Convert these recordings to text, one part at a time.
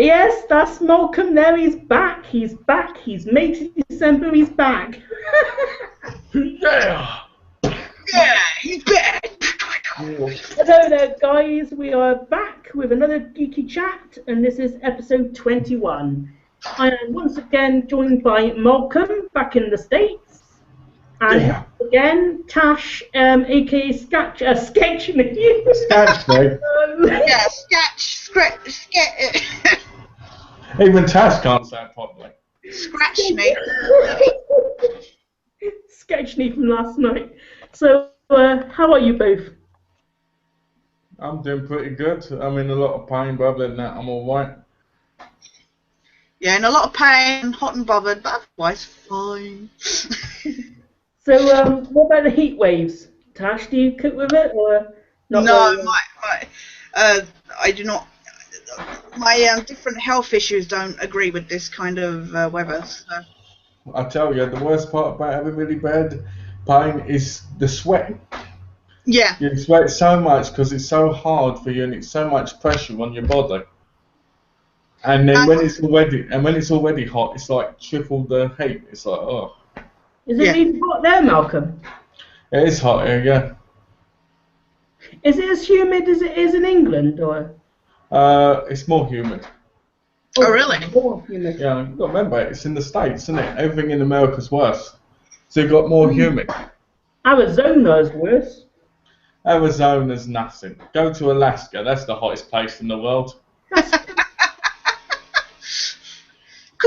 Yes, that's Malcolm there. He's back. He's back. He's made it December. He's back. Yeah. Yeah, he's back. Hello there, guys. We are back with another Geeky-Chat, and this is episode 21. I am once again joined by Malcolm, back in the States. And again, Tash, aka Sketchme. Sketchme. Yeah, scratch. Even Tash can't say it properly. Scratch me. Sketchme from last night. So, how are you both? I'm doing pretty good. I'm in a lot of pain, but other than that, I'm all right. Yeah, in a lot of pain, hot and bothered, but otherwise fine. So, what about the heat waves? Tash, do you cope with it or not? No, really? I do not. My different health issues don't agree with this kind of weather. So. I tell you, the worst part about having really bad pain is the sweat. Yeah. You sweat so much because it's so hard for you and it's so much pressure on your body. And then when it's already hot, it's like triple the heat. It's like, oh. Is it even hot there, Malcolm? It is hot here, yeah. Is it as humid as it is in England, or? It's more humid. Oh, really? More humid. Yeah, you've got to remember, it's in the States, isn't it? Everything in America's worse. So you've got more humid. Arizona is worse. Arizona's nothing. Go to Alaska, that's the hottest place in the world. Because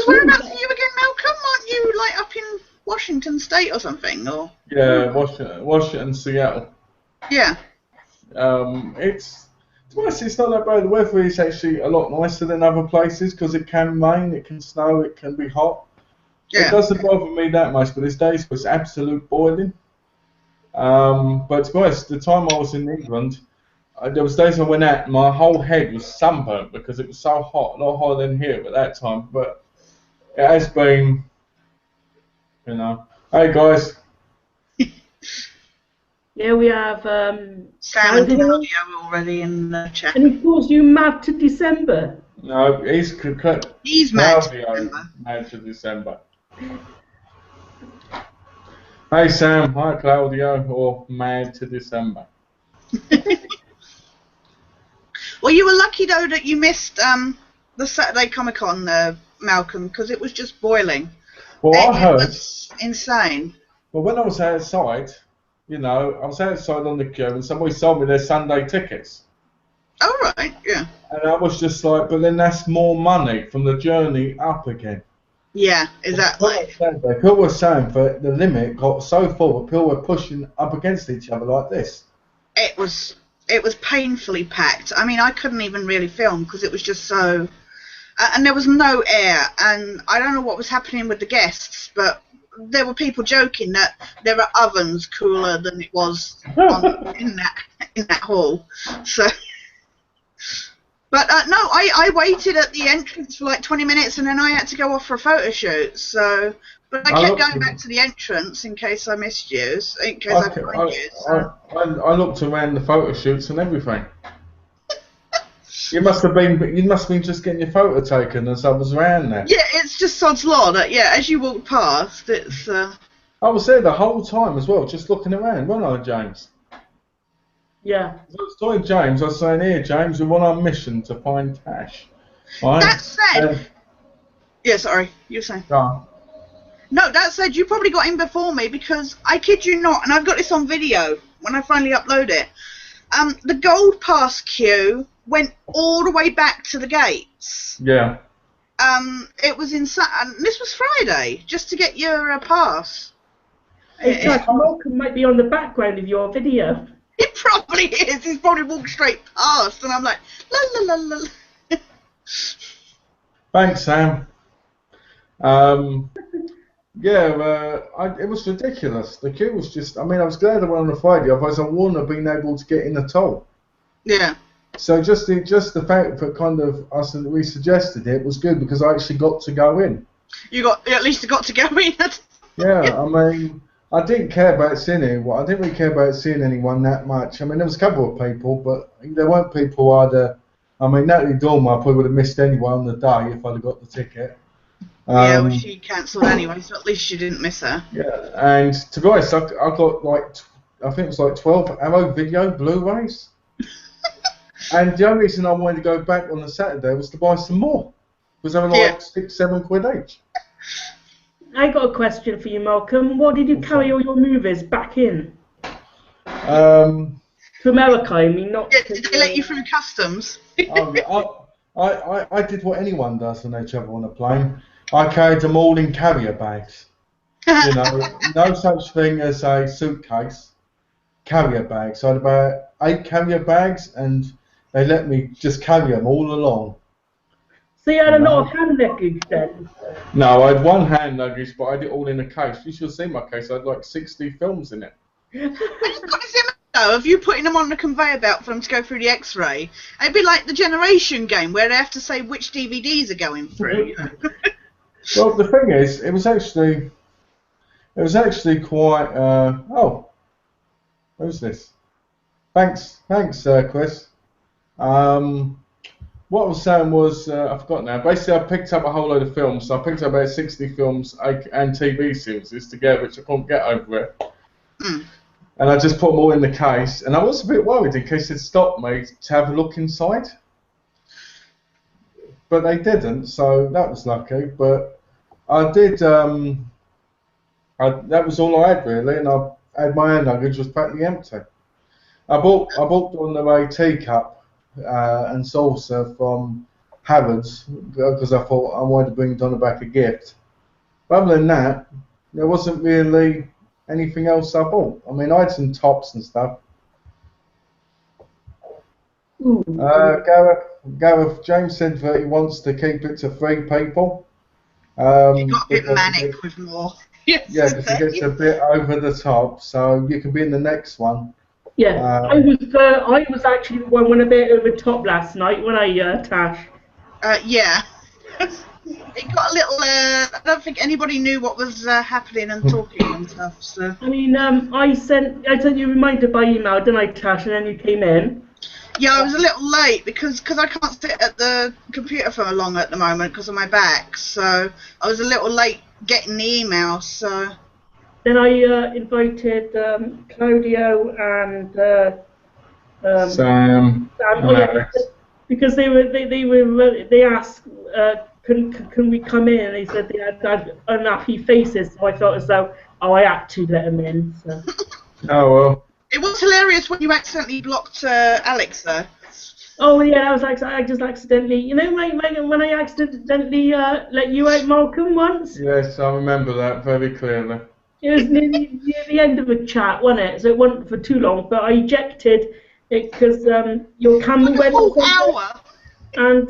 whereabouts are you again, Malcolm? Aren't you like up in Washington State or something? Or? Yeah, Washington, Seattle. Yeah. It's not that bad. The weather is actually a lot nicer than other places because it can rain, it can snow, it can be hot. Yeah. It doesn't bother me that much, but there's days where it's absolute boiling. But to be honest, the time I was in England, there was days I went out and my whole head was sunburnt because it was so hot, a lot hotter than here at that time. But it has been, you know. Hey guys. Yeah, we have Sam and Claudio already in the chat. And he calls you mad to December. No, he's mad to December. Mad to December. Hey Sam, hi Claudio, or mad to December. Well, you were lucky though that you missed the Saturday Comic Con, Malcolm, because it was just boiling. Well, I heard. It was insane. Well, when I was outside, you know, I was outside on the queue and somebody sold me their Sunday tickets. Oh, right, yeah. And I was just like, but then that's more money from the journey up again. Yeah, exactly. People were saying that the limit got so full that people were pushing up against each other like this. It was painfully packed. I mean, I couldn't even really film because it was just so... and there was no air, and I don't know what was happening with the guests, but there were people joking that there are ovens cooler than it was in that hall. So... But no, I waited at the entrance for like 20 minutes and then I had to go off for a photo shoot. So, but I kept going back to the entrance in case I missed you, in case I found you. So. I looked around the photo shoots and everything. You must have been just getting your photo taken as I was around there. Yeah, it's just sod's law that as you walk past, it's. I was there the whole time as well, just looking around, wasn't I, James? Yeah. I was telling James, I was saying, here, James, we're on our mission to find Tash. Right? That said... yeah, sorry, you were saying. No, that said, you probably got in before me because, I kid you not, and I've got this on video when I finally upload it, the Gold Pass queue went all the way back to the gates. Yeah. It was insane, and this was Friday, just to get your pass. Hey, Malcolm might be on the background of your video. It probably is. He's probably walked straight past, and I'm like, la la la la. Thanks, Sam. It was ridiculous. The queue was just. I mean, I was glad I went on a Friday. Otherwise, I wouldn't have been able to get in at all. Yeah. So just the fact that kind of us we suggested it was good because I actually got to go in. At least you got to go in. Yeah, I mean. I didn't care about seeing anyone. I didn't really care about seeing anyone that much. I mean, there was a couple of people, but there weren't people I'd I mean, Natalie Dormer, I probably would have missed anyway on the day if I'd have got the ticket. Yeah, well, she cancelled anyway, so at least you didn't miss her. Yeah, and to be honest, I got like, I think it was like 12 Arrow Video Blu-rays. And the only reason I wanted to go back on the Saturday was to buy some more. Because they were like £6-7 each. I got a question for you, Malcolm. What did you carry all your movies back in? To America, I mean, not. Yeah, did they let you through customs? I did what anyone does when they travel on a plane. I carried them all in carrier bags. You know, no such thing as a suitcase. Carrier bags. So I had about 8 carrier bags, and they let me just carry them all along. So you had a lot of hand luggage then? No, I had one hand luggage, but I had it all in a case. You should see my case. I had like 60 films in it. Of you putting them on the conveyor belt for them to go through the X-ray, it'd be like the Generation game where they have to say which DVDs are going through. You know? Well, the thing is, it was actually quite. Oh, who's this? Thanks, Chris. What I was saying was, I forgot now. Basically, I picked up a whole load of films. So I picked up about 60 films and TV series together, which I couldn't get over it. And I just put them all in the case, and I was a bit worried in case they'd stop me to have a look inside. But they didn't, so that was lucky. But I did, that was all I had really, and I had my hand luggage was practically empty. I bought on the way teacup and saucer from Harrods because I thought I wanted to bring Donna back a gift. But other than that, there wasn't really anything else I bought. I mean, I had some tops and stuff. Gareth James said that he wants to keep it to 3 people. You got a bit manic with more. Yeah, because it gets a bit over the top, so you can be in the next one. Yeah, I was actually the one went a bit over the top last night when I Tash. Yeah. It got a little. I don't think anybody knew what was happening and talking and stuff. So. I mean, I sent you a reminder by email, didn't I, Tash? And then you came in. Yeah, I was a little late because I can't sit at the computer for long at the moment because of my back. So I was a little late getting the email. So. Then I invited Claudio and Sam. Because they asked. Can we come in? And they said they had unhappy faces, so I felt as though I had to let them in. So. Oh well. It was hilarious when you accidentally blocked Alex though. Oh yeah, I just accidentally, you know, when I accidentally let you out, Malcolm, once. Yes, I remember that very clearly. It was near the end of a chat, wasn't it? So it wasn't for too long, but I ejected it because your camera went. Full hour. And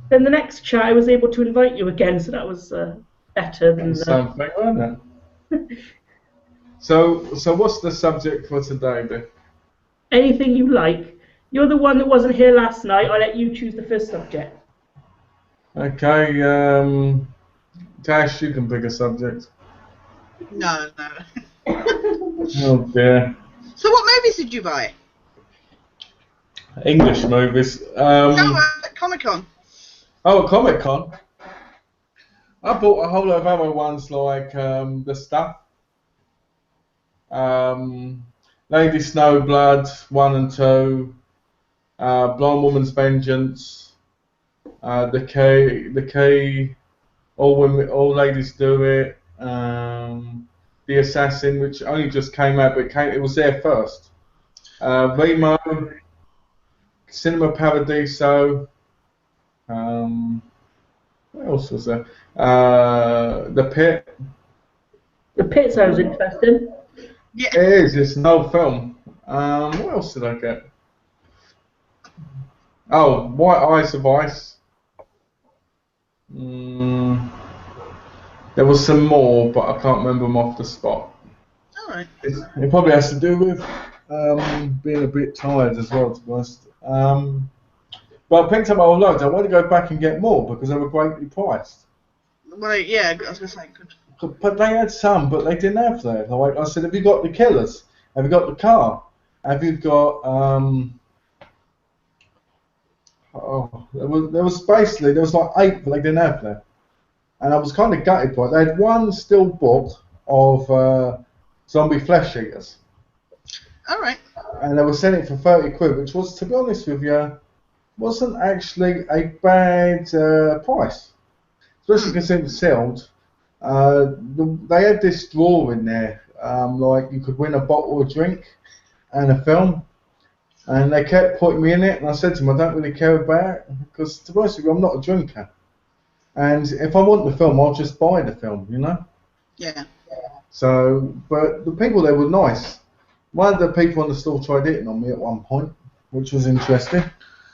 then the next chat, I was able to invite you again, so that was better than something, wasn't it? So what's the subject for today, then? Anything you like. You're the one that wasn't here last night. I'll let you choose the first subject. Okay, Tash, you can pick a subject. No. Oh dear. So what movies did you buy? English movies. No, Comic-Con. Oh, Comic-Con. I bought a whole lot of other ones like The Stuff, Lady Snowblood 1 and 2, Blind Woman's Vengeance, The Key, All Ladies Do It, The Assassin, which only just came out, but it was there first. Remo, Cinema Paradiso. What else was there? The Pit. The Pit sounds interesting. Yeah. It is. It's an old film. What else did I get? Oh, White Eyes of Ice. There was some more, but I can't remember them off the spot. All right. It probably has to do with being a bit tired as well, to be honest. But I picked up a whole load. I want to go back and get more because they were greatly priced. Well, yeah, I was going to say good. But they had some, but they didn't have that. Like I said, have you got The Killers? Have you got The Car? Have you got Oh, there was basically there was like 8 that they didn't have there, and I was kind of gutted by it. They had one still book of zombie flesh eaters, All right. and they were selling it for 30 quid, which was, to be honest with you, wasn't actually a bad price, especially because it was sealed. They had this drawer in there, like you could win a bottle of drink and a film, and they kept putting me in it, and I said to them, I don't really care about it, because to be honest with you, I'm not a drinker, and if I want the film, I'll just buy the film, you know? Yeah. So, but the people there were nice. One of the people on the store tried hitting on me at one point, which was interesting. Is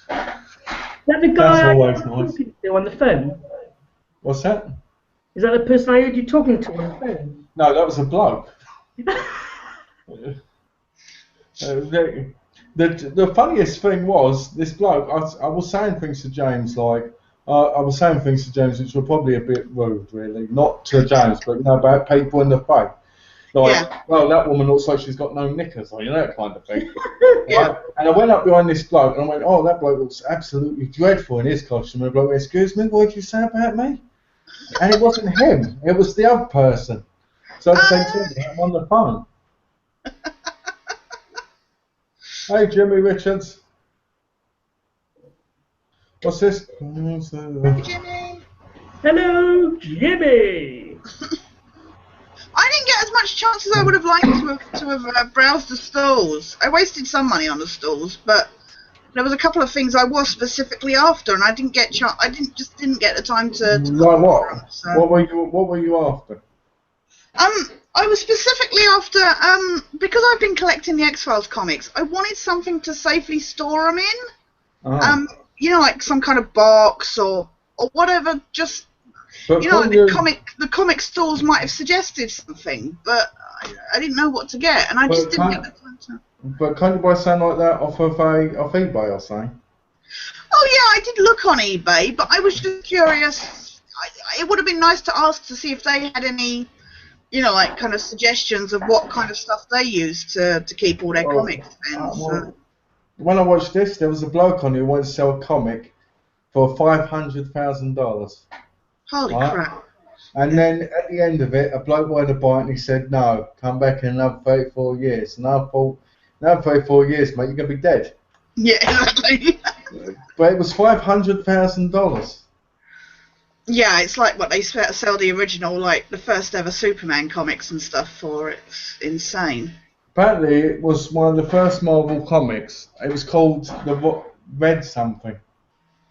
that the guy That's I always was nice. talking to on the phone? What's that? Is that the person I heard you talking to on the phone? No, that was a bloke. The funniest thing was this bloke. I was saying things to James like I was saying things to James which were probably a bit rude, really. Not to James, but you know, about people in the faith. Like, well, that woman looks like she's got no knickers on, you know, that kind of thing. Right? And I went up behind this bloke and I went, oh, that bloke looks absolutely dreadful in his costume. And the bloke went, excuse me, what did you say about me? And it wasn't him, it was the other person. So I said to him, I'm on the phone. Hey, Jimmy Richards. What's this? Jimmy. Hello, Jimmy. I didn't get as much chance as I would have liked to have browsed the stalls. I wasted some money on the stalls, but there was a couple of things I was specifically after, and I didn't get didn't get the time to Like what? them, so. What were you after? I was specifically after because I've been collecting the X-Files comics. I wanted something to safely store them in. Oh. You know, like some kind of box or whatever. Just But you know, like the comic stores might have suggested something, but I didn't know what to get, and I just didn't get the time to. But can't you buy something like that off eBay or something? Oh yeah, I did look on eBay, but I was just curious. It would have been nice to ask to see if they had any, you know, like kind of suggestions of what kind of stuff they use to keep all their comics. When I watched this, there was a bloke on who wanted to sell a comic for $500,000. Holy crap. And then at the end of it, a bloke wanted to buy it and he said, no, come back in another 34 years. And I thought, another 34 years, mate, you're going to be dead. Yeah, exactly. But it was $500,000. Yeah, it's like what they sell the original, like the first ever Superman comics and stuff for. It's insane. Apparently, it was one of the first Marvel comics. It was called the Red something.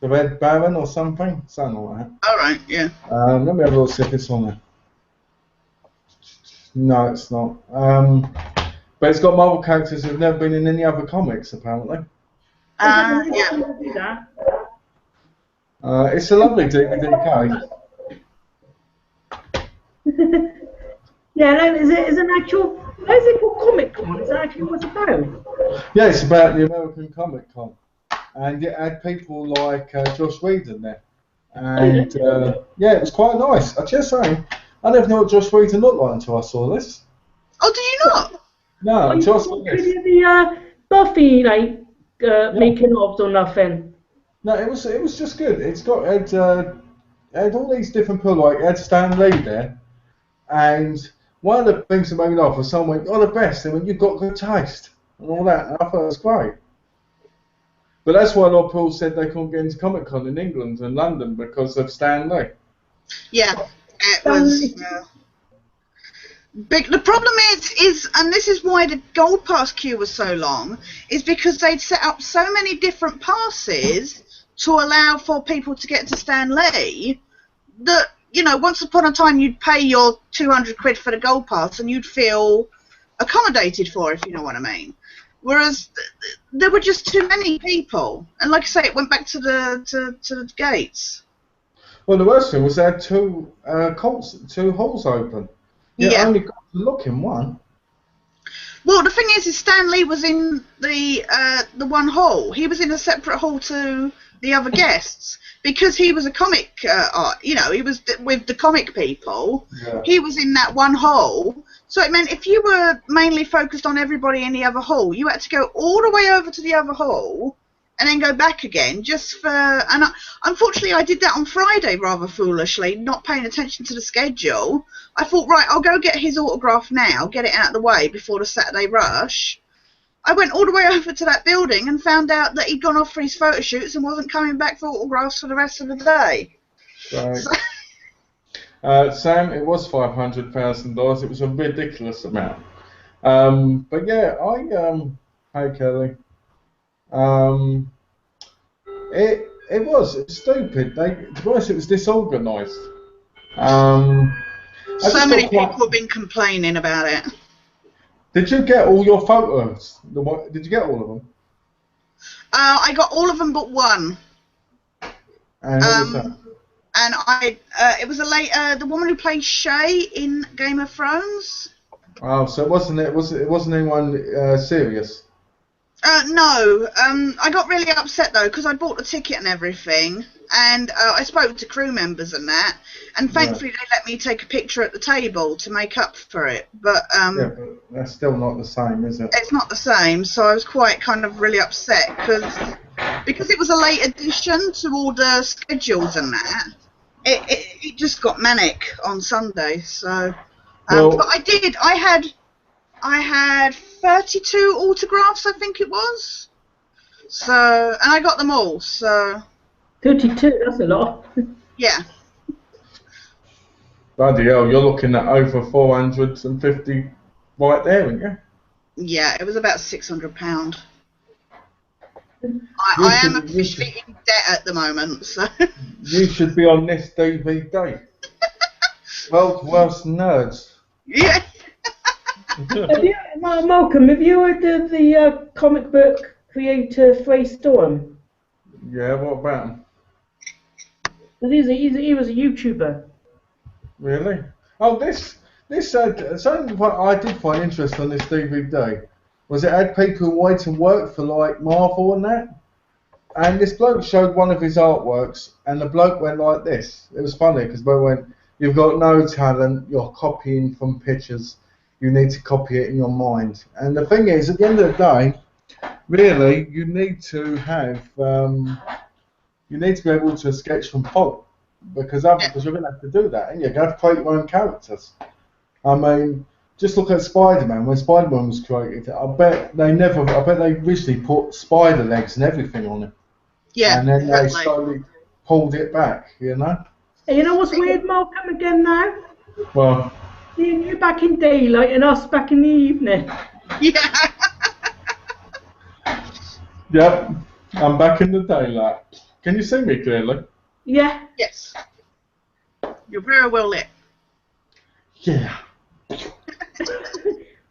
The Red Baron or something? Something like that. Alright, yeah. Let me have a look, see if it's on there. No, it's not. But it's got Marvel characters who've never been in any other comics, apparently. Yeah. It's a lovely DVD case. Yeah, no, is it an actual? Why is it called Comic Con? Is that actually what it's about? Yeah, it's about the American Comic Con, and it had people like Joss Whedon there, and yeah, it was quite nice. I just saying, I never knew what Joss Whedon looked like until I saw this. Oh, did you not? No, until I saw this. The Buffy making ofs or nothing. No, it was just good. It had all these different people, like it had Stan Lee there, and one of the things that made me laugh was someone went, "Oh, the best," and went, "You've got good taste," and all that, and I thought it was great. But that's why a lot of people said they couldn't get into Comic Con in England and London because of Stan Lee. Yeah, it was big. The problem is, and this is why the Gold Pass queue was so long, is because they'd set up so many different passes to allow for people to get to Stan Lee that, you know, once upon a time you'd pay your 200 quid for the Gold Pass and you'd feel accommodated for, if you know what I mean. Whereas there were just too many people, and like I say, it went back to the gates. Well, the worst thing was they had two halls open. You only got to look in one. Well, the thing is Stan Lee was in the one hall. He was in a separate hall to the other guests because he was a comic. You know, he was with the comic people. Yeah. He was in that one hall. So it meant if you were mainly focused on everybody in the other hall, you had to go all the way over to the other hall and then go back again just for. And unfortunately, I did that on Friday rather foolishly, not paying attention to the schedule. I thought, right, I'll go get his autograph now, get it out of the way before the Saturday rush. I went all the way over to that building and found out that he'd gone off for his photo shoots and wasn't coming back for autographs for the rest of the day. Right. So, Sam, it was $500,000. It was a ridiculous amount. But yeah, hey Kelly. It was stupid. To be honest, it was disorganised. so many people have been complaining about it. Did you get all your photos? Did you get all of them? I got all of them but one. And what was that? And it was the woman who played Shay in Game of Thrones. Oh, so it wasn't anyone serious? No. I got really upset though because I bought the ticket and everything, and I spoke to crew members and that, and thankfully they let me take a picture at the table to make up for it. But yeah, but that's still not the same, is it? It's not the same, so I was quite kind of really upset because it was a late addition to all the schedules and that. It just got manic on Sunday, so. But I had 32 autographs, I think it was. So, and I got them all. So. 32. That's a lot. Yeah. Bloody hell, you're looking at over 450 right there, aren't you? Yeah, it was about £600. I am officially in debt at the moment, so. You should be on this DVD. World's worst nerds. Yeah. Malcolm, have you heard of the comic book creator Frey Storm? Yeah, what about him? He was a YouTuber. Really? Oh, something I did find interesting on this DVD was it had people who wanted to work for like Marvel and that, and this bloke showed one of his artworks, and the bloke went like this. It was funny because the bloke went, "You've got no talent. You're copying from pictures. You need to copy it in your mind." And the thing is, at the end of the day, really, you need to have you need to be able to sketch from fault because you're going to have to do that, and you're going to have to create your own characters. I mean, just look at Spider-Man. When Spider-Man was created, I bet they originally put spider legs and everything on it. Yeah. And then they slowly pulled it back, you know. Hey, you know what's weird, Malcolm, again now? Well. Seeing you back in daylight and us back in the evening. Yeah. Yep, I'm back in the daylight. Can you see me clearly? Yeah. Yes. You're very well lit. Yeah.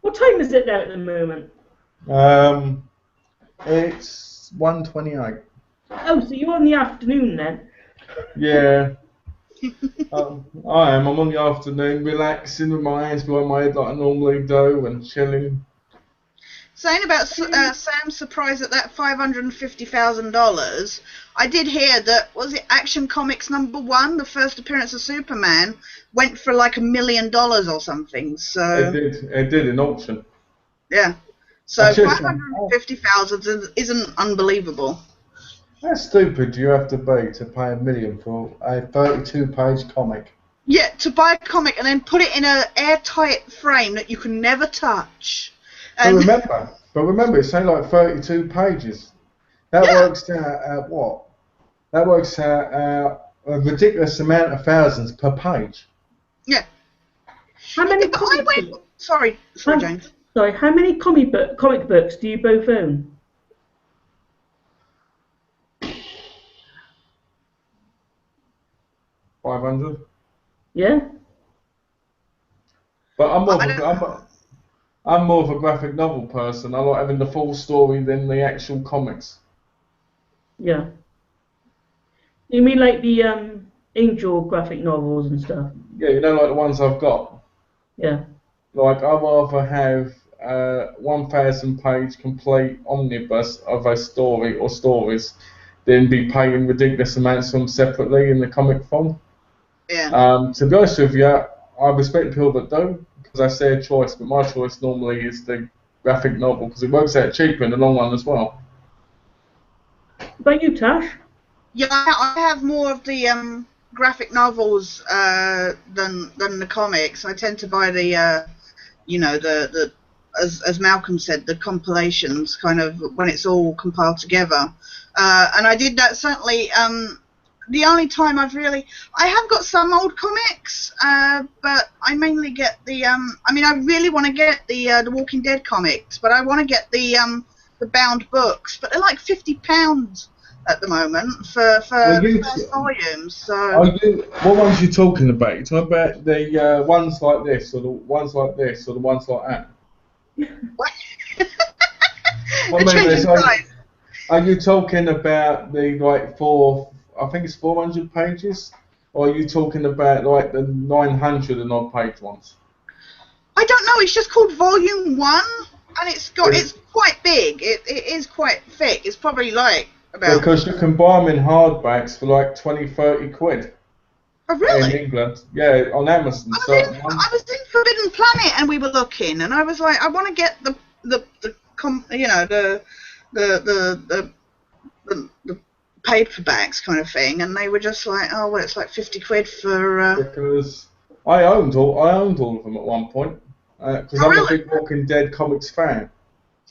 What time is it there at the moment? It's 1:28. Oh, so you're on the afternoon then? Yeah. I am. I'm on the afternoon, relaxing with my hands behind my head like I normally do, and chilling. Saying about Sam's surprise at that $550,000, I did hear that, was it Action Comics #1, the first appearance of Superman, went for like $1 million or something. So It did in auction. Yeah. So 550,000 isn't unbelievable. How stupid do you have to be to pay $1 million for a 32-page comic? Yeah, to buy a comic and then put it in an airtight frame that you can never touch. And But remember, it's only like 32 pages. That works out at what? That works out at a ridiculous amount of thousands per page. Yeah. How many Sorry, James. Sorry, how many comic books do you both own? $500. Yeah. But I'm more of a graphic novel person. I like having the full story than the actual comics. Yeah. You mean like the Angel graphic novels and stuff? Yeah, you know, like the ones I've got. Yeah. Like, I'd rather have 1,000-page complete omnibus of a story or stories than be paying ridiculous amounts for them separately in the comic form. Yeah. To be honest with you, I respect people that do, because that's their choice, but my choice normally is the graphic novel, because it works out cheaper in the long run as well. About you, Tash? Yeah, I have more of the graphic novels than the comics. I tend to buy the you know, the as Malcolm said, the compilations, kind of when it's all compiled together. And I did that certainly. The only time I have got some old comics, but I mainly get the. I mean, I really want to get the Walking Dead comics, but I want to get the bound books, but they're like £50 at the moment for the first volumes. So. What ones are you talking about? You talking about the ones like this, or the ones like this, or the ones like that? Are you talking about the like I think it's 400 pages, or are you talking about like the 900 and odd page ones? I don't know. It's just called Volume 1, and it's quite big. It is quite thick. It's probably like about. Because you can buy them in hardbacks for like 20-30 quid. Oh, really? In England, yeah, on Amazon. I was in Forbidden Planet, and we were looking, and I was like, I want to get the paperbacks kind of thing, and they were just like, oh well, it's like 50 quid for. Because I owned all of them at one point, because I'm a big Walking Dead comics fan.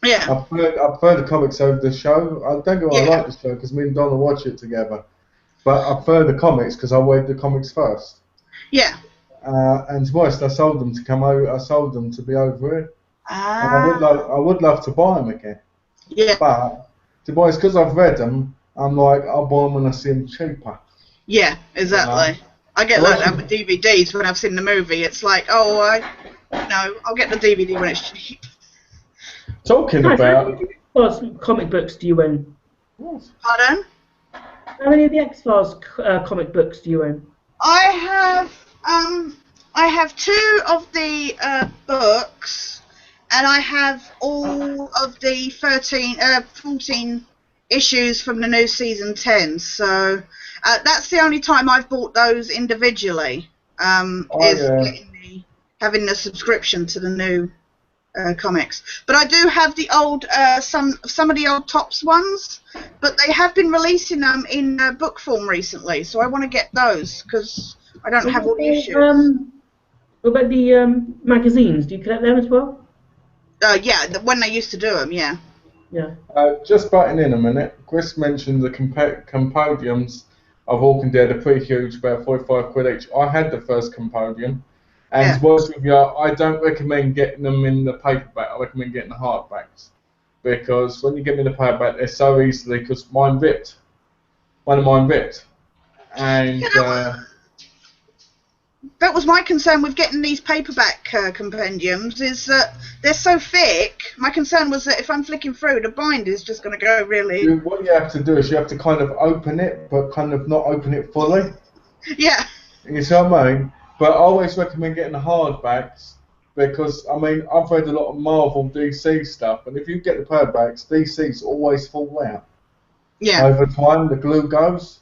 Yeah. I prefer the comics over the show. I don't know. I like the show because me and Donna watch it together. But I prefer the comics because I read the comics first. Yeah. And to be honest, I sold them to come over. I sold them to be over here. Ah. And I would love to buy them again. Yeah. But to be honest, because I've read them, I'm like, I'll buy them when I see them cheaper. Yeah, exactly. I get like that with DVDs when I've seen the movie. It's like, oh, I'll get the DVD when it's cheap. Talking about. What comic books do you own? Pardon? How many of the X-Files comic books do you own? I have 2 of the books, and I have all of the 14 issues from the new season 10. So that's the only time I've bought those individually. Having the subscription to the new comics. But I do have the old some of the old Tops ones, but they have been releasing them in book form recently, so I want to get those because I don't have all the issues. What about the magazines? Do you collect them as well? Yeah, when they used to do them, yeah. Yeah. Just butting in a minute, Chris mentioned the compodiums of Walking Dead are pretty huge, about 45 quid each. I had the first compodium. And to be honest with you, I don't recommend getting them in the paperback. I recommend getting the hardbacks. Because when you get them in the paperback, they're so easily, because mine ripped. One of mine ripped. And that was my concern with getting these paperback compendiums, is that they're so thick. My concern was that if I'm flicking through, the bind is just going to go really. What you have to do is you have to kind of open it, but kind of not open it fully. Yeah. You see what I mean? But I always recommend getting the hardbacks because, I mean, I've read a lot of Marvel, DC stuff, and if you get the paperbacks, DC's always fall out. Yeah. Over time, the glue goes.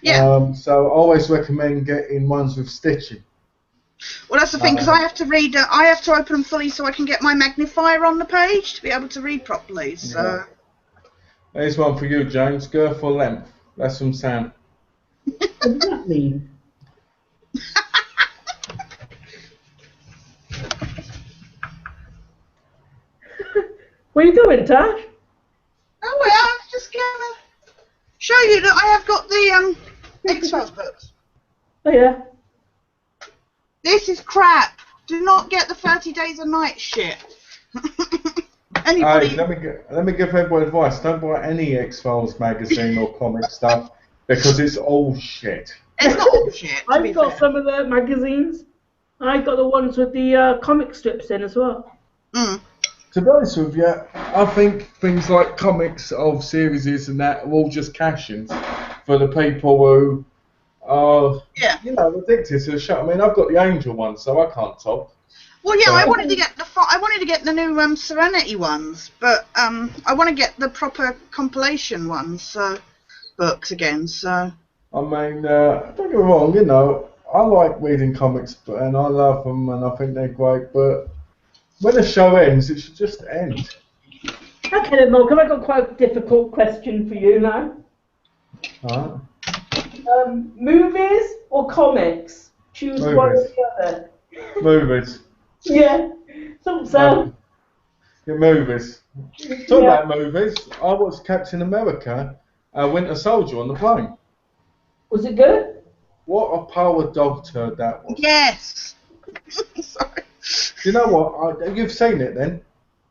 Yeah. So I always recommend getting ones with stitching. Well, that's the thing, because I have to read, I have to open them fully so I can get my magnifier on the page to be able to read properly. So. Yeah. Here's one for you, James. Girth or length? That's from Sam. What does that mean? Where you going, Tash? Oh, well, I was just going to show you that I have got the X-Files books. Oh, yeah. This is crap. Do not get the 30 Days a Night shit. Anybody? Hey, let me give everyone advice. Don't buy any X-Files magazine or comic stuff because it's all shit. It's not all shit. I've got some of the magazines. I got the ones with the comic strips in as well. Mm. To be honest with you, I think things like comics of series and that are all just cash-ins for the people who are, addicted to the show. I mean, I've got the Angel one, so I can't top. Well, yeah, I wanted to get the new Serenity ones, but I want to get the proper compilation ones, books again. So. I mean, don't get me wrong. I like reading comics and I love them and I think they're great, but when the show ends, it should just end. Okay then, Malcolm, I've got quite a difficult question for you now. Alright. Movies or comics? Choose one or Movies. the other. Movies. Yeah. So. Yeah, movies. Talking Yeah. about movies, I watched Captain America, Winter Soldier on the plane. Was it good? What a power dog turd that was. Yes. Sorry. Do you know what? You've seen it then?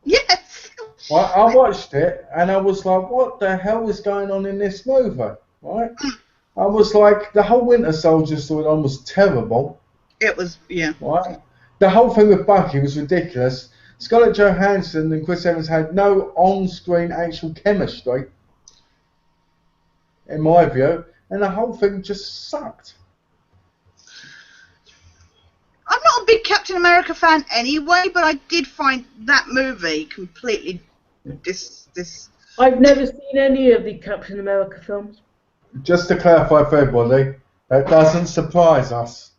Yes. Right, I watched it and I was like, what the hell is going on in this movie? Right? I was like, the whole Winter Soldier storyline was terrible. It was, yeah. Right? The whole thing with Bucky was ridiculous. Scarlett Johansson and Chris Evans had no on-screen actual chemistry, in my view, and the whole thing just sucked. I'm not a big Captain America fan anyway, but I did find that movie completely I've never seen any of the Captain America films. Just to clarify for everybody, that doesn't surprise us.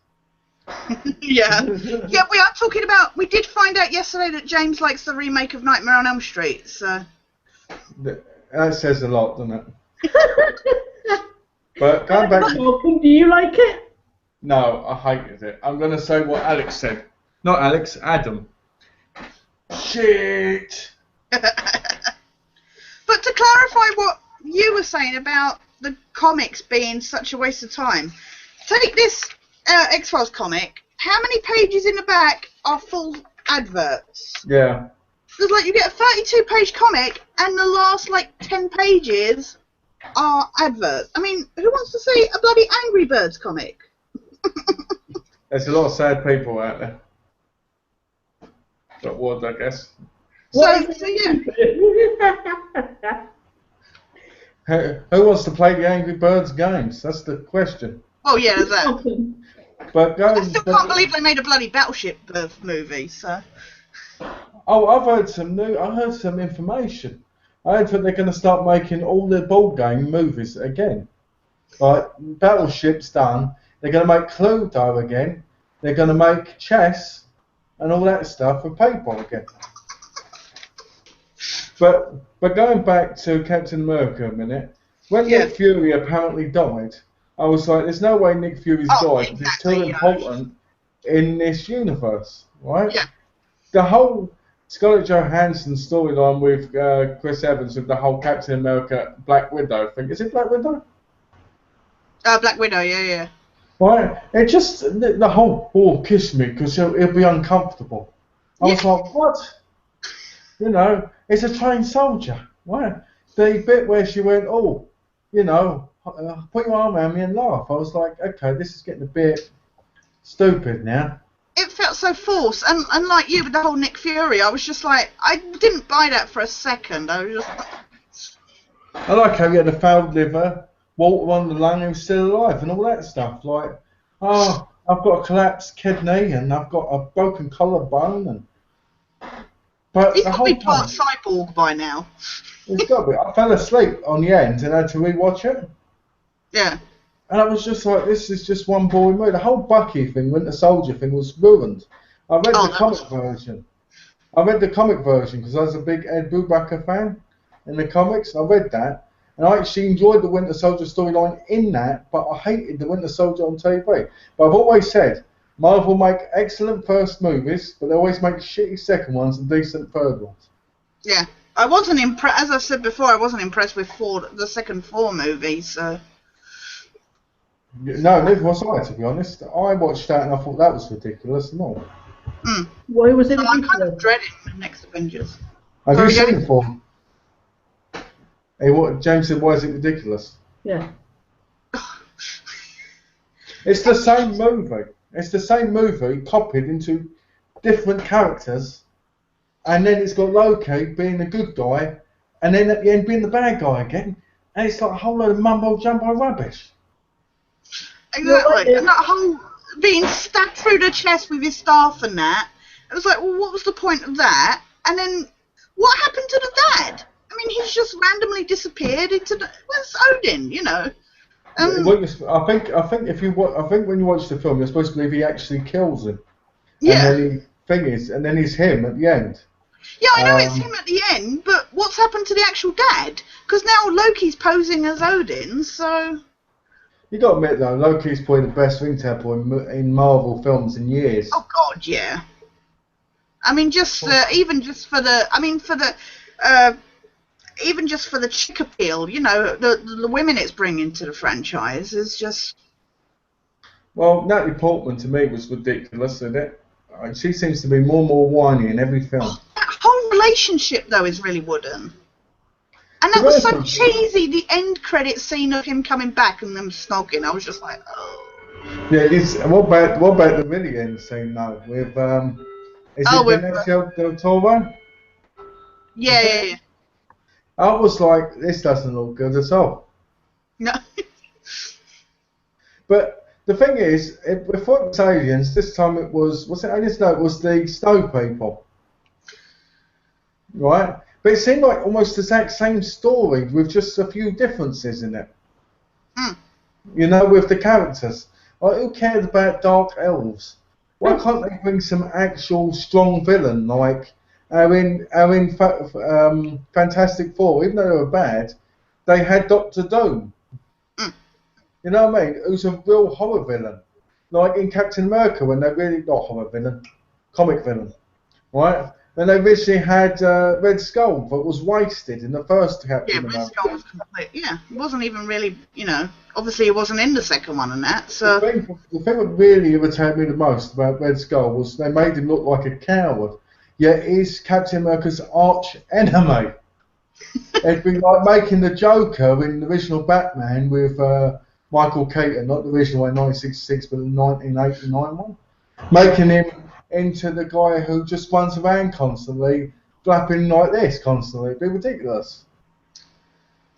Yeah. Yeah, we are talking about, we did find out yesterday that James likes the remake of Nightmare on Elm Street, so. That says a lot, doesn't it? But going back to... Malcolm, do you like it? No, I hated it. I'm going to say what Alex said. Not Alex, Adam. Shit! But to clarify what you were saying about the comics being such a waste of time, take this X-Files comic. How many pages in the back are full adverts? Yeah. Because like you get a 32-page comic, and the last like 10 pages are adverts. I mean, who wants to see a bloody Angry Birds comic? There's a lot of sad people out there. Got words, I guess. So yeah. Who wants to play the Angry Birds games? That's the question. Oh yeah, there's that. But I still can't believe they made a bloody Battleship movie. So. Oh, I heard some information. I heard that they're going to start making all the ball game movies again. Like Battleship's done. They're going to make Cluedo again. They're going to make chess and all that stuff for paper again. But going back to Captain America a minute, when Nick Fury apparently died, I was like, there's no way Nick Fury's died because he's too important in this universe, right? Yeah. The whole Scarlett Johansson storyline with Chris Evans with the whole Captain America Black Widow thing. Is it Black Widow? Black Widow, yeah. Right? It just, the whole, kiss me because it'll be uncomfortable. I was like, what? You know, it's a trained soldier. Right? The bit where she went, oh, you know, put your arm around me and laugh. I was like, okay, this is getting a bit stupid now. It felt so forced, and like you with the whole Nick Fury, I was just like, I didn't buy that for a second. I was just. I like how you had a failed liver, Walter on the lung who's still alive, and all that stuff. Like, oh, I've got a collapsed kidney, and I've got a broken collarbone, and. But He's the got to whole be part time, cyborg by now. it's got to be. I fell asleep on the end and had to rewatch it. Yeah. And I was just like, this is just one boring movie. The whole Bucky thing, Winter Soldier thing was ruined. I read the comic version. I read the comic version because I was a big Ed Brubaker fan in the comics. I read that. And I actually enjoyed the Winter Soldier storyline in that, but I hated the Winter Soldier on TV. But I've always said, Marvel make excellent first movies, but they always make shitty second ones and decent third ones. Yeah. I wasn't impressed, as I said before, I wasn't impressed with the second Thor movie, so. No, neither was I, to be honest. I watched that and I thought that was ridiculous and all. Why was it So I'm kind of ridiculous? dreading the next Avengers. Have Sorry, you seen Jenny? it for? Hey, what James said, why is it ridiculous? Yeah. It's the same movie. It's the same movie copied into different characters, and then it's got Loki being the good guy, and then at the end being the bad guy again, and it's like a whole load of mumbo jumbo rubbish. Exactly. And that whole being stabbed through the chest with his staff and that, it was like, well, what was the point of that? And then, what happened to the dad? I mean, he's just randomly disappeared into the. Where's Odin? You know. I think when you watch the film, you're supposed to believe he actually kills him. Yeah. And then and then he's him at the end. Yeah, I know it's him at the end, but what's happened to the actual dad? Because now Loki's posing as Odin, so... You got to admit though, Loki's probably the best ring temple in Marvel films in years. Oh God, yeah. I mean, even just for the chick appeal, you know, the women it's bringing to the franchise is just... Well, Natalie Portman to me was ridiculous, isn't it? She seems to be more and more whiny in every film. Oh, that whole relationship though is really wooden. And that was so cheesy, the end credit scene of him coming back and them snogging. I was just like, oh. Yeah, what about the really end scene though? With is it Benicio del Toro? Yeah. I was like, this doesn't look good at all. No. But the thing is, before it was aliens, this time it was it aliens? No, it was the Snow People. Right? But it seemed like almost the exact same story with just a few differences in it. You know, with the characters. Like, who cared about dark elves? Why can't they bring some actual strong villain like Fantastic Four? Even though they were bad, they had Doctor Doom. You know what I mean? Who's a real horror villain. Like in Captain America, when they really, not horror villain, comic villain. Right? When they originally had Red Skull, but was wasted in the first Captain America. Red Skull was complete. Yeah, it wasn't even really, you know, obviously it wasn't in the second one and that, so... The thing that really irritated me the most about Red Skull was they made him look like a coward, yet he's Captain America's arch enemy. It'd be like making the Joker in the original Batman with Michael Keaton, not the original one, 1966, but the 1989 one. Making him into the guy who just runs around constantly, flapping like this constantly. It'd be ridiculous.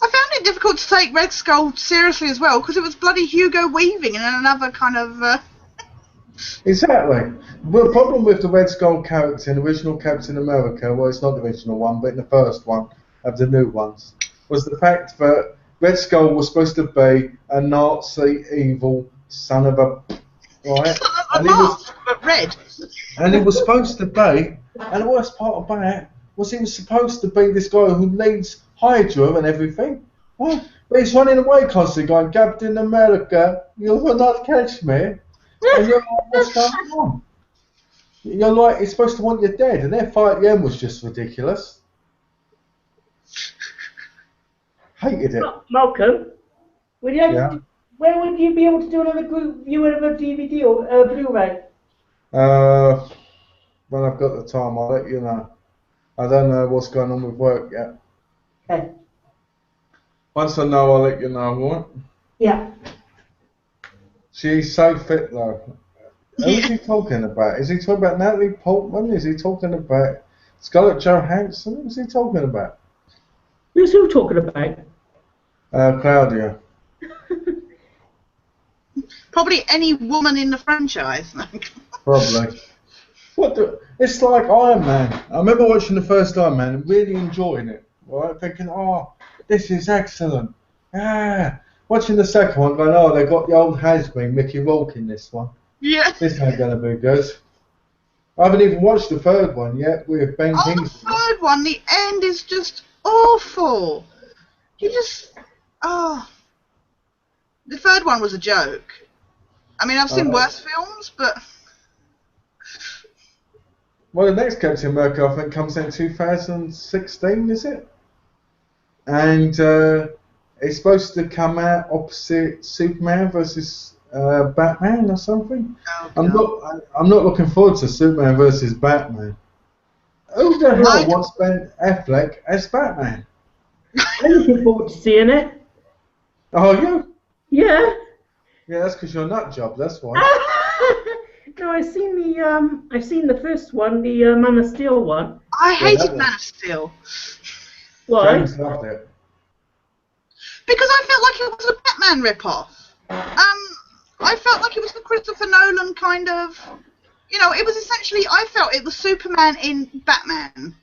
I found it difficult to take Red Skull seriously as well, because it was bloody Hugo Weaving and another kind of... Exactly. The problem with the Red Skull character in the original Captain America, well, it's not the original one, but in the first one of the new ones, was the fact that Red Skull was supposed to be a Nazi evil son of a... Right? But red. And it was supposed to be, and the worst part about it was he was supposed to be this guy who leads Hydra and everything. Well, but he's running away constantly going, Captain America, you will not catch me. And you're like, what's going on? You're like, he's supposed to want you dead, and their fight at the end was just ridiculous. Hated it. Malcolm, where would you be able to do another group viewing of a DVD or Blu-ray? When I've got the time, I'll let you know. I don't know what's going on with work yet. Okay. Once I know, I'll let you know, right? Yeah. She's so fit, though. Who's he talking about? Is he talking about Natalie Portman? Is he talking about Scarlett Johansson? Who's he talking about? Who's who talking about? Claudia. Probably any woman in the franchise. Probably. It's like Iron Man. I remember watching the first Iron Man and really enjoying it. Right? Thinking, oh, this is excellent. Ah. Watching the second one going, oh, they got the old has-been Mickey Rourke in this one. Yeah. This ain't going to be good. I haven't even watched the third one yet with Ben Kingsley. The third one, the end is just awful. The third one was a joke. I mean, I've seen worse films, but... Well, the next Captain America, I think, comes out in 2016, is it? And it's supposed to come out opposite Superman versus Batman or something. Oh, I'm not looking forward to Superman versus Batman. Who the hell wants Ben Affleck as Batman? I'm looking forward to seeing it. Oh, you? Yeah. Yeah, that's because you're a nut job. That's why. No, I've seen the first one, the Man of Steel one. I hated Man of Steel. Why? James loved it. Because I felt like it was a Batman rip-off. I felt like it was the Christopher Nolan kind of... You know, it was essentially... I felt it was Superman in Batman.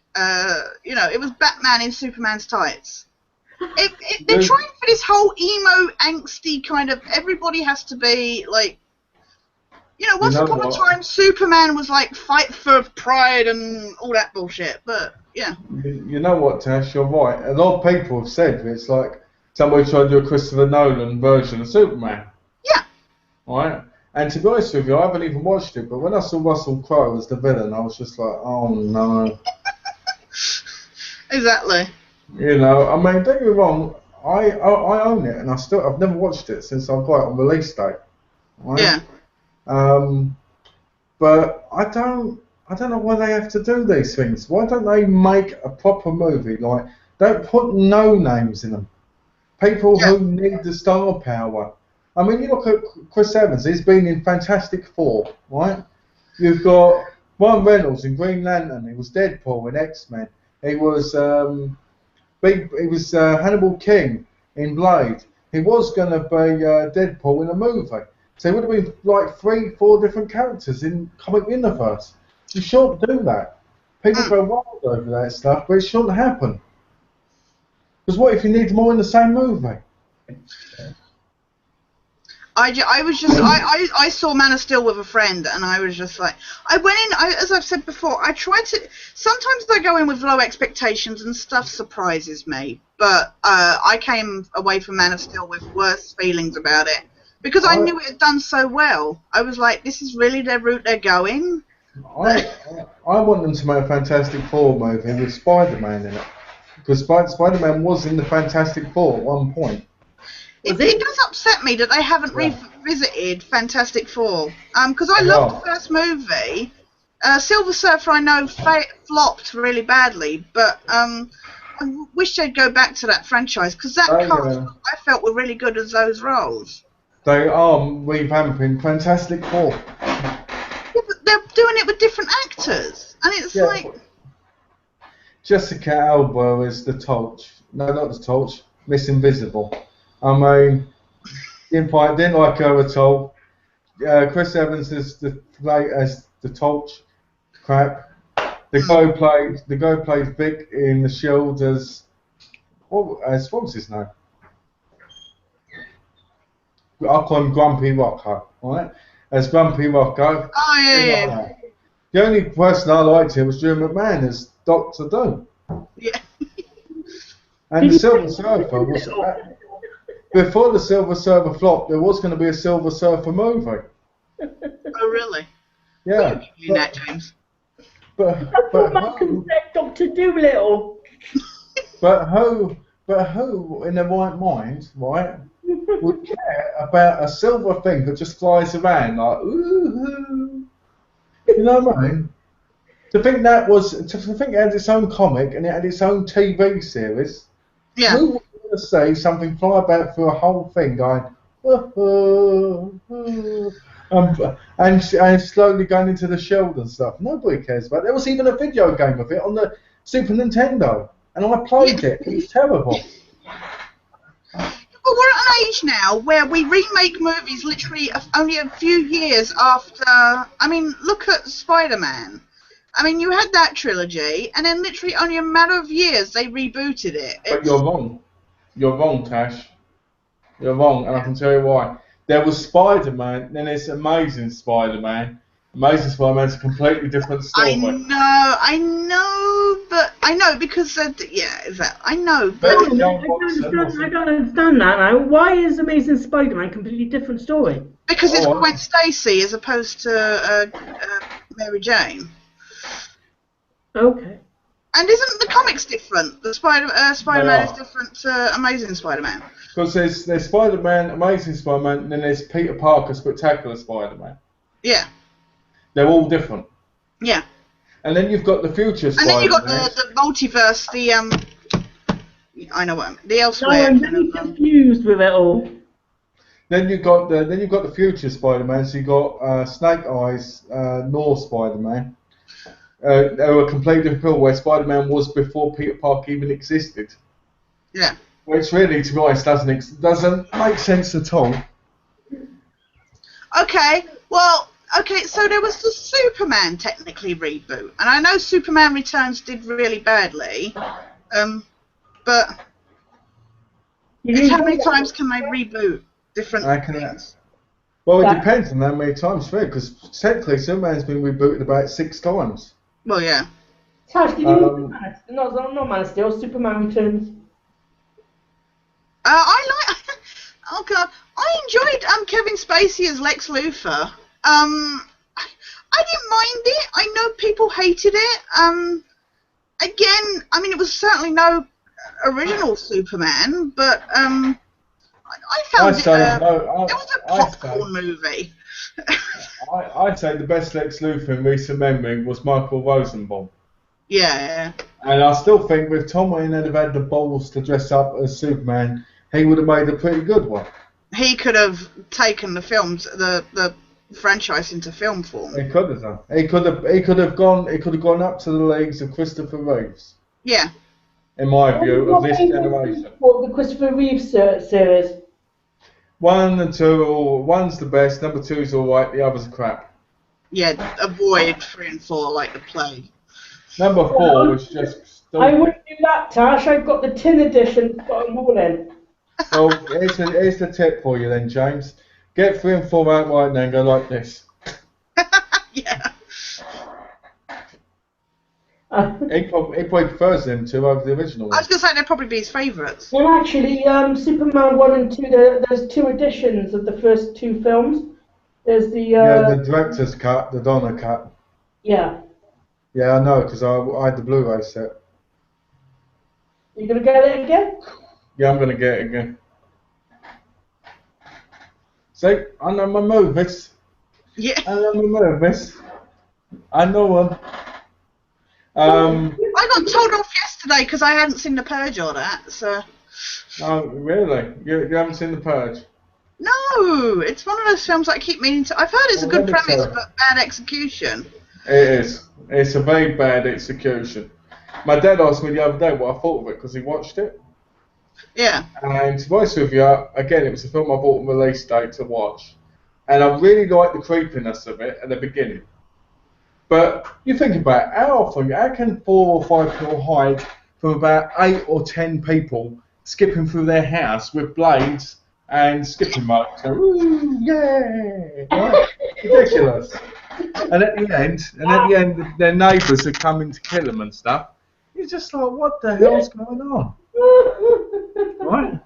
You know, it was Batman in Superman's tights. They're trying for this whole emo, angsty kind of... Everybody has to be, like... You know, once upon a time, Superman was like fight for pride and all that bullshit. But yeah. You know what, Tash? You're right. A lot of people have said it's like somebody tried to do a Christopher Nolan version of Superman. Yeah. Right? And to be honest with you, I haven't even watched it, but when I saw Russell Crowe as the villain, I was just like, oh no. Exactly. You know, I mean, don't get me wrong, I own it, and I've never watched it since I got it on release date. Right? Yeah. But I don't know why they have to do these things. Why don't they make a proper movie? Like, don't put no names in them. People who need the star power. I mean, you look at Chris Evans. He's been in Fantastic Four, right? You've got Ryan Reynolds in Green Lantern. He was Deadpool in X-Men. He was Hannibal King in Blade. He was going to be Deadpool in a movie. So it would have been like 3-4 different characters in comic universe. You shouldn't do that. People go wild over that stuff, but it shouldn't happen. Because what if you need them all in the same movie? I saw Man of Steel with a friend, and I was just like, I went in, as I've said before, sometimes I go in with low expectations and stuff surprises me, but I came away from Man of Steel with worse feelings about it, because I knew it had done so well. I was like, this is really their route they're going? I want them to make a Fantastic Four movie with Spider-Man in it, because Spider-Man was in the Fantastic Four at one point. It does upset me that they haven't revisited Fantastic Four, because I loved the first movie. Silver Surfer, I know, flopped really badly, but I wish they'd go back to that franchise, because that cast I felt were really good as those roles. They are revamping Fantastic Four. Yeah, but they're doing it with different actors, and it's like... Jessica Alba is the Torch. No, not the Torch. Miss Invisible. I mean, didn't like her at all. Chris Evans is as the Torch. Crap. The guy who played Vic in The Shield as what was his name? I'll call him Grumpy Rocco, right? As Grumpy Rocco. Oh yeah. The only person I liked here was Drew McMahon as Dr. Doom. Yeah. And the Silver Surfer was. Before the Silver Surfer flopped, there was going to be a Silver Surfer movie. Oh, really? Yeah. That, James. But Malcolm said Dr. Doolittle. But who in their right mind, right, would care about a silver thing that just flies around like, ooh, you know what I mean? To think it had its own comic and it had its own TV series. Yeah. Who would want to say something fly about through a whole thing going, and slowly going into the shield and stuff? Nobody cares about it. There was even a video game of it on the Super Nintendo, and I played it. It was terrible. But we're at an age now where we remake movies literally only a few years after. I mean, look at Spider-Man. I mean, you had that trilogy, and then literally only a matter of years they rebooted it. But you're wrong. You're wrong, Tash. You're wrong, and I can tell you why. There was Spider-Man, then there's Amazing Spider-Man. Amazing Spider-Man's a completely different story. I know, because I know, but I don't understand that now. Why is Amazing Spider-Man a completely different story? Because it's Gwen Stacy as opposed to Mary Jane. Okay. And isn't the comics different? The Spider-Man is different to Amazing Spider-Man. Because there's Spider-Man, Amazing Spider-Man, and then there's Peter Parker, Spectacular Spider-Man. Yeah. They're all different. Yeah. And then you've got the future Spider-Man. And then you've got the multiverse, I know what the elsewhere. I'm really confused with it all. Then you've got the future Spider-Man. So you've got Snake Eyes, North Spider-Man. They were completely different people where Spider-Man was before Peter Parker even existed. Yeah. Which really, to be honest, doesn't make sense at all. Okay, so there was the Superman technically reboot, and I know Superman Returns did really badly, but how many times can they reboot different things? Well, it depends on how many times through, because technically Superman's been rebooted about 6 times. Well, yeah. Tash, did you not Man of Steel, Superman Returns? I like. Oh God, I enjoyed Kevin Spacey as Lex Luthor. I didn't mind it. I know people hated it. Again, I mean, it was certainly no original Superman, but I found it was a popcorn movie. I say the best Lex Luthor in recent memory was Michael Rosenbaum. Yeah. And I still think if Tom Wayne had had the balls to dress up as Superman, he would have made a pretty good one. He could have taken the films, the franchise into film form. He could have done. He could have gone up to the leagues of Christopher Reeves. Yeah. In my view, of this generation. What, the Christopher Reeves series? 1 and 2, one's the best. Number 2's all right. The others are crap. Yeah. Avoid 3 and 4 like the plague. Number 4 was just. I wouldn't do that, Tash. I've got the tin edition. Got them all in. Well, here's the tip for you then, James. Get 3 and 4 out right now and go like this. Yeah. He probably prefers them two over the original one. I was going to say they'd probably be his favourites. Well, actually, Superman 1 and 2, there's 2 editions of the first 2 films. There's the... the director's cut, the Donner cut. Yeah. Yeah, I know, because I had the Blu-ray set. You going to get it again? Yeah, I'm going to get it again. See, I know my movies. Yeah. I know my movies. I know them. I got told off yesterday because I hadn't seen The Purge or that, so... Oh, really? You haven't seen The Purge? No! It's one of those films I keep meaning to... I've heard it's a good premise, but bad execution. It is. It's a very bad execution. My dad asked me the other day what I thought of it because he watched it. Yeah. And to be honest with you, again, it was a film I bought on release date to watch. And I really liked the creepiness of it at the beginning. But you think about it, how can 4 or 5 people hide from about 8 or 10 people skipping through their house with blades and skipping ropes? Ooh, yeah! Right? Ridiculous. And at the end, their neighbours are coming to kill them and stuff. You're just like, what the hell's going on? Right?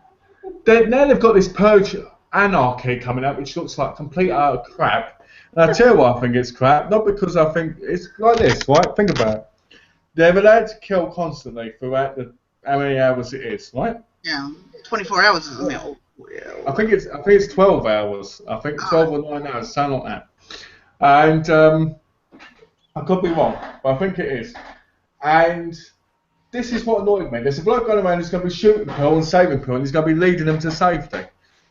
Now they've got this Purge anarchy coming out, which looks like complete utter crap. And I tell you why I think it's crap, not because I think it's like this, right? Think about it. They're allowed to kill constantly throughout how many hours it is, right? Yeah, 24 hours, isn't it? I think it's 12 hours. I think 12 or 9 hours, something like that. And I could be wrong, but I think it is. And this is what annoyed me. There's a bloke going around who's going to be shooting people and saving people, and he's going to be leading them to safety.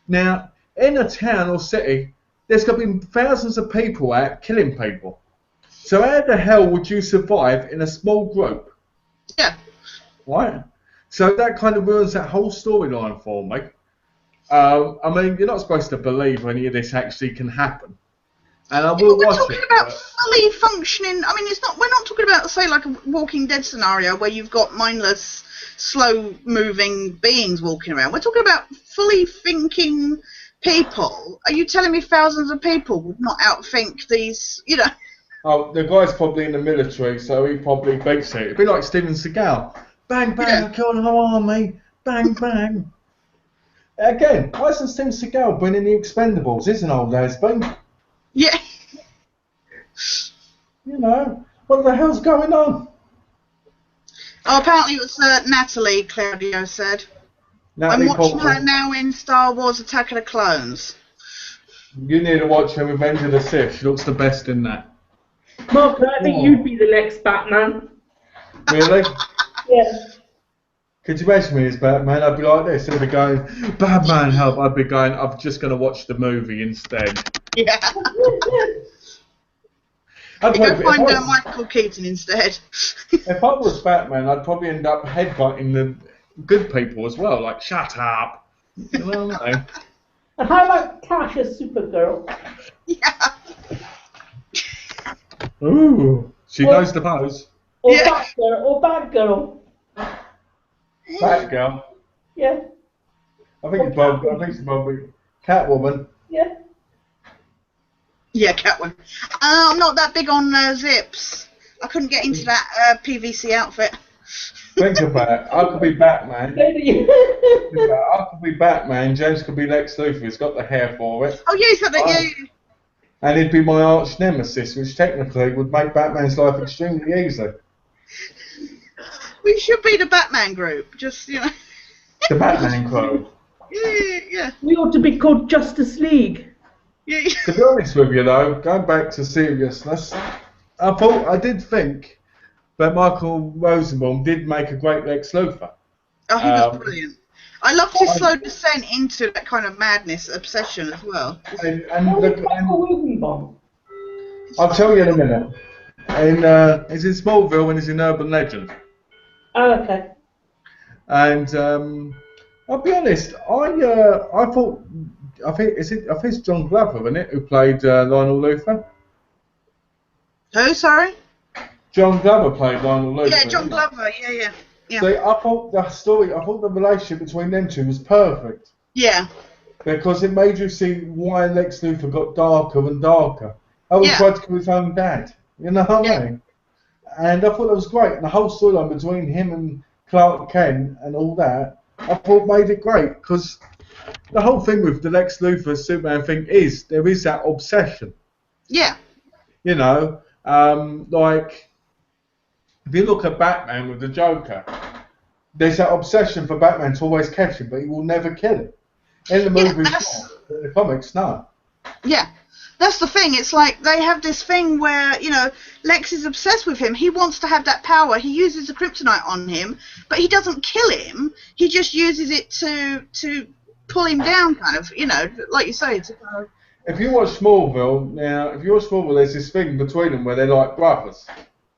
Now, in a town or city, there's going to be thousands of people out killing people. So how the hell would you survive in a small group? Yeah. Right? So that kind of ruins that whole storyline for me. I mean, you're not supposed to believe any of this actually can happen. And I will watch it. We're talking about fully functioning. I mean, we're not talking about, say, like a Walking Dead scenario where you've got mindless, slow-moving beings walking around. We're talking about fully thinking people. Are you telling me thousands of people would not outthink these, you know? Oh, the guy's probably in the military, so he probably beats it. It'd be like Steven Seagal. Bang, bang, I killed an whole army. Bang, bang. Again, why isn't Steven Seagal winning the Expendables? He's an old has-been. Yeah. You know, what the hell's going on? Oh, apparently it was Natalie, Claudio said. Natalie I'm watching Portman. her now in Star Wars Attack of the Clones. You need to watch her Revenge of the Sith. She looks the best in that. Mark, I think you'd be the next Batman. Really? Yeah. Could you imagine me as Batman? I'd be like this. I'd be going, Batman, help. I'd be going, I'm just going to watch the movie instead. Yeah. I'd Go find Michael Keaton instead. If I was Batman, I'd probably end up headbutting the good people as well. Like, shut up. You know what I mean? And how about Tash as Supergirl? Yeah. Ooh. She knows the pose. Or Yeah. Batgirl? Or Batgirl? Batgirl. Yeah. I think it's probably Catwoman. Yeah. Yeah, Catwoman. I'm not that big on zips. I couldn't get into that PVC outfit. Think about it. I could be Batman. I could be Batman. James could be Lex Luthor. He's got the hair for it. Oh, yeah, he's got that. Yeah. And he'd be my arch nemesis, which technically would make Batman's life extremely easy. We should be the Batman group. Just, you know. The Batman crew. Yeah. We ought to be called Justice League. Yeah. To be honest with you, though, going back to seriousness, I did think that Michael Rosenbaum did make a great Lex Luthor. Oh, he was brilliant. I loved his slow descent into that kind of madness, obsession as well. I'll tell you in a minute. He's in Smallville and he's in Urban Legend. Oh, okay. And I'll be honest, I think it's John Glover, isn't it, who played Lionel Luthor? Who? Sorry. John Glover played Lionel Luthor. Yeah, John Glover. Yeah. See, I thought the relationship between them two was perfect. Yeah. Because it made you see why Lex Luthor got darker and darker. He tried to kill his own dad. You know what I mean? And I thought that was great. And the whole storyline between him and Clark Kent and all that, I thought made it great. Because the whole thing with the Lex Luthor Superman thing is, there is that obsession. Yeah. You know, like, if you look at Batman with the Joker, there's that obsession for Batman to always catch him, but he will never kill him. In the movies, no. In the comics, no. Yeah. That's the thing. It's like they have this thing where, you know, Lex is obsessed with him. He wants to have that power. He uses the kryptonite on him, but he doesn't kill him. He just uses it to pull him down, kind of, you know, like you say. If you watch Smallville, there's this thing between them where they're like brothers.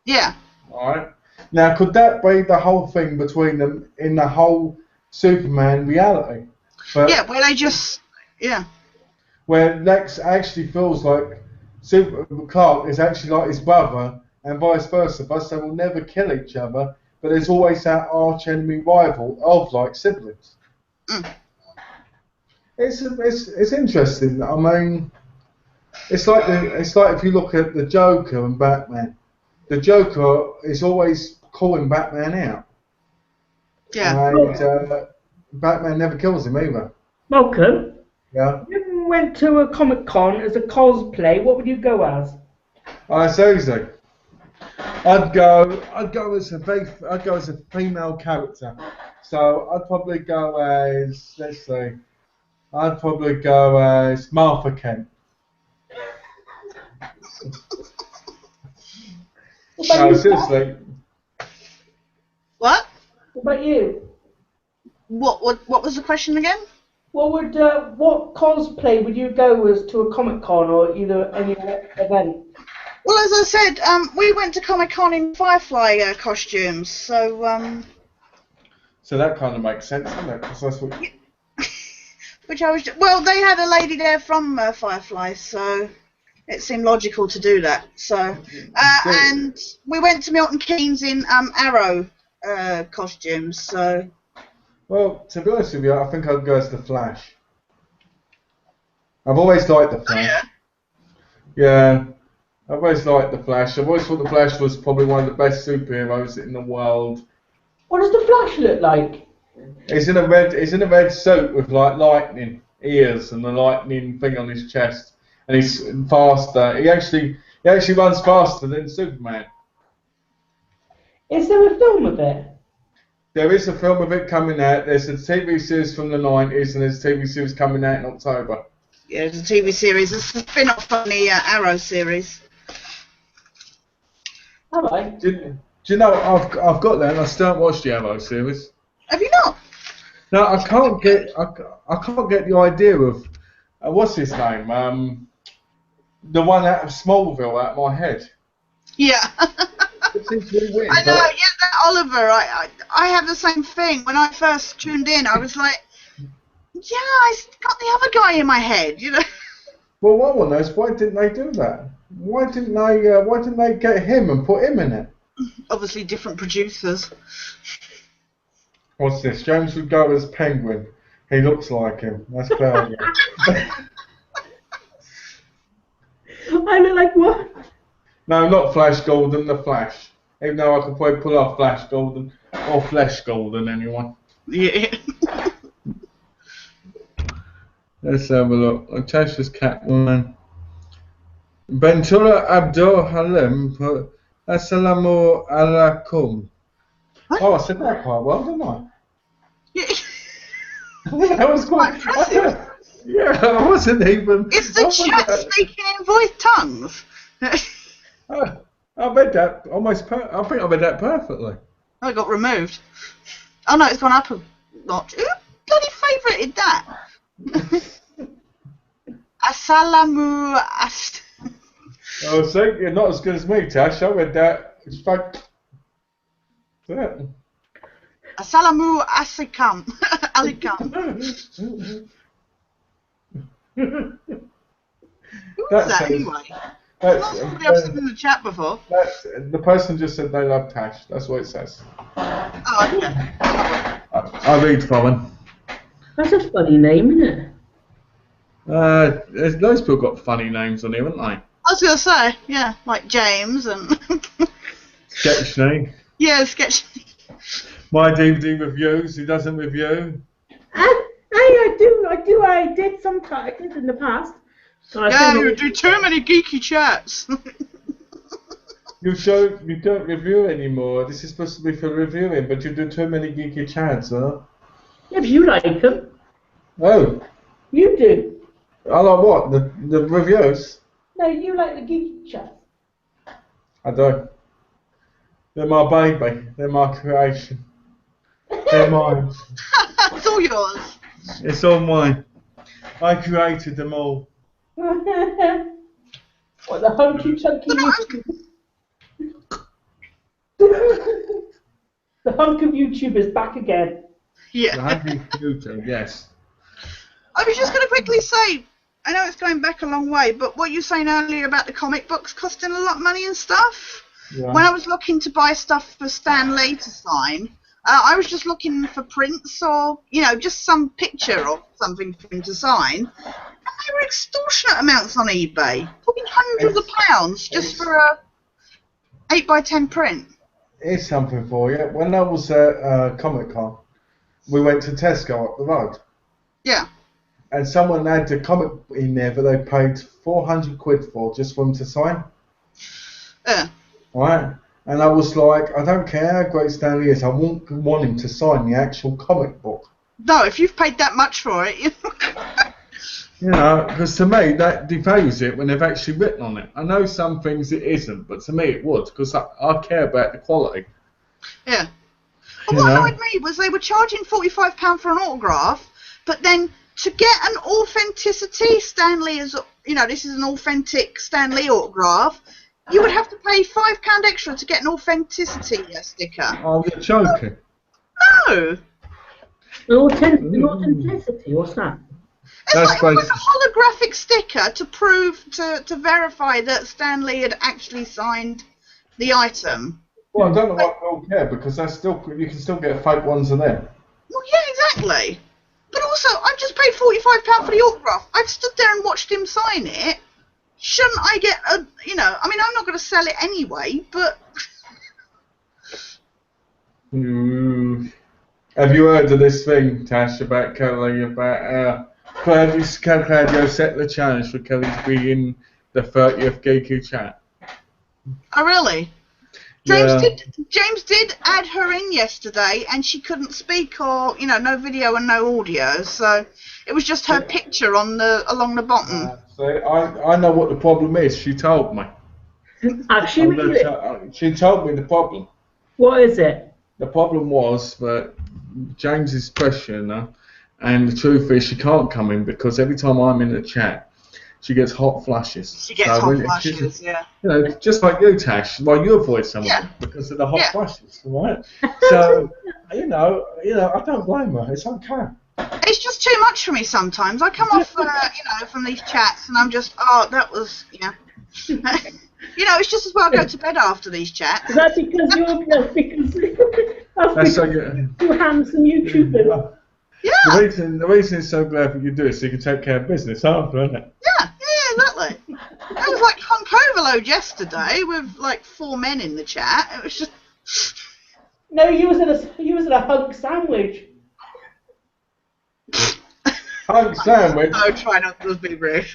Yeah. Alright? Now, could that be the whole thing between them in the whole Superman reality? But yeah, where they just, where Lex actually feels like Clark is actually like his brother, and vice versa. But they will never kill each other, but there's always that arch enemy rival of like siblings. Mm. It's interesting. I mean, it's like if you look at the Joker and Batman. The Joker is always calling Batman out. Yeah. And Batman never kills him either. Malcolm? Yeah? If you went to a Comic-Con as a cosplay, what would you go as? It's easy. I'd go as a female character. So I'd probably go as, let's see, Martha Kent. No, seriously. What? What about you? What was the question again? What cosplay would you go as to a Comic-Con or either any event? Well, as I said, we went to Comic-Con in Firefly costumes, so. So that kind of makes sense, doesn't it? 'Cause that's what. Which I was. Well, they had a lady there from Firefly, so it seemed logical to do that. So, and we went to Milton Keynes in Arrow costumes. So. Well, to be honest with you, I think I'd go as the Flash. I've always liked the Flash. Yeah, I've always liked the Flash. I've always thought the Flash was probably one of the best superheroes in the world. What does the Flash look like? He's in a red suit with like lightning ears and the lightning thing on his chest, and he's faster. He actually runs faster than Superman. Is there a film of it? There is a film of it coming out. There's a TV series from the 90s, and there's a TV series coming out in October. Yeah, it's a TV series. It's a spin-off from the Arrow series. All right. Do you know I've got that, and I still haven't watched the Arrow series. Have you not? No, I can't get the idea of what's his name? The one out of Smallville out of my head. Yeah. It seems really weird. I know. Yeah, that Oliver. I have the same thing. When I first tuned in, I was like, yeah, I got the other guy in my head. You know. Well, what one knows? Why didn't they do that? Why didn't they get him and put him in it? Obviously, different producers. What's this? James would go as Penguin. He looks like him. That's clever. I look like what? No, not Flash Gordon, the Flash. Even though I could probably pull off Flash Gordon, or Flesh Gordon, anyway. Yeah. Let's have a look. Tasha's Catwoman. Bentura Abdul Halim. Assalamu alaikum. What? Oh, I said that quite well, didn't I? Yeah. That was quite impressive. Yeah, I wasn't even. It's the chat speaking in voice tongues. I read that almost. I think I read that perfectly. Oh, it got removed. Oh no, it's gone up a notch. Who bloody favourited that? Assalamu as. I was saying you're not as good as me, Tash. I read that. It's like. Yeah. Assalamu alikam. Alikam. Who was that anyway? Somebody else in the chat before. The person just said they love Tash. That's what it says. Oh, okay. I read from him. That's a funny name, isn't it? There's loads of people got funny names on here, haven't they? I was going to say, yeah, like James and... Sketchney. Yeah, Sketch. MyDvdReviews. He doesn't review. I did sometimes. I did in the past. Yeah, you do too many geeky chats. You don't review anymore. This is supposed to be for reviewing, but you do too many geeky chats, huh? Yeah, but you like them. Oh. You do. I like what? The reviews? No, you like the geeky chat. I don't. They're my baby. They're my creation. They're mine. It's all yours. It's all mine. I created them all. What, the hunky chunky The hunk of YouTube is back again. Yeah. The hunky YouTube, yes. I was just going to quickly say, I know it's going back a long way, but what you were saying earlier about the comic books costing a lot of money and stuff, Yeah. when I was looking to buy stuff for Stan Lee to sign, I was just looking for prints or, you know, just some picture or something for him to sign. And they were extortionate amounts on eBay. Talking hundreds of pounds just for a 8x10 print. Here's something for you. When I was at Comic Con, we went to Tesco up the road. Yeah. And someone had a comic in there that they paid 400 quid for just for him to sign. Right? And I was like, I don't care how great Stanley is, I won't want him to sign the actual comic book. No, if you've paid that much for it, You know, because to me, that devalues it when they've actually written on it. I know some things it isn't, but to me it would, because I care about the quality. Yeah. But what annoyed me was they were charging £45 for an autograph, but then to get an authenticity, Stanley is, you know, this is an authentic Stanley autograph, you would have to pay £5 extra to get an authenticity sticker. Oh, you're joking. No! An authenticity, what's that? It's like a holographic sticker to prove, to verify that Stanley had actually signed the item. Well, I don't know why people care, because that's still, you can still get fake ones in there. Well, yeah, exactly. But also, I've just paid £45 for the autograph. I've stood there and watched him sign it. Shouldn't I get a, you know, I mean, I'm not going to sell it anyway, but... Have you heard of this thing, Tash, about Kelly, about Claudio set the challenge for Kelly to be in the 30th Geeky-Chat? Oh, really? James did add her in yesterday, and she couldn't speak or, you know, no video and no audio, so it was just her picture on along the bottom. So I know what the problem is. She told me. She told me the problem. What is it? The problem was that James is questioning her, and the truth is she can't come in because every time I'm in the chat, she gets hot flushes. She gets hot flushes, yeah. You know, just like you, Tash, like you avoid some of them because of the hot flushes, right? So, you know, I don't blame her. It's okay. It's just too much for me sometimes. I come off, you know, from these chats, and I'm just, oh, that was, yeah. You know, it's just as well go to bed after these chats. Is that because you're too handsome YouTuber? Yeah. The reason it's so glad that you do it so you can take care of business after, isn't it? Yeah, exactly. Exactly. I was like hunk overload yesterday with like 4 men in the chat. It was just. No, you was in a hunk sandwich. Hunk sandwich. No, try not to be rude.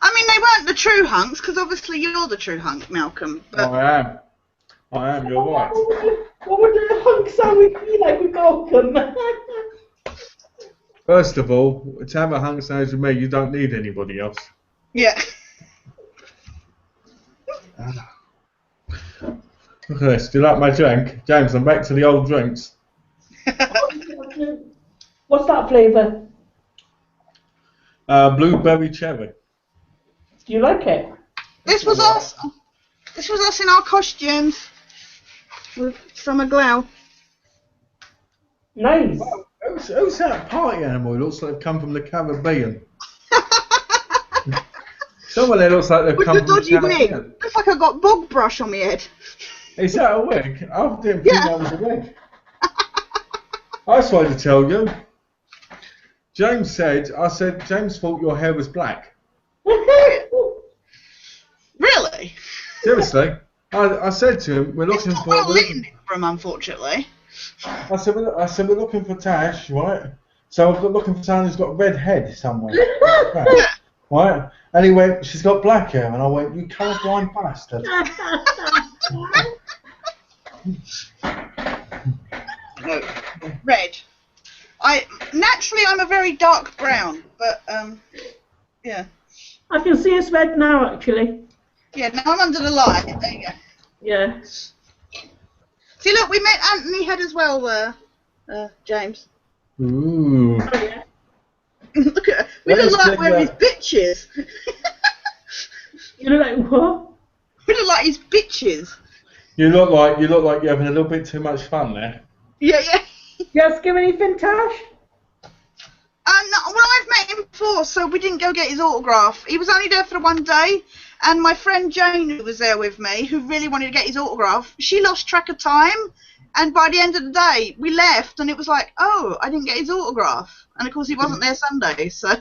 I mean, they weren't the true hunks, because obviously you're the true hunk, Malcolm. But I am, you're right. What would a hunk sandwich be like with Malcolm? First of all, to have a hunk sandwich with me, you don't need anybody else. yeah. Look at this. Do you like my drink? James, I'm back to the old drinks. What's that flavour? Blueberry cherry. Do you like it? This was us. This was us in our costumes with summer glow. Nice. Who's that party animal? It looks like they've come from the Caribbean. Someone there looks like they've With come the from the dodgy wig. Caribbean. Looks like I've got bog brush on my head. Is that a wig? I didn't think that was a wig. I just wanted to tell you. James said, James thought your hair was black. Really? Seriously. I said to him, we're looking It's not for... well lit in it from, unfortunately. I said, we're looking for Tash, right? So we're looking for someone who's got a red head somewhere. Right? And he went, she's got black hair. And I went, you colourblind bastard. No, red. Naturally I'm a very dark brown, but yeah. I can see it's red now, actually. Yeah, now I'm under the light. There you go. Yeah. See, look, we met Anthony Head as well, James. Ooh. Oh, yeah. Look at we look like we're his bitches. You look like what? We look like his bitches. You look like you're having a little bit too much fun there. Yeah, yeah. You ask him anything, Tash? No, well, I've met him before, so we didn't go get his autograph. He was only there for the one day, and my friend Jane, who was there with me, who really wanted to get his autograph, she lost track of time, and by the end of the day, we left, and it was like, oh, I didn't get his autograph. And of course, he wasn't there Sunday, so...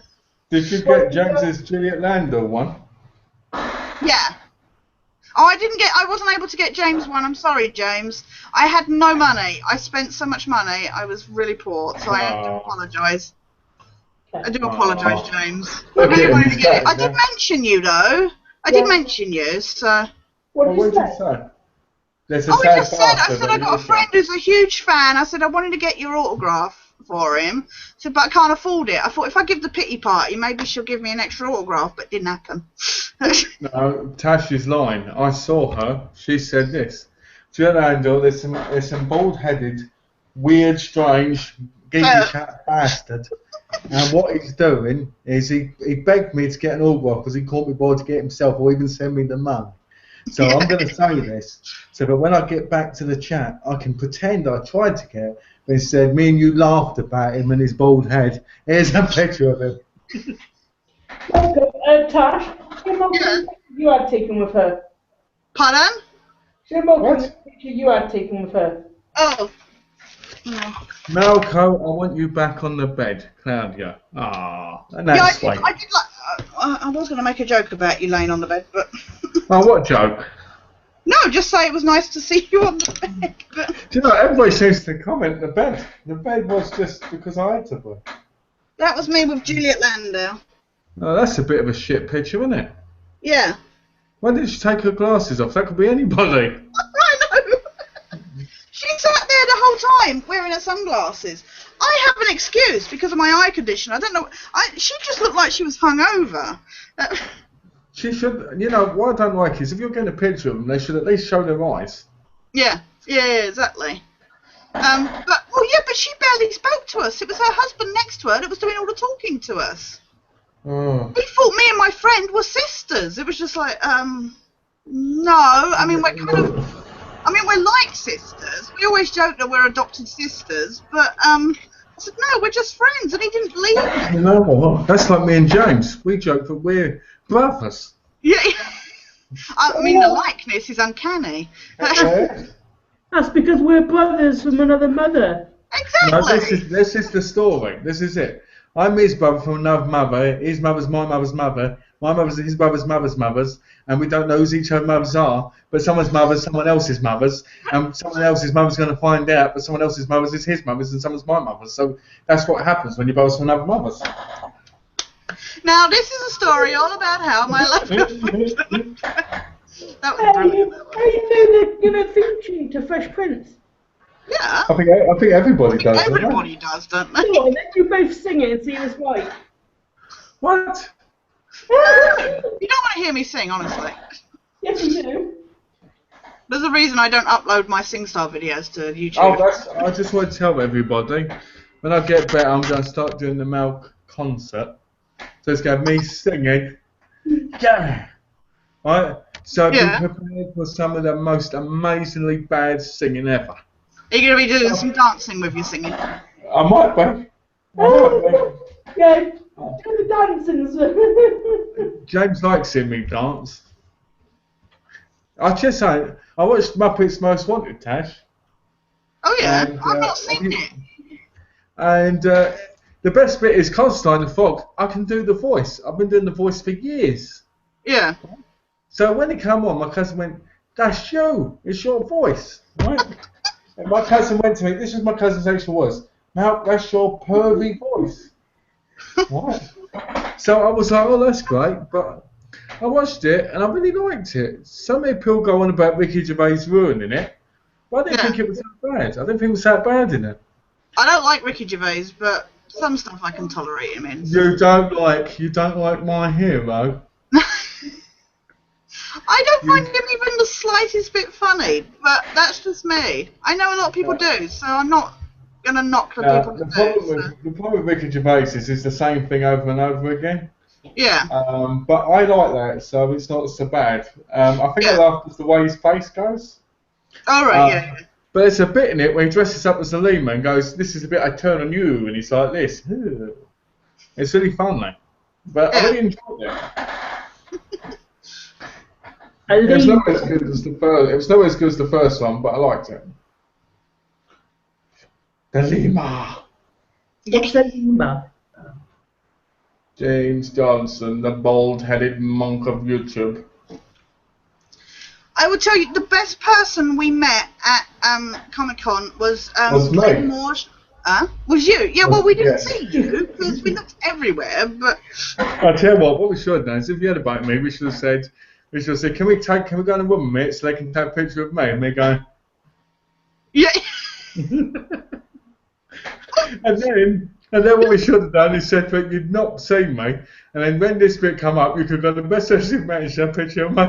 Did you get James's Juliet Landau one? Yeah. Oh, I wasn't able to get James one. I'm sorry, James. I had no money. I spent so much money. I was really poor, so I had to apologise. I do apologise, James. I really wanted to get it. I did mention you, though. I did mention you, so... What did you say? There's a Oh, I sad just said, I bastard said I got a friend who's a huge fan. I said I wanted to get your autograph for him. I said, but I can't afford it. I thought if I give the pity party, maybe she'll give me an extra autograph, but it didn't happen. No, Tash is lying. I saw her. She said this. Juliet Landau, there's some bald-headed, weird, strange, Geeky-Chat bastard. And what he's doing is he begged me to get an autograph because he can't be bothered to get himself or even send me the money. So I'm going to say this, so that when I get back to the chat, I can pretend I tried to get it, but instead me and you laughed about him and his bald head. Here's a picture of him. Tash, you had taken with her. Pardon? What picture you had taken with her? Oh. Malco, I want you back on the bed, Claudia. Ah, and that's I did like. I was going to make a joke about you laying on the bed, but. Oh, what joke? No, just say it was nice to see you on the bed. But... Do you know, everybody seems to comment the bed. The bed was just because I had to be. That was me with Juliet Landau. Oh, that's a bit of a shit picture, isn't it? Yeah. Why didn't she take her glasses off? That could be anybody. I know. She sat there the whole time wearing her sunglasses. I have an excuse because of my eye condition. I don't know. She just looked like she was hungover. She should, you know, what I don't like is if you're getting a picture of them, they should at least show their eyes. Yeah, exactly. But she barely spoke to us. It was her husband next to her that was doing all the talking to us. Oh. He thought me and my friend were sisters. It was just like, no. I mean, we're like sisters. We always joke that we're adopted sisters, but I said, no, we're just friends, and he didn't believe me. You know what? That's like me and James. We joke that we're brothers. Yeah. I mean, the likeness is uncanny. That's because we're brothers from another mother. No, Exactly. this is the story. This is it. I'm his brother from another mother. His mother's my mother's mother. My mother's his brother's mother's, and we don't know who each other's mothers are. But someone's mother's someone else's mother's, and someone else's mother's going to find out. But someone else's mother's is his mother's, and someone's my mother's. So that's what happens when you're both from another mother's. Now, this is a story all about how my life got That was brilliant. Hey, you know the theme tune to Fresh Prince? Yeah. I think everybody does. Everybody does, don't they? Come on, then you both sing it and see who's right. What? You don't want to hear me sing, honestly. Yes, you do. There's a reason I don't upload my SingStar videos to YouTube. Oh, I just want to tell everybody, when I get better, I'm going to start doing the Mel concert. So it's going to be me singing. Yeah. Right? So be prepared for some of the most amazingly bad singing ever. Are you going to be doing some dancing with your singing? I might be. Yeah, do the dancing. James likes seeing me dance. I just say, I watched Muppets Most Wanted, Tash. Oh yeah, And, I've not seen it. And the best bit is Constantine the Frog. I can do the voice. I've been doing the voice for years. Yeah. So when it came on, my cousin went, "That's you. It's your voice." Right? And my cousin went to me. This is my cousin's actual voice. "Mal, that's your pervy voice." What? So I was like, "Oh, that's great." But I watched it and I really liked it. So many people go on about Ricky Gervais ruining it, but I didn't think it was that bad. I didn't think it was that bad in it. I don't like Ricky Gervais, but some stuff I can tolerate him in. You don't like My Hero? I don't find him even the slightest bit funny, but that's just me. I know a lot of people do, so I'm not going to knock the people who do. The problem with Ricky Gervais is it's the same thing over and over again. Yeah. But I like that, so it's not so bad. I think I love the way his face goes. All right, yeah. But there's a bit in it where he dresses up as a lemur and goes, "This is the bit I turn on you," and he's like this. It's really funny. But I really enjoyed it. It was not as good as the first. It was not as good as the first one, but I liked it. The lemur. What's the lemur? James Johnson, the bald-headed monk of YouTube. I will tell you, the best person we met at Comic-Con was Glenn Moore. Was you? Yeah, well, we didn't see you because we looked everywhere, but... I'll tell you what we should have done is if you had about me, we should have said, can we go on a woman meet so they can take a picture of me? And me going, yeah. and then what we should have done is said that you'd not seen me, and then when this bit come up, you could have got the best person managed a picture of me.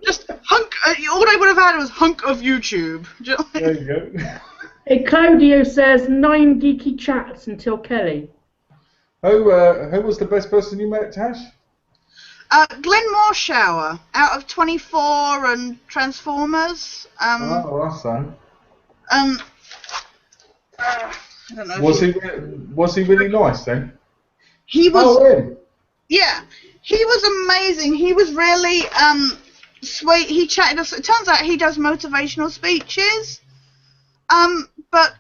Just hunk. All I would have had was hunk of YouTube. There you go. Hey, Claudio says 9 geeky chats until Kelly. Who was the best person you met, Tash? Glenn Morshower, out of 24 and Transformers. Oh, that's so. I don't know. Was he really nice then? He was. Oh, him. Yeah, he was amazing. He was really sweet. He chatted us. It turns out he does motivational speeches. But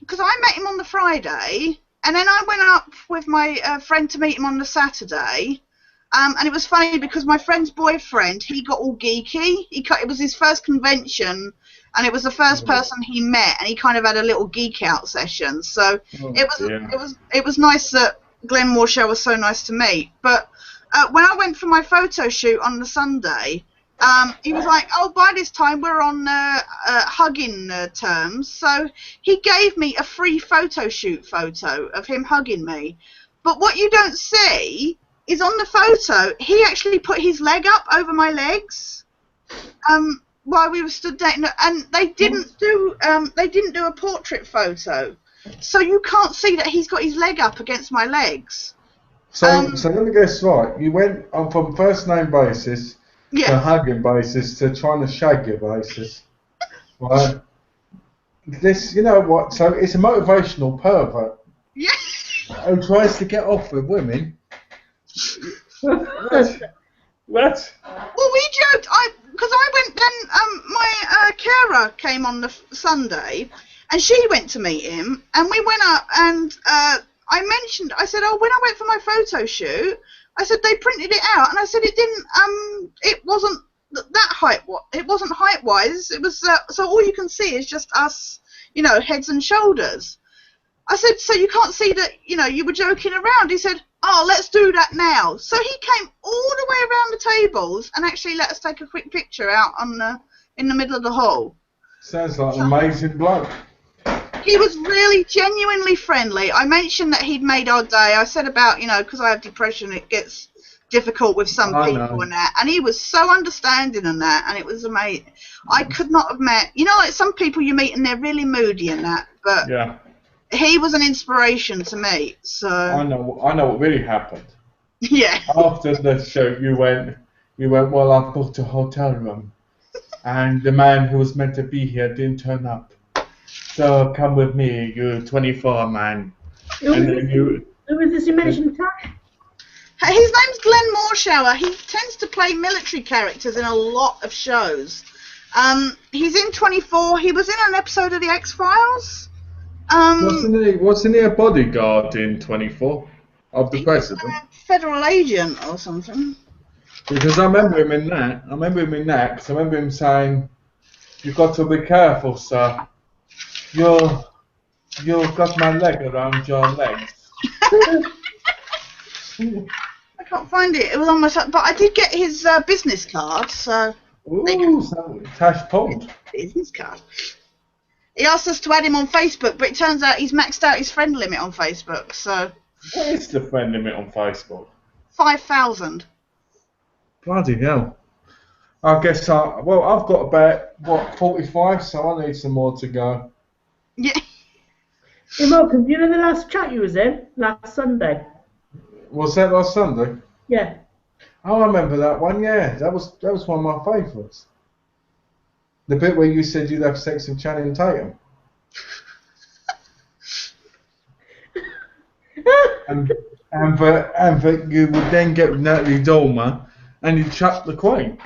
because I met him on the Friday, and then I went up with my friend to meet him on the Saturday. And it was funny because my friend's boyfriend, he got all geeky. It was his first convention, and it was the first person he met, and he kind of had a little geek out session. So it was nice that Glenn Morshower was so nice to meet. But when I went for my photo shoot on the Sunday, he was like, "Oh, by this time we're on hugging terms." So he gave me a free photo shoot photo of him hugging me. But what you don't see is on the photo, he actually put his leg up over my legs while we were stood dating, and they didn't do a portrait photo, so you can't see that he's got his leg up against my legs. So let me guess right. You went on from first name basis to hugging basis to trying to shag your basis, right? This, you know what? So it's a motivational pervert. Yeah. Who tries to get off with women. What? Well, we joked. Because I went my carer came on the Sunday, and she went to meet him, and we went up, and I said, oh, when I went for my photo shoot, I said they printed it out, and I said it wasn't that height. It wasn't height wise. It was so all you can see is just us, heads and shoulders. I said, so you can't see that, you were joking around. He said, oh, let's do that now. So he came all the way around the tables and actually let us take a quick picture out in the middle of the hall. Sounds like an amazing bloke. He was really genuinely friendly. I mentioned that he'd made our day. I said about, because I have depression, it gets difficult with some people and that. And he was so understanding and that, and it was amazing. I could not have met, like some people you meet and they're really moody and that, but yeah. He was an inspiration to me. So I know what really happened. Yeah. After the show, you went. Well, I've booked a hotel room, and the man who was meant to be here didn't turn up. So come with me, you 24 man. Who is this you mentioned, Tash? His name's Glenn Morshower. He tends to play military characters in a lot of shows. He's in 24. He was in an episode of the X-Files. Wasn't he a bodyguard in 24 of the president? A federal agent or something. Because I remember him in that. Because I remember him saying, "You've got to be careful, sir. You've got my leg around your legs." I can't find it. It was on my but I did get his business card. So. Ooh, so Tash pulled. Business card. He asked us to add him on Facebook, but it turns out he's maxed out his friend limit on Facebook, so... What is the friend limit on Facebook? 5,000. Bloody hell. I guess I've got about, 45, so I need some more to go. Yeah. Hey, Malcolm, do you know the last chat you was in? Last Sunday. Was that last Sunday? Yeah. Oh, I remember that one, yeah. That was one of my favourites. The bit where you said you'd have sex with Channing Tatum. and that you would then get Natalie Dormer and you'd chuck the Queen.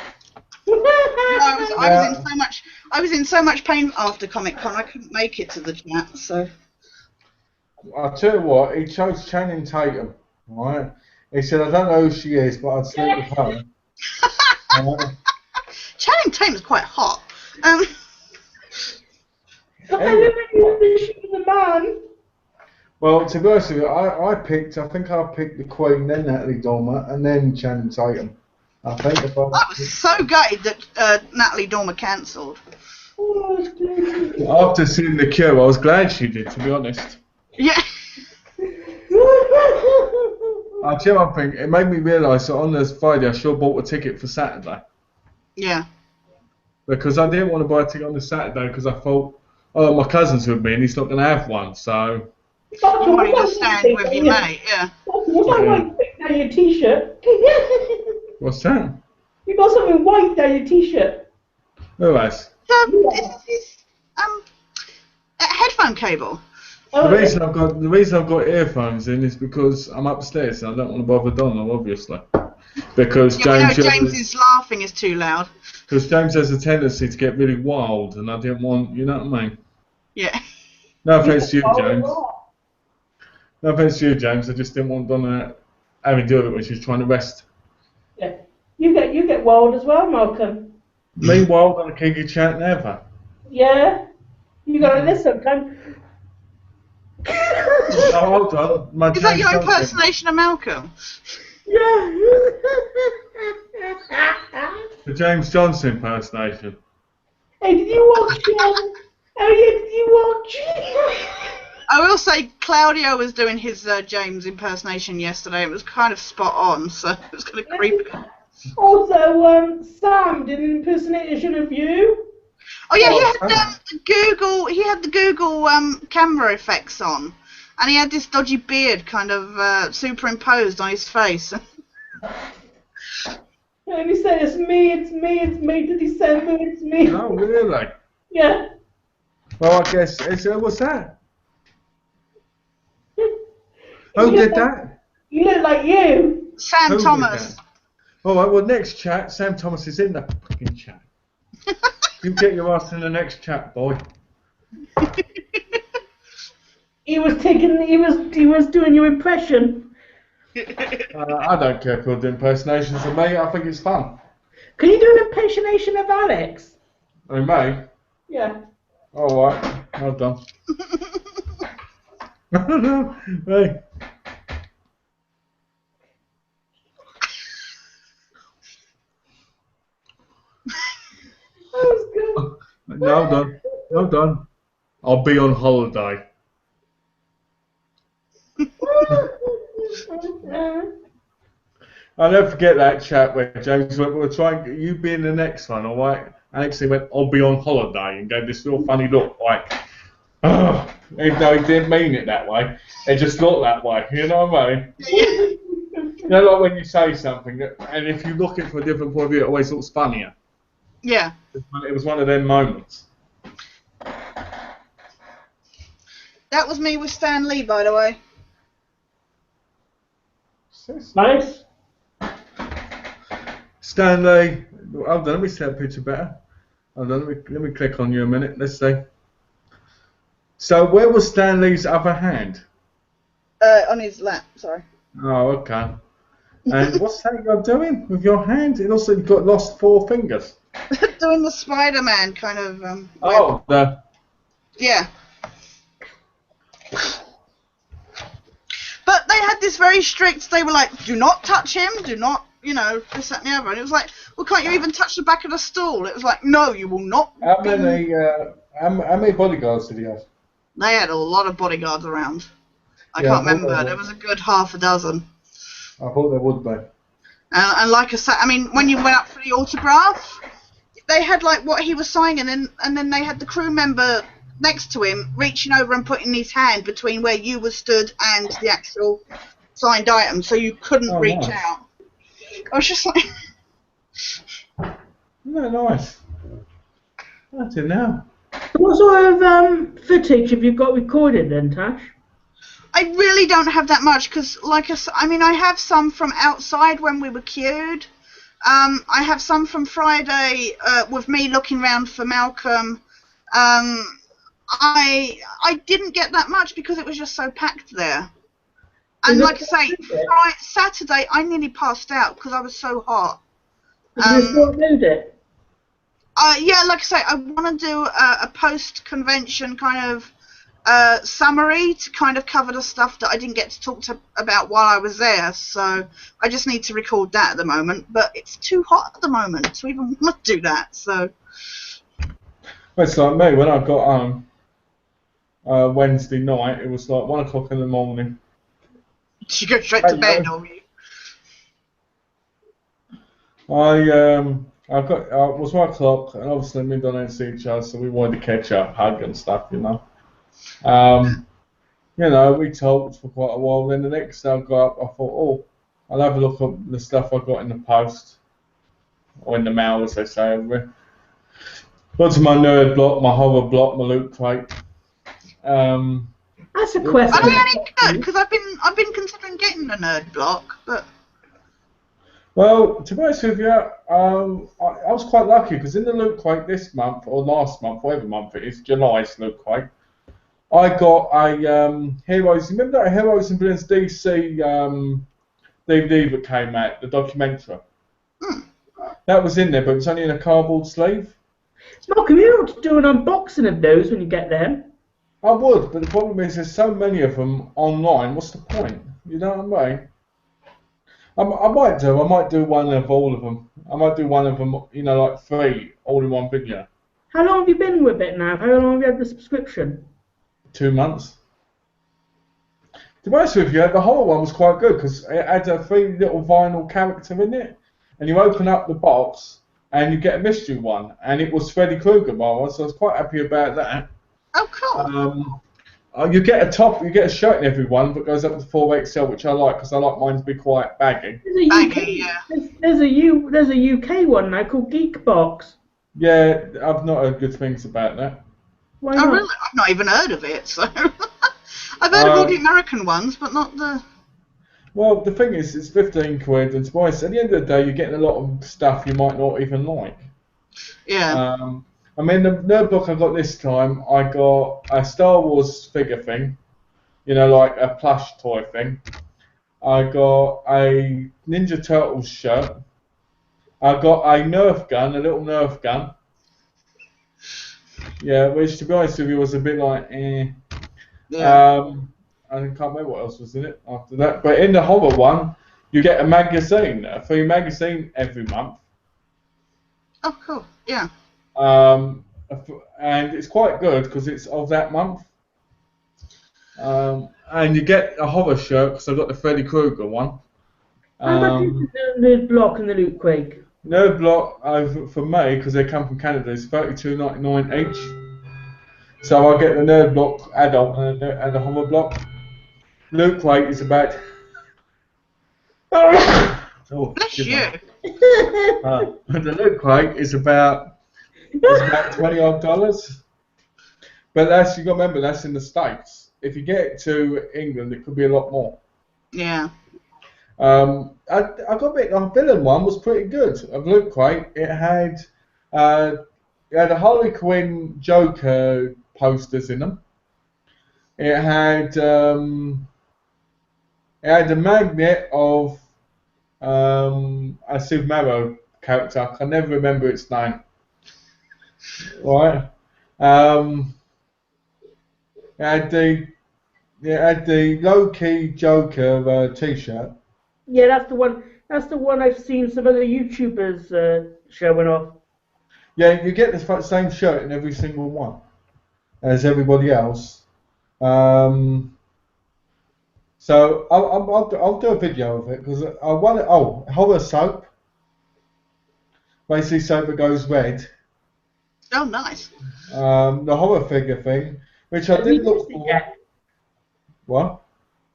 I was in so much pain after Comic Con I couldn't make it to the chat, so I'll tell you what, he chose Channing Tatum, right? He said, I don't know who she is, but I'd sleep with her. Channing Tatum's quite hot. Well, to be honest with you, I think I picked the Queen, then Natalie Dormer, and then Channing Tatum. I was so gutted that Natalie Dormer cancelled. After seeing The Cure, I was glad she did, to be honest. Yeah. I'll tell you one thing, it made me realise that on this Friday I sure bought a ticket for Saturday. Yeah. Because I didn't want to buy a ticket on the Saturday because I thought, oh, my cousin's with me and he's not going to have one, so... You wanted to stand with your mate, yeah. What's that white thing down your t-shirt? What's that? You got something white down your t-shirt. Who has? This headphone cable. The reason I've got earphones in is because I'm upstairs and I don't want to bother Donna, obviously. Because James's laughing is too loud. Because James has a tendency to get really wild, and I didn't want, you know what I mean? Yeah. No offense to you, James. No offense to you, James. I just didn't want Donna having to do with it when she was trying to rest. Yeah. You get wild as well, Malcolm. Me wild on a Geeky-Chat never. Yeah. You got to listen sometimes. Oh, hold on. Is that your impersonation of Malcolm? Yeah. The James Johnson impersonation. Hey, did you watch? Oh yeah, did you watch? I will say Claudio was doing his James impersonation yesterday. It was kind of spot on, so it was kind of creepy. Also, Sam did an impersonation of you. Oh yeah, he had the Google camera effects on, and he had this dodgy beard kind of superimposed on his face. And he said, it's me to December, it's me. Oh, really? Yeah. Well, I guess, what's that? Who did that? You look like you. Sam Thomas. Alright, well, next chat, Sam Thomas is in the fucking chat. You get your ass in the next chat, boy. He was doing your impression. I don't care if you're doing impersonations of me. I think it's fun. Can you do an impersonation of Alex? Oh, me? Yeah. All right. Well done. Hey. That was good. No done. No done. I'll be on holiday. I'll never forget that chat where James went, we'll try and get you be in the next one, all right? And actually went, I'll be on holiday, and gave this real funny look, like, ugh, even though he didn't mean it that way. It just looked that way, you know what I mean? You know, like when you say something, and if you look at it from a different point of view, it always looks funnier. Yeah. It was one of them moments. That was me with Stan Lee, by the way. Nice. Stanley, hold on, let me see that picture better. Hold on, let me click on you a minute. Let's see. So where was Stanley's other hand? On his lap, sorry. Oh, okay. And what's that you're doing with your hand? It also you've got lost 4 fingers. Doing the Spider-Man kind of. Oh, Yeah. But they had this very strict. They were like, "Do not touch him. Do not, you know, this, that, and the other." And it was like, "Well, can't you even touch the back of the stool?" It was like, "No, you will not." how many bodyguards did he have? They had a lot of bodyguards around. I Yeah, can't I thought remember. they There would. was a good half a dozen. I thought there would be. And like I said, I mean, when you went up for the autograph, they had like what he was signing, and then they had the crew member next to him reaching over and putting his hand between where you were stood and the actual signed item, so you couldn't reach nice. out. I was just like, Yeah, nice. I didn't know. What sort of footage have you got recorded then, Tash? I really don't have that much because, like I mean, I have some from outside when we were queued. I have some from Friday with me looking around for Malcolm. I didn't get that much because it was just so packed there. And like I say, Saturday I nearly passed out because I was so hot. Did you still upload it? Yeah, like I say, I want to do a post-convention kind of summary to kind of cover the stuff that I didn't get to talk about while I was there. So I just need to record that at the moment. But it's too hot at the moment to even want to do that. So. Well, it's like me, when I got home Wednesday night, it was like 1 o'clock in the morning. Did you go straight to bed, or you? I got it was 1 o'clock, and obviously me and Donna didn't see each other, so we wanted to catch up, hug and stuff, you know. You know, we talked for quite a while. Then the next day I got up, I thought, oh, I'll have a look at the stuff I got in the post, or in the mail, as they say over here. Got to my nerd block, my horror block, my loot crate. That's a question. Are they any good? Because I've been considering getting the nerd block, but. Well, to be honest with you, I was quite lucky because in the loot crate this month, or last month, whatever month it is, July's loot crate, I got a Heroes. Remember that Heroes and Villains DC DVD that came out, the documentary? That was in there, but it was only in a cardboard sleeve. Malcolm, you ought to do an unboxing of those when you get them. I would, but the problem is there's so many of them online. What's the point? You know what I mean? I might do one of all of them. I might do one of them, you know, like 3 all in one video. How long have you been with it now? How long have you had the subscription? 2 months. To be honest with you, the horror one was quite good because it had a 3 little vinyl character in it, and you open up the box and you get a mystery one, and it was Freddy Krueger by one, so I was quite happy about that. Oh, cool. You get a shirt in every one that goes up to 4XL, which I like because I like mine to be quite baggy. There's a UK one now called Geek Box. Yeah, I've not heard good things about that. Why not? Oh, really? I've not even heard of it, so. I've heard of all the American ones, but not the. Well, the thing is, it's 15 quid, and to be honest, at the end of the day, you're getting a lot of stuff you might not even like. Yeah. I mean, the nerd block I got this time, I got a Star Wars figure thing, you know, like a plush toy thing. I got a Ninja Turtles shirt. I got a Nerf gun, a little Nerf gun. Yeah, which to be honest with you was a bit like, eh. Yeah. I can't remember what else was in it after that. But in the horror one, you get a magazine, a free magazine every month. Oh, cool. Yeah. And it's quite good because it's of that month. And you get a horror shirt because I got the Freddy Krueger one. How much is the block and the Loot Quake? Nerd block for me because they come from Canada is $32.99 each. So I get the nerd block adult and the horror block. Loot Quake is about. Oh, Bless you. The Loot Quake is about $20 odd. But that's, you got to remember, that's in the States. If you get it to England, it could be a lot more. Yeah. I got a bit. The villain one was pretty good. Of Loot Crate, it had a Harley Quinn Joker posters in them. It had a magnet of a Super Mario character. I can never remember its name. Right. It had the low-key Joker T-shirt. Yeah, that's the one. That's the one I've seen some other YouTubers showing off. Yeah, you get the same shirt in every single one as everybody else. So I'll do a video of it because I want it. Oh, horror soap. Basically, soap that goes red. Oh, nice. The horror figure thing, which I did look for. Yet? What?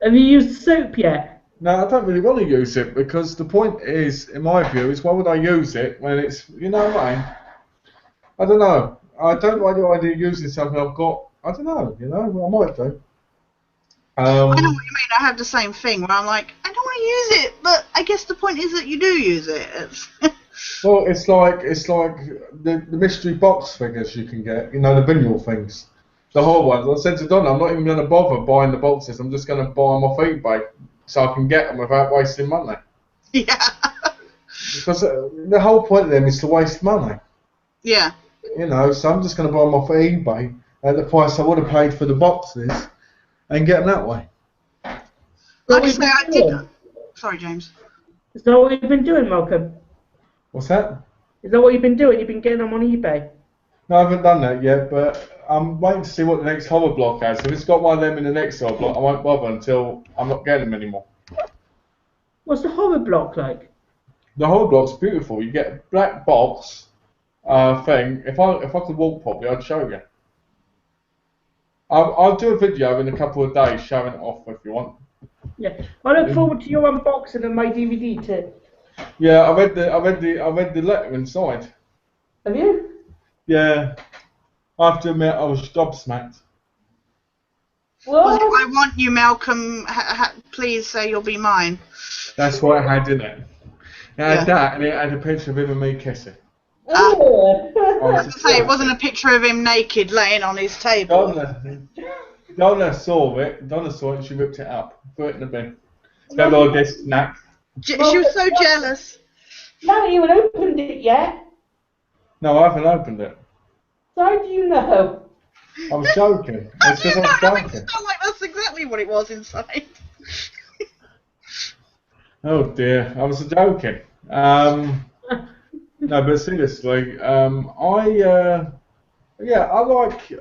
Have you used soap yet? No, I don't really want to use it because the point is, in my view, is why would I use it when it's, you know what I mean? I don't know. I don't like the idea of using something I've got. I don't know, you know, I might do. I know what you mean. I have the same thing where I'm like, I don't want to use it, but I guess the point is that you do use it. Well, it's like the mystery box figures you can get, you know, the vinyl things. The whole ones. I said to Donna, I'm not even going to bother buying the boxes. I'm just going to buy them off eBay so I can get them without wasting money. Yeah. Because the whole point of them is to waste money. Yeah. You know, so I'm just going to buy them off eBay at the price I would have paid for the boxes and get them that way. Like I say, I did. Sorry, James. Is that what you've been doing, Malcolm? What's that? Is that what you've been doing? You've been getting them on eBay? No, I haven't done that yet, but I'm waiting to see what the next horror block has. If it's got one of them in the next horror block, I won't bother until I'm not getting them anymore. What's the horror block like? The horror block's beautiful. You get a black box thing. If I could walk properly, I'd show you. I'll do a video in a couple of days showing it off if you want. Yeah, I look forward to your unboxing of my DVD tip. Yeah, I read the letter inside. Have you? Yeah. I have to admit, I was gobsmacked. Well, if I want you, Malcolm, please say you'll be mine. That's what it had in it. It had that, and it had a picture of him and me kissing. I was going to say, it wasn't a picture of him naked laying on his table. Donna saw it, and she ripped it up, put it in the bin. Got all this snack. She was so jealous. You haven't even opened it yet. No, I haven't opened it. So how do you know? I was joking. It's because I was joking. It's not like that's exactly what it was inside. Oh dear, I was joking. No, but seriously, I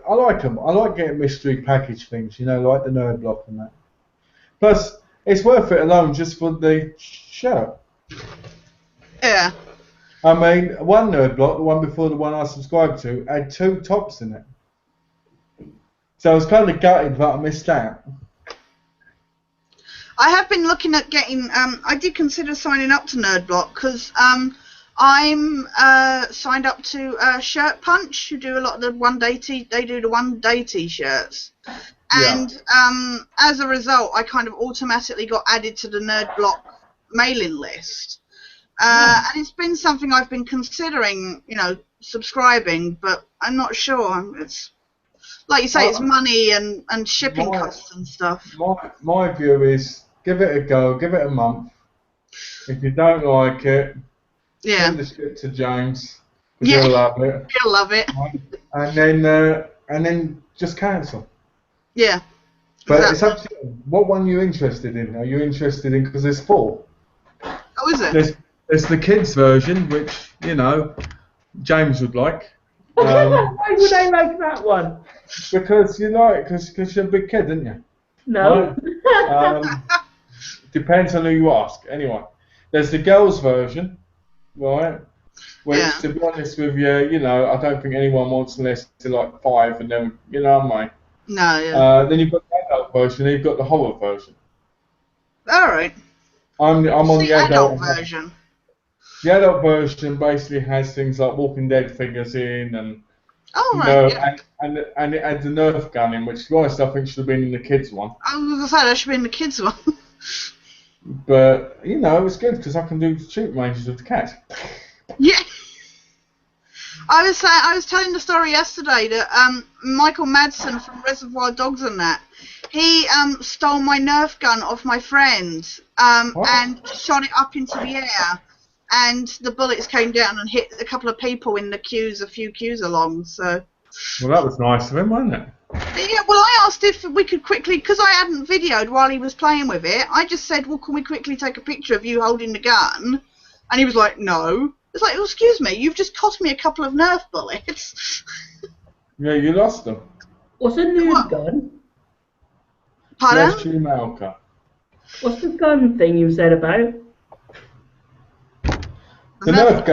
like them. I like getting mystery package things, you know, like the nerd block and that. Plus, it's worth it alone just for the shirt. Yeah. I mean, one nerd block, the one before the one I subscribed to, had 2 tops in it. So I was kind of gutted that I missed out. I have been looking at getting. I did consider signing up to Nerdblock because I'm signed up to Shirt Punch, who do a lot of the one-day They do the one-day T-shirts, and as a result, I kind of automatically got added to the Nerdblock mailing list. And it's been something I've been considering, you know, subscribing, but I'm not sure. It's like you say, it's money and shipping costs and stuff. My view is give it a go, give it a month. If you don't like it, send the shit to James. Yeah, he'll love it. He'll love it. And then just cancel. Yeah. But it's up to you. What one are you interested in? Are you interested in, because there's 4. Oh, is it? There's the kids version, which, you know, James would like. Why would I like that one? Because you know it, because you're a big kid, aren't you? No. Right? Depends on who you ask. Anyway, there's the girls version, right? Which, to be honest with you, you know, I don't think anyone wants less to like 5, and then, you know what I mean? No, yeah. Then you've got the adult version, and you've got the horror version. All right. I'm on the adult version. The adult version basically has things like Walking Dead figures in, and and it adds a Nerf gun in, which, to be honest, I think should have been in the kids one. I was gonna say that should be in the kids one. But you know, it's good because I can do shooting ranges with the cat. Yeah. I was telling the story yesterday that Michael Madsen from Reservoir Dogs and that, he stole my Nerf gun off my friend and shot it up into the air, and the bullets came down and hit a couple of people in the queues, a few queues along. So. Well, that was nice of him, wasn't it? Yeah, well, I asked if we could quickly, because I hadn't videoed while he was playing with it, I just said, well, can we quickly take a picture of you holding the gun? And he was like, no. It's like, well, excuse me, you've just cost me a couple of Nerf bullets. Yeah, you lost them. What's a Nerf gun? Pardon? What's the gun thing you said about? The Nerf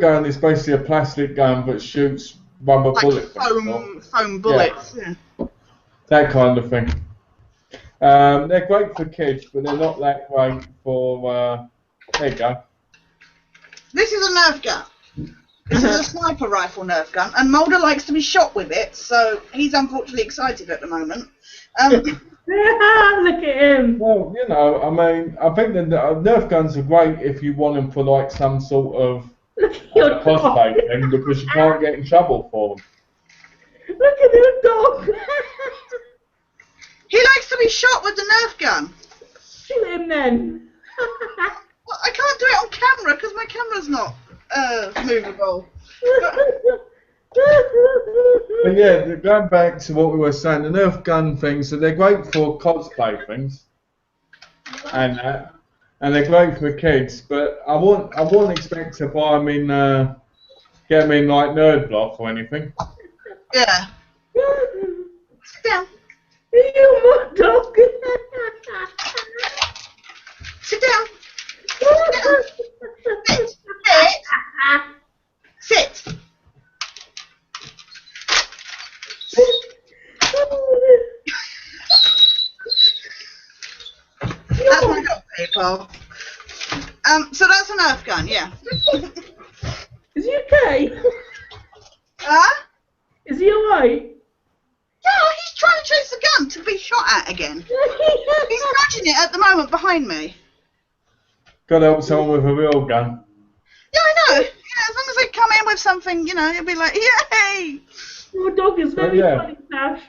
gun is basically a plastic gun that shoots rubber bullets. Foam bullets, yeah. That kind of thing. They're great for kids, but they're not that great for. There you go. This is a Nerf gun. This is a sniper rifle Nerf gun, and Mulder likes to be shot with it, so he's unfortunately excited at the moment. Look at him. Well, you know, I mean, I think the Nerf guns are great if you want them for like some sort of cosplay thing, because you can't get in trouble for them. Look at your dog. He likes to be shot with the Nerf gun. Shoot him then. Well, I can't do it on camera because my camera's not movable. But yeah, going back to what we were saying, the Nerf gun things, so they're great for cosplay things, and they're great for kids. But I won't expect to buy them in, get them in like Nerd Block or anything. Yeah. Sit down. You my dog. Sit down. Sit. Sit. That's my dog, people. So that's a Nerf gun, yeah. Is he okay? Is he alright? Yeah, he's trying to chase the gun to be shot at again. He's dodging it at the moment behind me. Gotta help someone with a real gun. Yeah, I know. Yeah, as long as they come in with something, you know, you'll be like, yay! Your dog is very funny, Tash.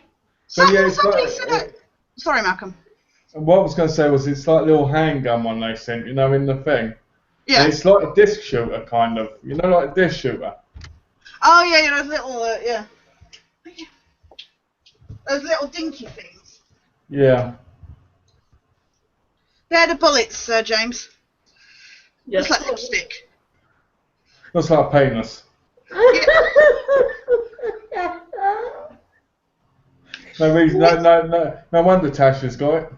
Somebody said it. Sorry, Malcolm. What I was going to say was it's like a little handgun one they sent, you know, in the thing. Yeah. And it's like a disc shooter, kind of. You know, like a disc shooter. Oh, yeah, those little, yeah. Those little dinky things. Yeah. They're the bullets, James. Yes. It's like lipstick. Looks like a penis. No reason, no wonder Tasha's got it.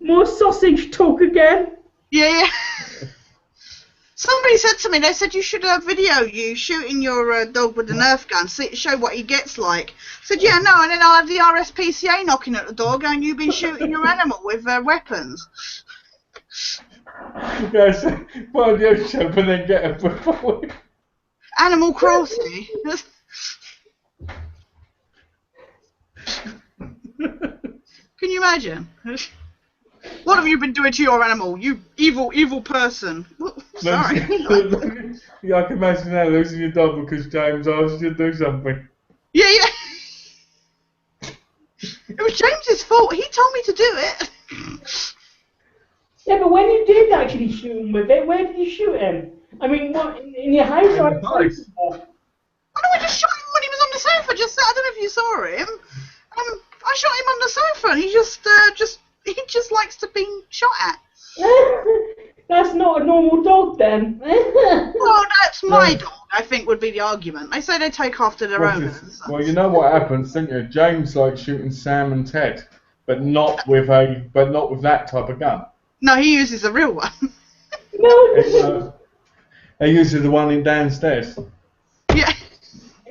More sausage talk again. Yeah. Somebody said to me, they said you should video you shooting your dog with the Nerf gun, show what he gets like. I said, yeah, no, and then I'll have the RSPCA knocking at the door going, you've been shooting your animal with weapons. You guys, well, you show, but then get a Animal cruelty. Can you imagine? What have you been doing to your animal, you evil, evil person? sorry. Yeah, I can imagine that, losing your dog because James asked you to do something. Yeah, yeah. It was James's fault. He told me to do it. Yeah, but when you did actually shoot him with it, where did you shoot him? I mean, what, in your house or In the face. Oh, no, I just shot him when he was on the sofa. Just I don't know if you saw him. I shot him on the sofa, and he just likes to be shot at. That's not a normal dog then. Well, that's my dog, I think, would be the argument. They say they take after their owners. Well, you know what happens, don't you? James likes shooting Sam and Ted, but not with that type of gun. No, he uses a real one. No. He uses the one in downstairs. Yeah.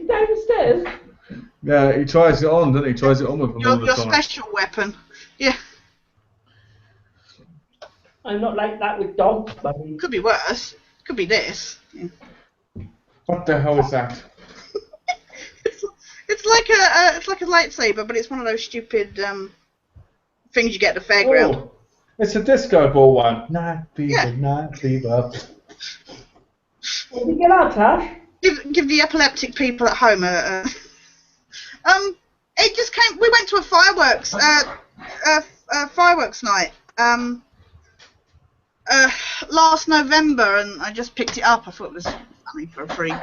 Downstairs? Yeah, he tries it on, doesn't he? He tries it on with them all the Your time. special weapon. Yeah. I'm not like that with dogs, buddy. Could be worse. Could be this. Yeah. What the hell is that? It's like a lightsaber, but it's one of those stupid things you get at the fairground. Oh, it's a disco ball one. Night fever, Yeah. night fever. Where did you get out, Tash? Give the epileptic people at home it just came. We went to a fireworks night last November, and I just picked it up. I thought it was funny for £3.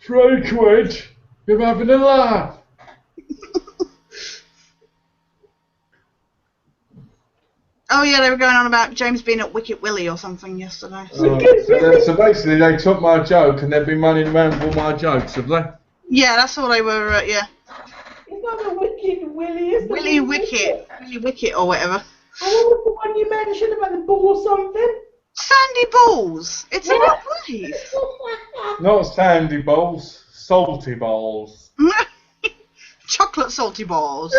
£3? You're having a laugh. Oh yeah, they were going on about James being at Wicket Willie or something yesterday. So basically, they took my joke and they've been running around with all my jokes, have they? Yeah, that's all they were. Yeah. It's not a Wicked Willy, is it? Willie Wicket or whatever. Oh, what was the one you mentioned about the ball or something? Sandy Balls. It's in a place. Not sandy balls, salty balls. Chocolate salty balls.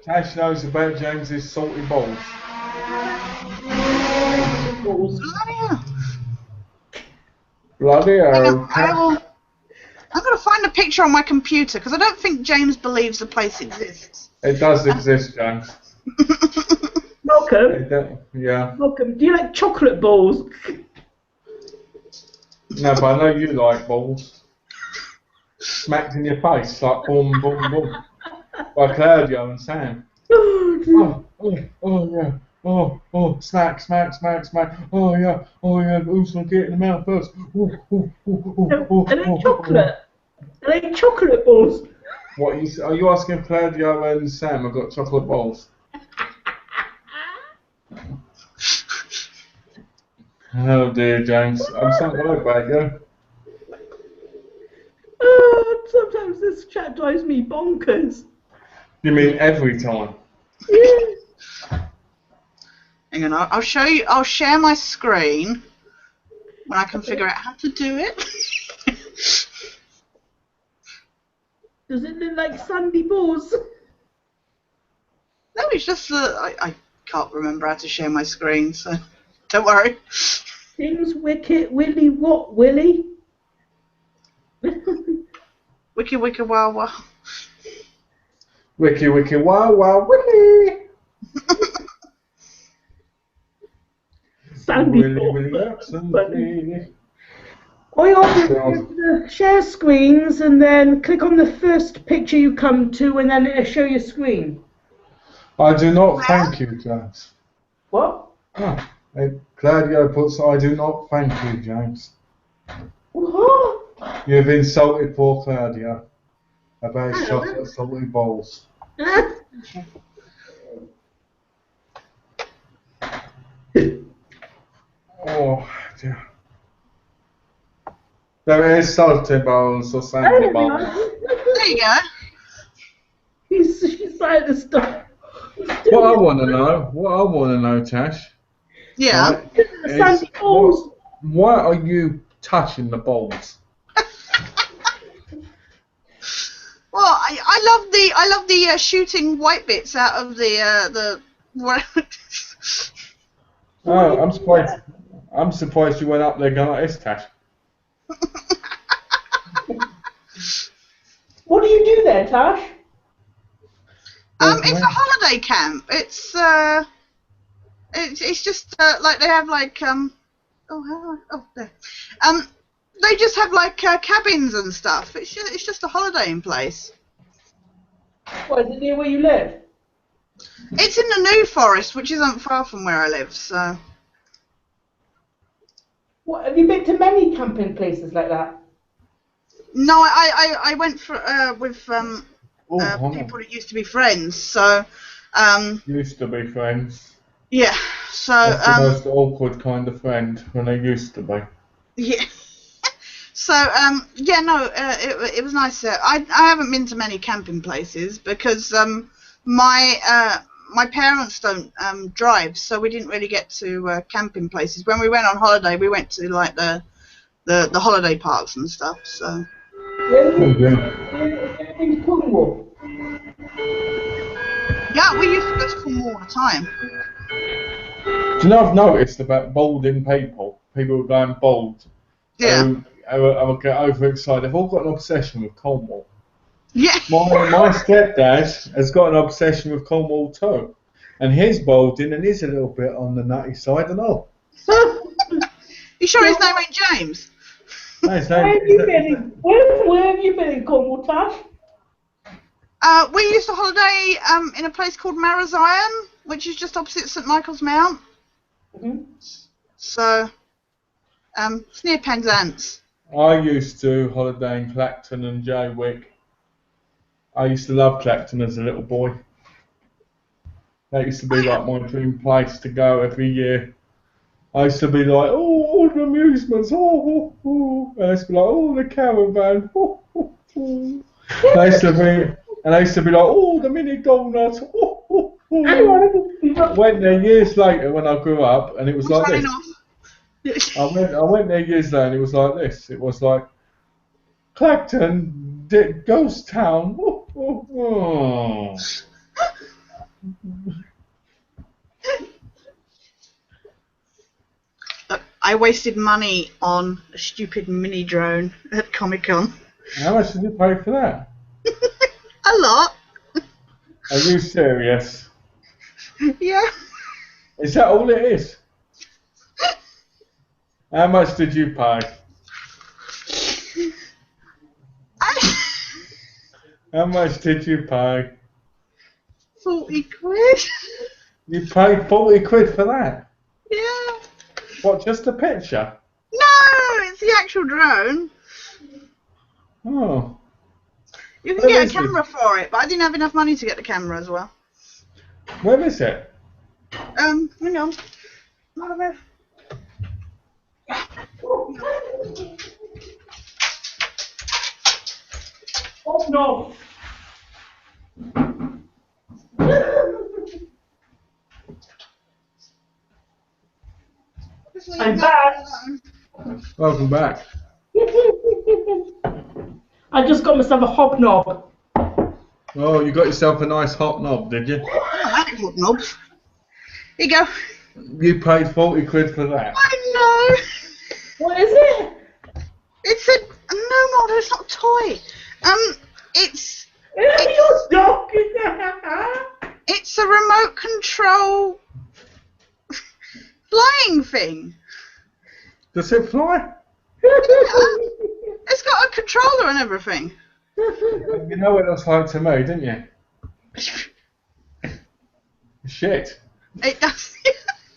Tash knows about James's salty balls. Bloody hell. Bloody hell. I'm going to find a picture on my computer because I don't think James believes the place exists. It does exist, James. Malcolm? Yeah. Malcolm, do you like chocolate balls? No, but I know you like balls. Smacked in your face, like boom, boom, boom. By Claudio and Sam. Oh, yeah. Oh, smack. Oh, yeah. Who's going to get in the mouth first? Are they chocolate? Are they chocolate balls? What are you asking if Claudio and Sam have got chocolate balls? Oh dear, James. I'm starting to look back, yeah. Sometimes this chat drives me bonkers. You mean every time? Yes. Hang on, I'll show you. I'll share my screen when I can figure out how to do it. Does it look like Sandy balls? No, it's just I can't remember how to share my screen, so don't worry. James Wicket Willy what Willy? Wiki wiki wow wow. Wiki wow wow wiki. Sandy Willy balls. Sandy. All you have to do is share screens and then click on the first picture you come to and then it'll show your screen. I do not thank you, James. What? Claudio puts, I do not thank you, James. What? You've insulted poor Claudio about his chocolate salty balls. Oh, dear. There is salty balls or sandy balls. There you go. He's trying to stop. What I want to know, Tash. Yeah. Right, The sandy balls. Why are you touching the balls? Well, I love the shooting white bits out of the whatever. Oh, I'm surprised you went up there going like this, Tash. What do you do there, Tash? It's a holiday camp. It's It's just like they have like there. They just have like cabins and stuff. It's just a holidaying place. What, is it near where you live? It's in the New Forest, which isn't far from where I live. So. What, have you been to many camping places like that? No, I went for with people that used to be friends. So. Used to be friends. Yeah. So. That's the most awkward kind of friend when they used to be. Yeah. So yeah, no, it was nice. I haven't been to many camping places because my parents don't drive, so we didn't really get to camping places. When we went on holiday, we went to like the holiday parks and stuff. So. In Cornwall. Yeah, we used to go to Cornwall all the time. Do you know I've noticed about balding people? People who are going bald. Yeah. I would get overexcited. They've all got an obsession with Cornwall. Yeah. My stepdad has got an obsession with Cornwall too. And he's balding and he's a little bit on the nutty side and all. You sure his name ain't James? No, his name, where have you been in Cornwall, Tash? We used to holiday in a place called Marazion, which is just opposite St Michael's Mount. Mm-hmm. So, it's near Penzance. I used to holiday in Clacton and Jaywick. I used to love Clacton as a little boy. That used to be like my dream place to go every year. I used to be like, oh, all the amusements, and I used to be like, oh, the caravan, And I used to be like, oh, the mini donuts, I went there years later when I grew up, and it was like this. I went there years later, and it was like this. It was like, Clacton, ghost town. I wasted money on a stupid mini drone at Comic-Con. How much did you pay for that? A lot. Are you serious? Yeah. Is that all it is? How much did you pay? How much did you pay? 40 quid. You paid 40 quid for that? Yeah. What, just a picture? No, it's the actual drone. Oh. You can get a camera for it, but I didn't have enough money to get the camera as well. Where is it? Hang on. Oh no! I'm back. Welcome back. I just got myself a hobnob. Oh, you got yourself a nice hot knob, did you? I like hot knobs. Here you go. You paid 40 quid for that. I know. What is it? It's a no model. It's not a toy. It's You're joking. it's a remote control flying thing. Does it fly? Yeah. It's got a controller and everything. You know what it looks like to me, didn't you? Shit. It does.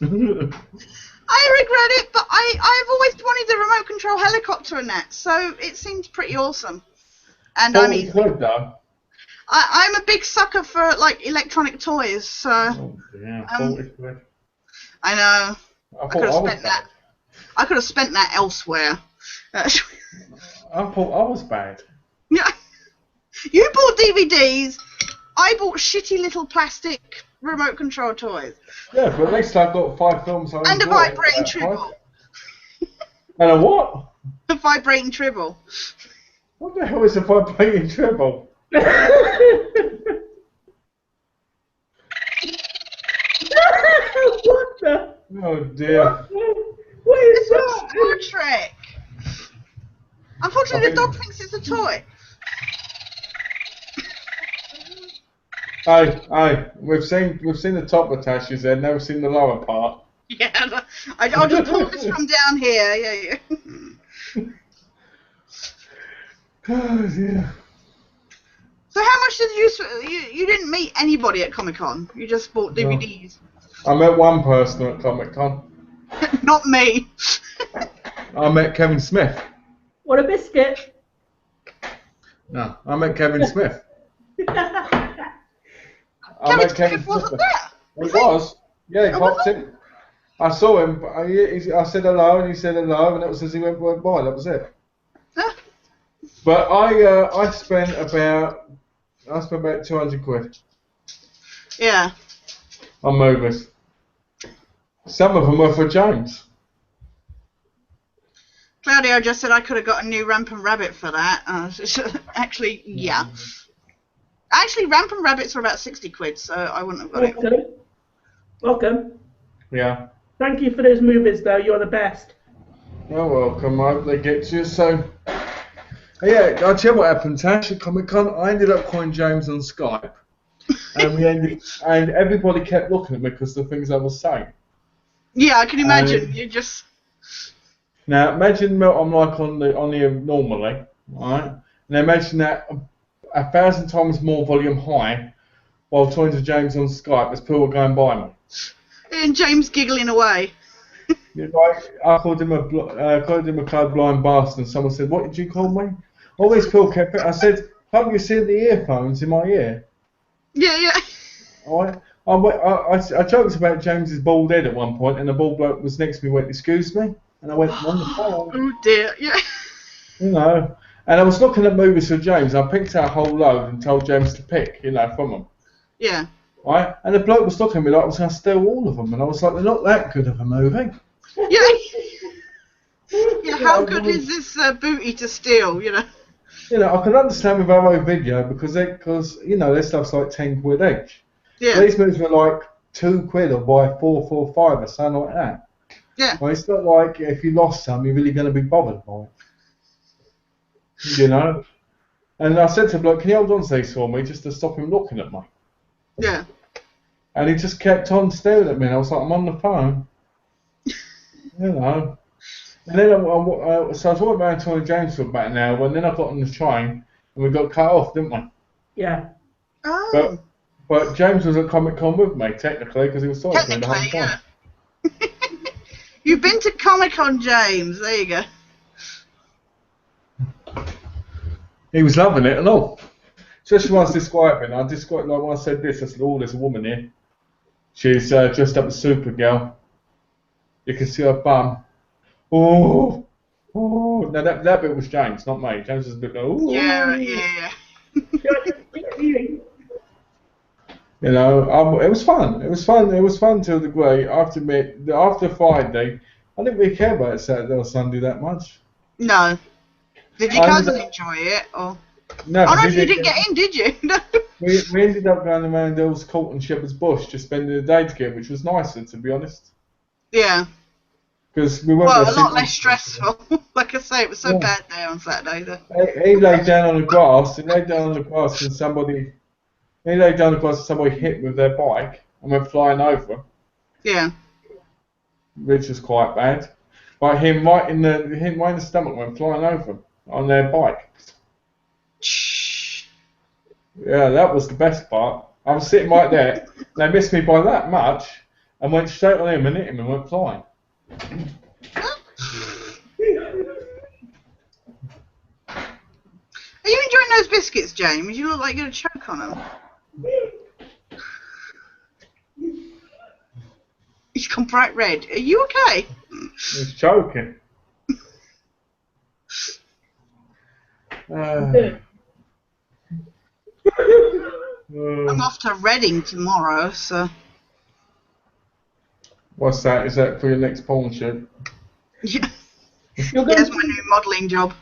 I regret it, but I've always wanted a remote control helicopter and that, so it seems pretty awesome. And I mean, though. I'm a big sucker for like electronic toys, so. Oh, yeah, 40 quid. I know. I could have spent that. I could have spent that elsewhere. I thought I was bad. Yeah. You bought DVDs. I bought shitty little plastic remote control toys. Yeah, but at least I've got 5 films I And a enjoy. vibrating tribble. And a what? A vibrating tribble. What the hell is a vibrating tribble? What the? Oh dear. What is that? Star Trek. Unfortunately, the dog thinks it's a toy. Hey, we've seen the top of Tasha's head, never seen the lower part. Yeah, I'll just pull this from down here. Yeah. Oh dear. So how much did you didn't meet anybody at Comic-Con? You just bought DVDs. I met one person at Comic-Con. Not me. I met Kevin Smith. What a biscuit. No, I met Kevin Smith. Kevin Smith wasn't there. He was. Yeah, he popped in. I saw him. I said hello, and he said hello, and that was as he went by. That was it. Huh? But I spent about £200 Yeah. on movies. Some of them were for James. Claudio just said I could have got a new Rampant Rabbit for that. Actually, yeah. Actually, Rampant Rabbits are about £60, so I wouldn't have got it. Welcome. Yeah. Thank you for those movies, though. You're the best. You're welcome. I hope they get to you. So, yeah, I'll tell you what happened, Tash, at Comic-Con. I ended up calling James on Skype. And everybody kept looking at me because of the things I was saying. Yeah, I can imagine. You just... Now, imagine what I'm like on the normally, right? And imagine that 1,000 times more volume high while talking to James on Skype as people were going by me. And James giggling away. I called him a colourblind bastard, and someone said, "What did you call me?" All these people kept it. I said, "Haven't you seen the earphones in my ear?" Yeah. I joked about James's bald head at one point, and the bald bloke was next to me went, "Excuse me," and I went, "On the phone." Oh dear, yeah. You know, and I was looking at movies for James. I picked out a whole load and told James to pick, from them. Yeah. Right, and the bloke was looking at me like I was going to steal all of them, and I was like, "They're not that good of a movie." Yeah. Yeah. How good is this booty to steal? I could understand with our video because their stuff's like £10 each. Yeah. These movies were like £2 or buy 4 for 5 or something like that. Yeah. Well, it's not like if you lost some, you're really going to be bothered by it. And I said to him, "Look, can you hold on to these for me just to stop him looking at me?" Yeah. And he just kept on staring at me, and I was like, "I'm on the phone." And then so I was walking around talking to James for about an hour, and then I got on the train, and we got cut off, didn't we? Yeah. Oh. But James was at Comic-Con with me, technically, because he was talking to me the whole time. Yeah. You've been to Comic-Con, James. There you go. He was loving it and all. Especially when I was describing. Like when I said this, I said, "Oh, there's a woman here. She's dressed up as Supergirl. You can see her bum. Oh. Now that bit was James, not me. James was a bit like, "Oh." Yeah. It was fun. It was fun to a degree. I have to admit, after Friday, I didn't really care about Saturday or Sunday that much. No. Did your cousin enjoy it? Or? No. Oh, no, you didn't get in, did you? No. We ended up going around Earl's Court and Shepherd's Bush, just spending the day together, which was nicer, to be honest. Yeah. Because we weren't. Well, a lot less stressful. Like I say, it was so bad there on Saturday. He laid down on the grass. He laid down on the grass and somebody hit him with their bike and went flying over him. Yeah. Which was quite bad. But him right in the stomach went flying over him on their bike. Yeah, that was the best part. I was sitting right there. They missed me by that much and went straight on him and hit him and went flying. Are you enjoying those biscuits, James? You look like you're going to choke on them. He's gone bright red. Are you okay? He's choking. I'm off to Reading tomorrow, so... What's that? Is that for your next porn shoot? Yeah. Yeah, that's my new modelling job.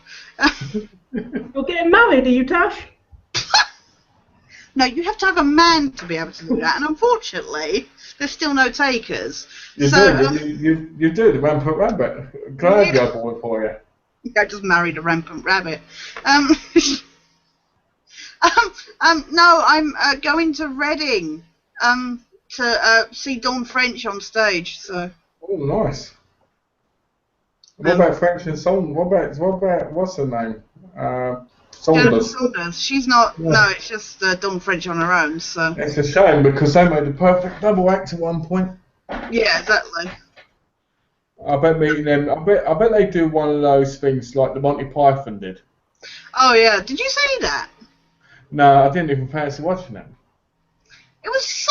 You're getting married, are you, Tash? No, you have to have a man to be able to do that, and unfortunately, there's still no takers. You do, the Rampant Rabbit. Glad you have one for you. I just married a Rampant Rabbit. No, I'm going to Reading to see Dawn French on stage. So. Oh, nice. What about French and Song? What about what's her name? Saunders. Saunders. She's not. Yeah. No, it's just Dawn French on her own. So. It's a shame because they made a perfect double act at one point. Yeah, exactly. I bet meeting them. I bet they do one of those things like the Monty Python did. Oh yeah, did you see that? No, I didn't even fancy watching it. It was.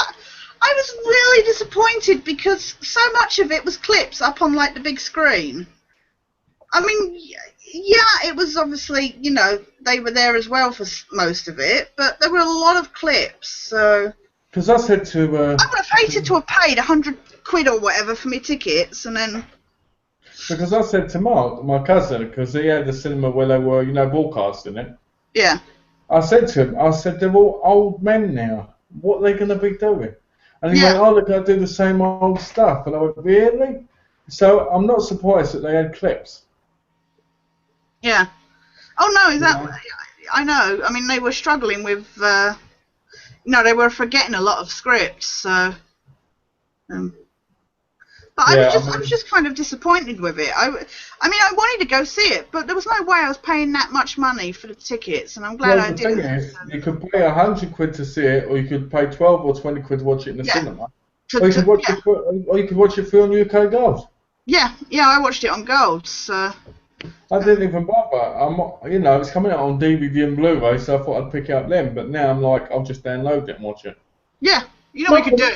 I was really disappointed because so much of it was clips up on like the big screen. I mean, yeah, it was obviously, you know, they were there as well for most of it, but there were a lot of clips. So. Because I said to. I would have hated to have paid £100 or whatever for my tickets, and then. Because I said to Mark, my cousin, because he had the cinema where they were, you know, broadcasting it. Yeah. I said to him, they're all old men now. What are they going to be doing? And he went, oh, they're going to do the same old stuff. And I went, really? So I'm not surprised that they had clips. Yeah. Oh, no, exactly. Yeah. I know. I mean, they were struggling with, they were forgetting a lot of scripts, so... But I was just kind of disappointed with it. I mean, I wanted to go see it, but there was no way I was paying that much money for the tickets, and I'm glad I didn't. The thing is, you could pay £100 to see it, or you could pay 12 or 20 quid to watch it in the cinema. Or you could watch it on UK Gold. Yeah, I watched it on Gold, so... I didn't even bother. It's coming out on DVD and Blu-ray, so I thought I'd pick it up then, but now I'm like, I'll just download it and watch it. Yeah, you know what you could do?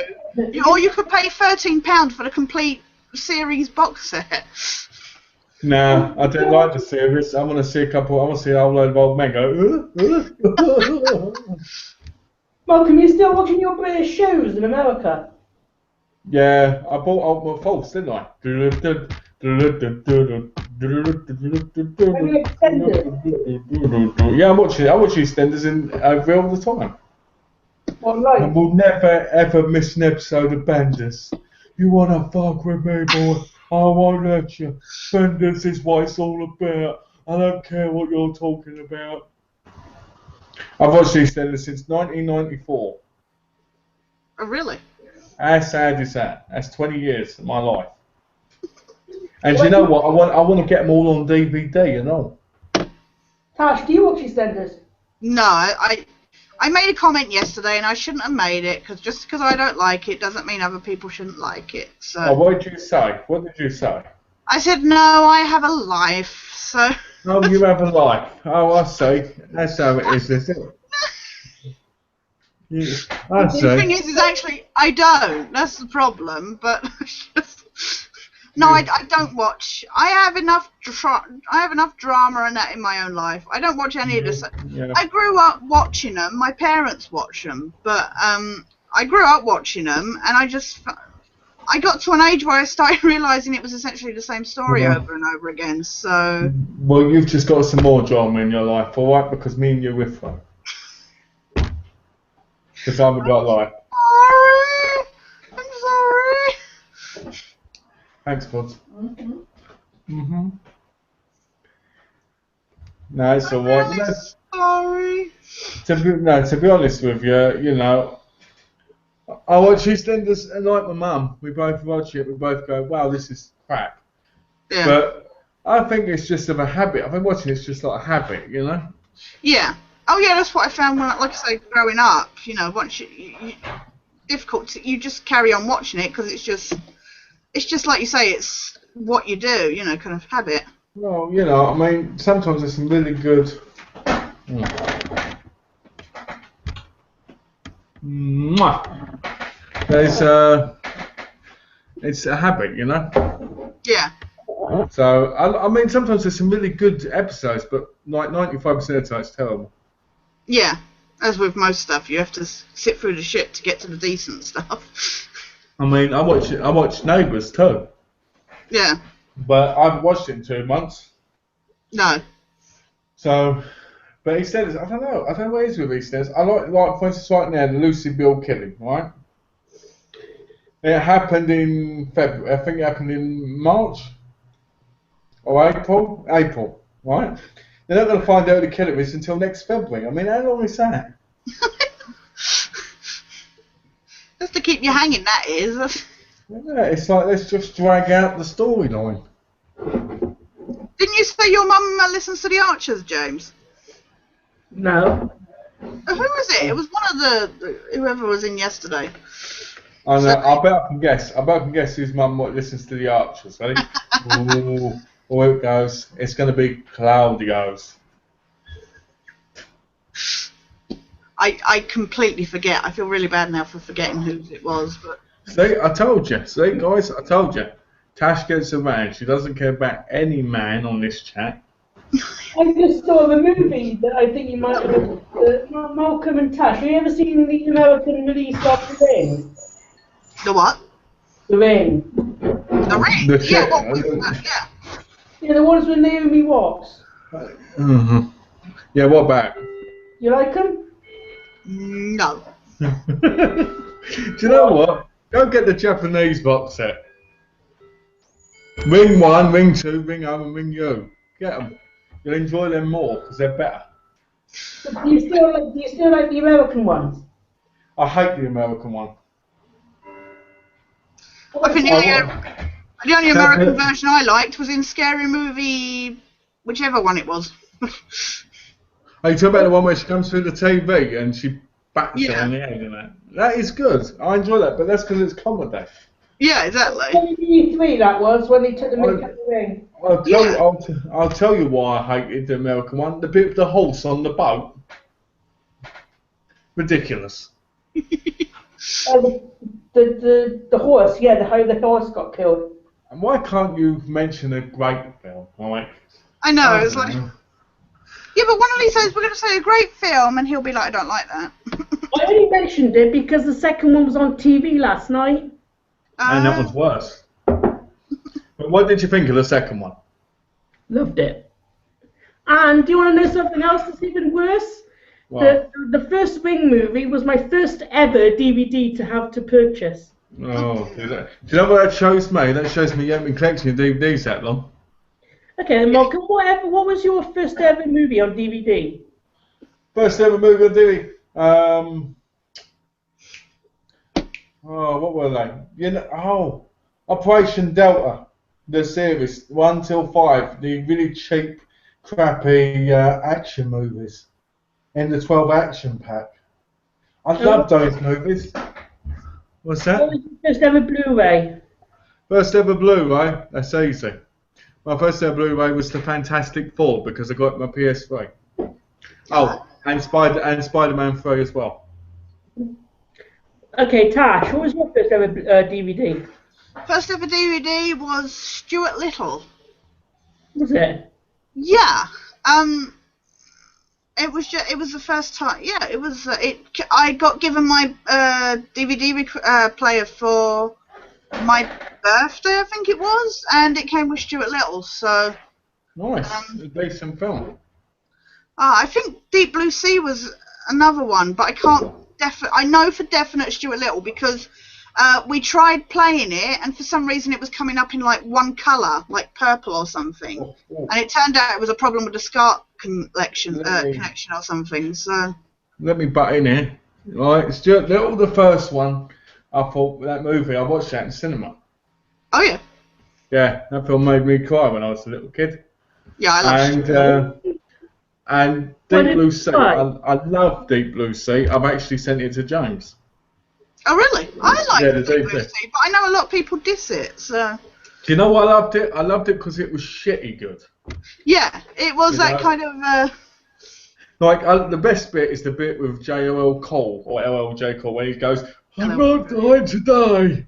Or you could pay £13 for the complete series box set. Nah, I don't like the series. I want to see a whole load of old men go. Malcolm, you still watching your British shows in America? Yeah, I bought Ultimate False, didn't I? Yeah, I watch EastEnders over all the time. And we'll never ever miss an episode of Benders. You wanna fuck with me, boy? I won't let you. Benders is what it's all about. I don't care what you're talking about. I've watched EastEnders since 1994. Oh, really? How sad is that? That's 20 years of my life. And you know what? I want to get them all on DVD, you know. Tash, do you watch EastEnders? No, I made a comment yesterday, and I shouldn't have made it, because just because I don't like it doesn't mean other people shouldn't like it. So. Oh, what did you say? What did you say? I said, no, I have a life, so... Oh, you have a life. Oh, I see. That's how it is it? I see. The thing is actually, I don't. That's the problem, but... No, I don't watch. I have enough drama and that in my own life. I don't watch any of this. Yeah. I grew up watching them. My parents watch them, but I grew up watching them, and I got to an age where I started realising it was essentially the same story over and over again. So. Well, you've just got some more drama in your life, all right? Because me and you with them. Because I haven't got life. I'm sorry. Thanks, Bud. No, it's alright. Sorry. To be honest with you, you know, I watch EastEnders and like my mum. We both watch it. We both go, "Wow, this is crap." Yeah. But I think it's just of a habit. I've been watching it's just like a habit, you know. Yeah. Oh yeah, that's what I found when, like I say, growing up. You know, once you just carry on watching it because it's just like you say, it's what you do, you know, kind of habit. Well, you know, I mean, sometimes there's some really good. It's a habit, you know. Yeah. So I mean, sometimes there's some really good episodes, but like 95% of the time it's terrible. Yeah, as with most stuff, you have to sit through the shit to get to the decent stuff. I mean, I watch Neighbours too. Yeah. But I haven't watched it in 2 months. No. So, but EastEnders, I don't know what it is with EastEnders. I like for instance right now the Lucy Bill killing, right? It happened in February. I think it happened in March or April, right? They're not going to find out who the killer is until next February. I mean, how long is that? Just to keep you hanging, that is. Yeah, it's like, let's just drag out the storyline. Didn't you say your mum listens to the Archers, James? No. Who was it? It was one of the whoever was in yesterday. I know. I bet I can guess. I bet I can guess whose mum listens to the Archers. Ready? Ooh, oh, it goes. It's going to be Claudio's. I completely forget. I feel really bad now for forgetting whose it was. But See, I told you. See, guys, I told you. Tash gets a man. She doesn't care about any man on this chat. I just saw the movie that I think you might have. Malcolm and Tash. Have you ever seen the American release of The Ring? the what? The Ring. The Ring. The Yeah, shit. what was that? Yeah. Yeah, the ones with Naomi Watts. Mm-hmm. Yeah, what about? You like them? No. Do you know what? Go get the Japanese box set. Ring 1, Ring 2, Ring O, and Ring U. Get them. You'll enjoy them more because they're better. But do you still like the American ones? I hate the American one. I think the only American version I liked was in Scary Movie, whichever one it was. Are you talking about the one where she comes through the TV and she bats her Yeah. on the head and that? That is good. I enjoy that, but that's because it's comedy. Yeah, exactly. 23 that was when they took the mick out the ring. I'll tell you why I hated the American one. The bit with the horse on the boat. Ridiculous. Oh, the horse, yeah, how the horse got killed. And why can't you mention a great film? Like, I know, it's don't like... know. Yeah, but one of these days we're going to say a great film, and he'll be like, I don't like that. I only mentioned it because the second one was on TV last night. And that was worse. But what did you think of the second one? Loved it. And do you want to know something else that's even worse? Wow. The first Ring movie was my first ever DVD to have to purchase. Oh, do you know what that shows me? That shows me you haven't been collecting your DVDs that long. Okay, Malcolm, what was your first ever movie on DVD? First ever movie on DVD. Oh, what were they? Operation Delta, the series 1 till 5, the really cheap, crappy action movies in the 12 action pack. I love those movies. What's that? What was your first ever Blu-ray? First ever Blu-ray? That's easy. My first ever Blu-ray was the Fantastic Four because I got my PS3. Oh, and Spider-Man 3 as well. Okay, Tash, what was your first ever DVD? First ever DVD was Stuart Little. Was it? Yeah. It was the first time. Yeah, it was. I got given my DVD player for my birthday, I think it was, and it came with Stuart Little. So. Nice. A decent film. I think Deep Blue Sea was another one, but I can't. I know for definite Stuart Little because we tried playing it, and for some reason it was coming up in like one colour, like purple or something, and it turned out it was a problem with the SCART connection or something. So let me butt in here. Right, Stuart Little, the first one. I thought that movie. I watched that in cinema. Oh yeah. Yeah, that film made me cry when I was a little kid. Yeah, I love it. And Deep Blue Sea, I love Deep Blue Sea. I've actually sent it to James. Oh really? I like Deep Blue Sea, but I know a lot of people diss it. So. Do you know why I loved it? I loved it because it was shitty good. Yeah, it was kind of. Like the best bit is the bit with J.O.L. Cole or L.L.J. Cole where he goes, "I'm not dying today,"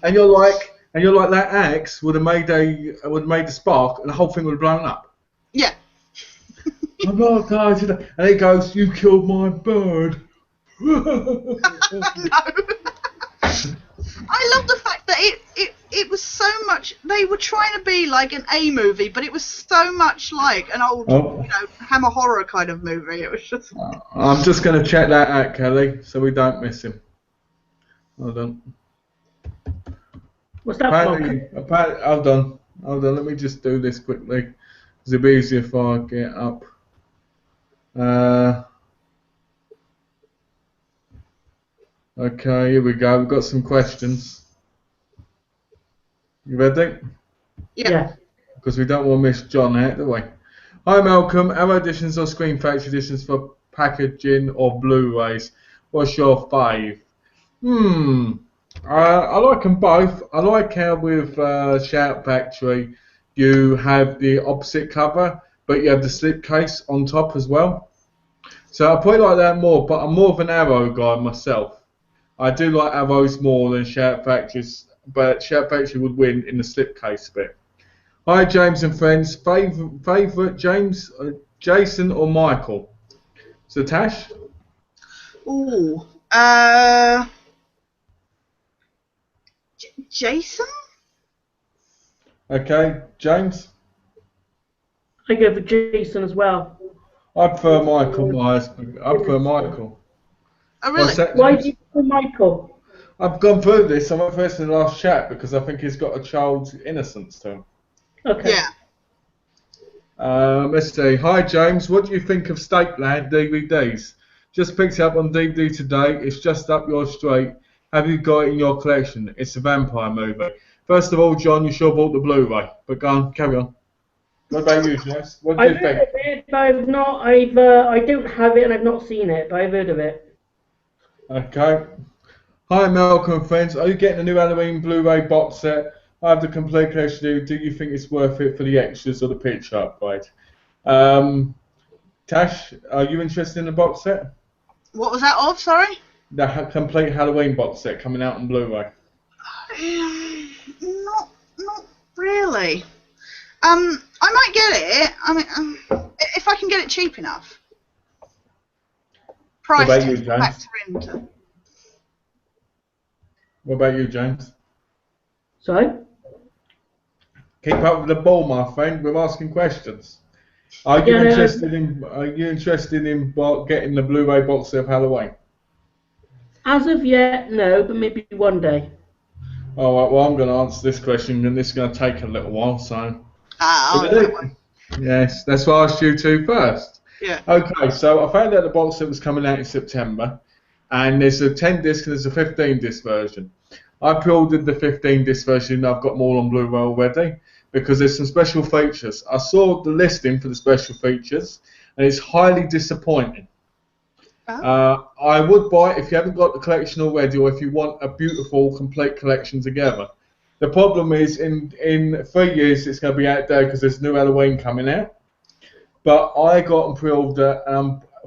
and you're like that axe would have made the spark and the whole thing would have blown up. Yeah. I'm not dying today, and he goes, "You killed my bird." No. I love the fact that it was so much. They were trying to be like an A movie, but it was so much like an old, Hammer horror kind of movie. It was just. I'm just going to check that out, Kelly, so we don't miss him. Hold on. What's that? Hold on. Let me just do this quickly. It'll be easier if I get up. Okay, here we go. We've got some questions. You ready? Yeah. Because we don't want to miss John out, do we? Hi Malcolm, Arrow editions or Screen Factory editions for packaging or Blu-rays? What's your fave? I like them both. I like how with Shout Factory you have the opposite cover, but you have the slipcase on top as well. So I probably like that more, but I'm more of an Arrow guy myself. I do like Arrows more than Shout Factories, but Shout Factory would win in the slipcase bit. Hi James and friends. Favourite James, Jason or Michael? So Tash? Ooh. Jason? Okay, James? I go for Jason as well. I prefer Michael. I prefer Michael. Oh, really? Why do you prefer Michael? I've gone through this. I went first in the last chat because I think he's got a child's innocence to him. Okay. Yeah. Let's see. Hi James, what do you think of Stakeland DVDs? Just picked it up on DVD today. It's just up your street. Have you got it in your collection? It's a vampire movie. First of all, John, you sure bought the Blu-ray. But go on, carry on. What about you, Jess? What do you I've think? heard of it, but I've not. I don't have it, and I've not seen it, but I've heard of it. Okay. Hi Malcolm and friends. Are you getting a new Halloween Blu-ray box set? I have the complete collection. Do you think it's worth it for the extras or the picture upgrade? Tash, are you interested in the box set? What was that of? Sorry. The complete Halloween box set coming out on Blu-ray. Not really. I might get it. I mean, if I can get it cheap enough. Price What about you, tag James? factor into. What about you, James? Sorry? Keep up with the ball, my friend. We're asking questions. Are you interested in getting the Blu-ray box set of Halloween? As of yet, no, but maybe one day. All right. Well, I'm going to answer this question, and this is going to take a little while. So. That one. Yes, that's why I asked you two first. Yeah. Okay, so I found out the box set was coming out in September, and there's a 10 disc and there's a 15 disc version. I pre-ordered the 15 disc version. I've got them all on Blu-ray already because there's some special features. I saw the listing for the special features, and it's highly disappointing. I would buy it if you haven't got the collection already, or if you want a beautiful, complete collection together. The problem is, in 3 years, it's going to be out there because there's new Halloween coming out. But I got and pre-order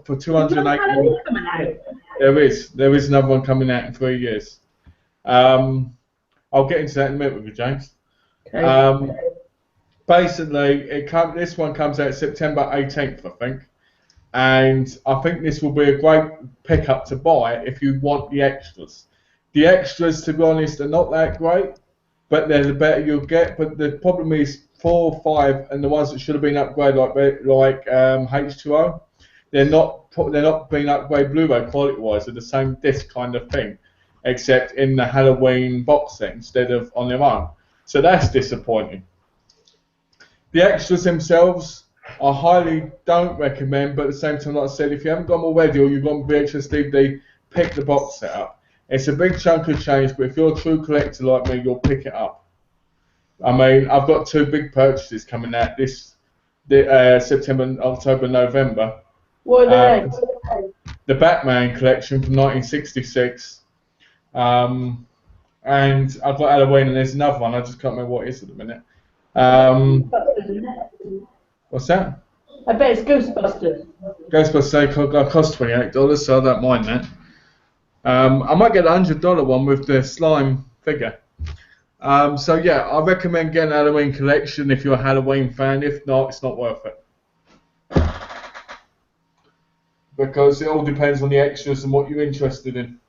for $280. There is another one coming out in 3 years. I'll get into that in a minute with you, James. Okay. Basically, this one comes out September 18th, I think. And I think this will be a great pickup to buy if you want the extras. The extras, to be honest, are not that great, but they're the better you'll get. But the problem is 4, 5, and the ones that should have been upgraded, like H2O, they're not being upgraded Blu-ray quality-wise. They're the same disc kind of thing, except in the Halloween box set instead of on their own. So that's disappointing. The extras themselves, I highly don't recommend, but at the same time, like I said, if you haven't got them already or you've got VHS DVD, pick the box set up. It's a big chunk of change, but if you're a true collector like me, you'll pick it up. I mean, I've got 2 big purchases coming out this September, October, November. What are they? The Batman collection from 1966. And I've got Halloween, and there's another one. I just can't remember what it is at the minute. What's that? I bet it's Ghostbusters. Ghostbusters cost $28, so I don't mind that. I might get a $100 one with the slime figure. So yeah, I recommend getting a Halloween collection if you're a Halloween fan. If not, it's not worth it. Because it all depends on the extras and what you're interested in.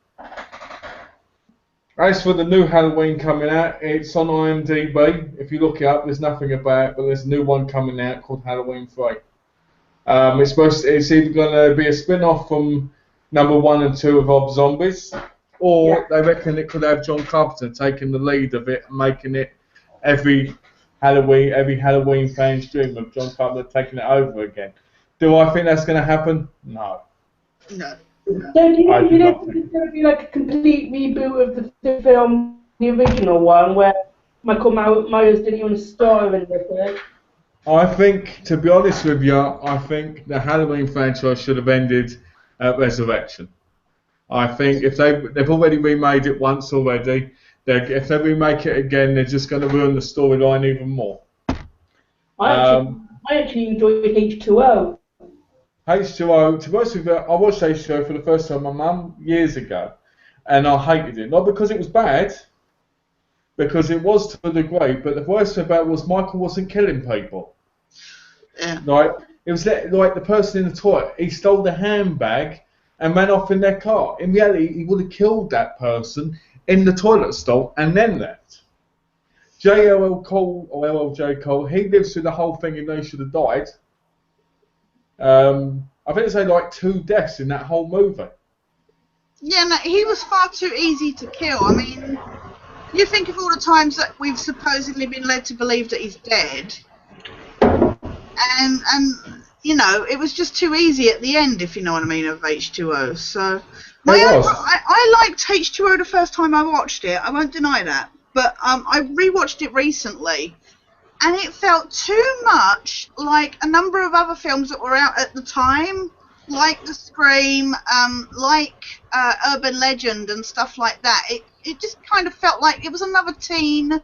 As for the new Halloween coming out, it's on IMDb. If you look it up, there's nothing about it, but there's a new one coming out called Halloween 3. It's either going to be a spin-off from number 1 and 2 of Rob Zombies, or they reckon it could have John Carpenter taking the lead of it and making it every Halloween fan's dream of John Carpenter taking it over again. Do I think that's going to happen? No. No. So do I you do know not think. it's going to be like a complete reboot of the film, the original one, where Michael Myers didn't even star in it? I think, to be honest with you, I think the Halloween franchise should have ended at Resurrection. I think if they've already remade it once already, if they remake it again, they're just going to ruin the storyline even more. I actually enjoyed H2O. H2O, to be honest with you, I watched H2O for the first time with my mum years ago, and I hated it. Not because it was bad, because it was to a degree, but the worst thing about it was Michael wasn't killing people. Yeah. Like, it was like the person in the toilet, he stole the handbag and ran off in their car. In reality, he would have killed that person in the toilet stall and then left. J.L.L. Cole, or LLJ Cole, he lives through the whole thing and knows he should have died. I think it's like 2 deaths in that whole movie. Yeah, no, he was far too easy to kill. I mean, you think of all the times that we've supposedly been led to believe that he's dead, and you know, it was just too easy at the end, if you know what I mean, of H2O. So, I liked H2O the first time I watched it. I won't deny that, but I rewatched it recently, and it felt too much like a number of other films that were out at the time, like The Scream, like Urban Legend and stuff like that. It just kind of felt like it was another teen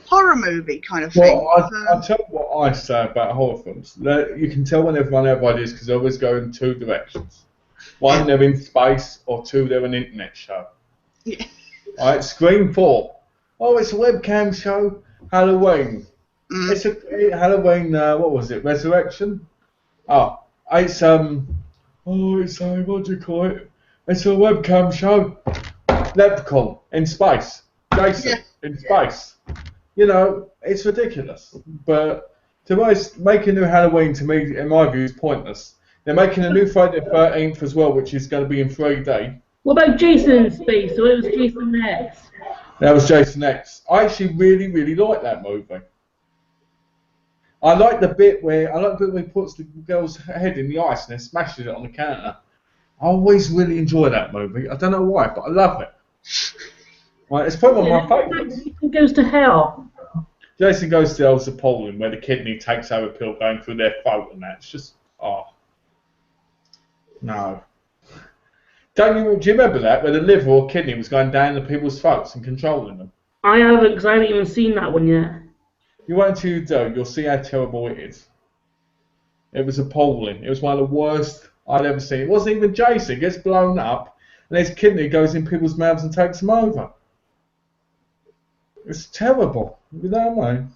horror movie kind of thing. Well, I'll tell you what I say about horror films. You can tell when everyone have ideas because they always go in 2 directions. One, they're in space, or 2, they're an internet show. Yeah. Alright, Scream 4. Oh, it's a webcam show. Halloween. It's a Halloween, what was it? Resurrection? Oh, it's what do you call it? It's a webcam show. Leprechaun in space. Jason in space. You know, it's ridiculous. But to be honest, making a new Halloween, to me, in my view, is pointless. They're making a new Friday the 13th as well, which is going to be in 3D. What about Jason in space? So it was Jason X. That was Jason X. I actually really, really like that movie. I like the bit where he puts the girl's head in the ice and then smashes it on the counter. I always really enjoy that movie. I don't know why, but I love it. Right, it's probably one of my favourites. Jason Goes to Hell. Jason Goes to Hell's appalling, where the kidney takes over a pill going through their throat and that. It's just, no. Do you remember that, where the liver or kidney was going down the people's throats and controlling them? I haven't, because I haven't even seen that one yet. You wait until you do, you'll see how terrible it is. It was appalling. It was one of the worst I'd ever seen. It wasn't even Jason. He gets blown up, and his kidney goes in people's mouths and takes them over. It's terrible. You know what I mean?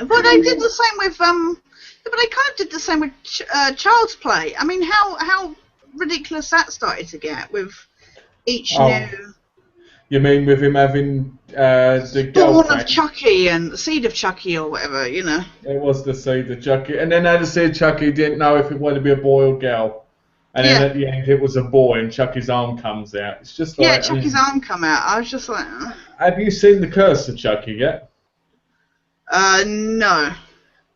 Well, they did the same with but they kind of did the same with Child's Play. I mean, how ridiculous that started to get with each new. You mean with him having the Dawn girlfriend? of Chucky and the Seed of Chucky or whatever, you know. It was the Seed of Chucky, and then the Seed of Chucky didn't know if it wanted to be a boy or girl, and then at the end it was a boy, and Chucky's arm comes out. It's just like Chucky's arm come out. I was just like. Have you seen The Curse of Chucky yet? No.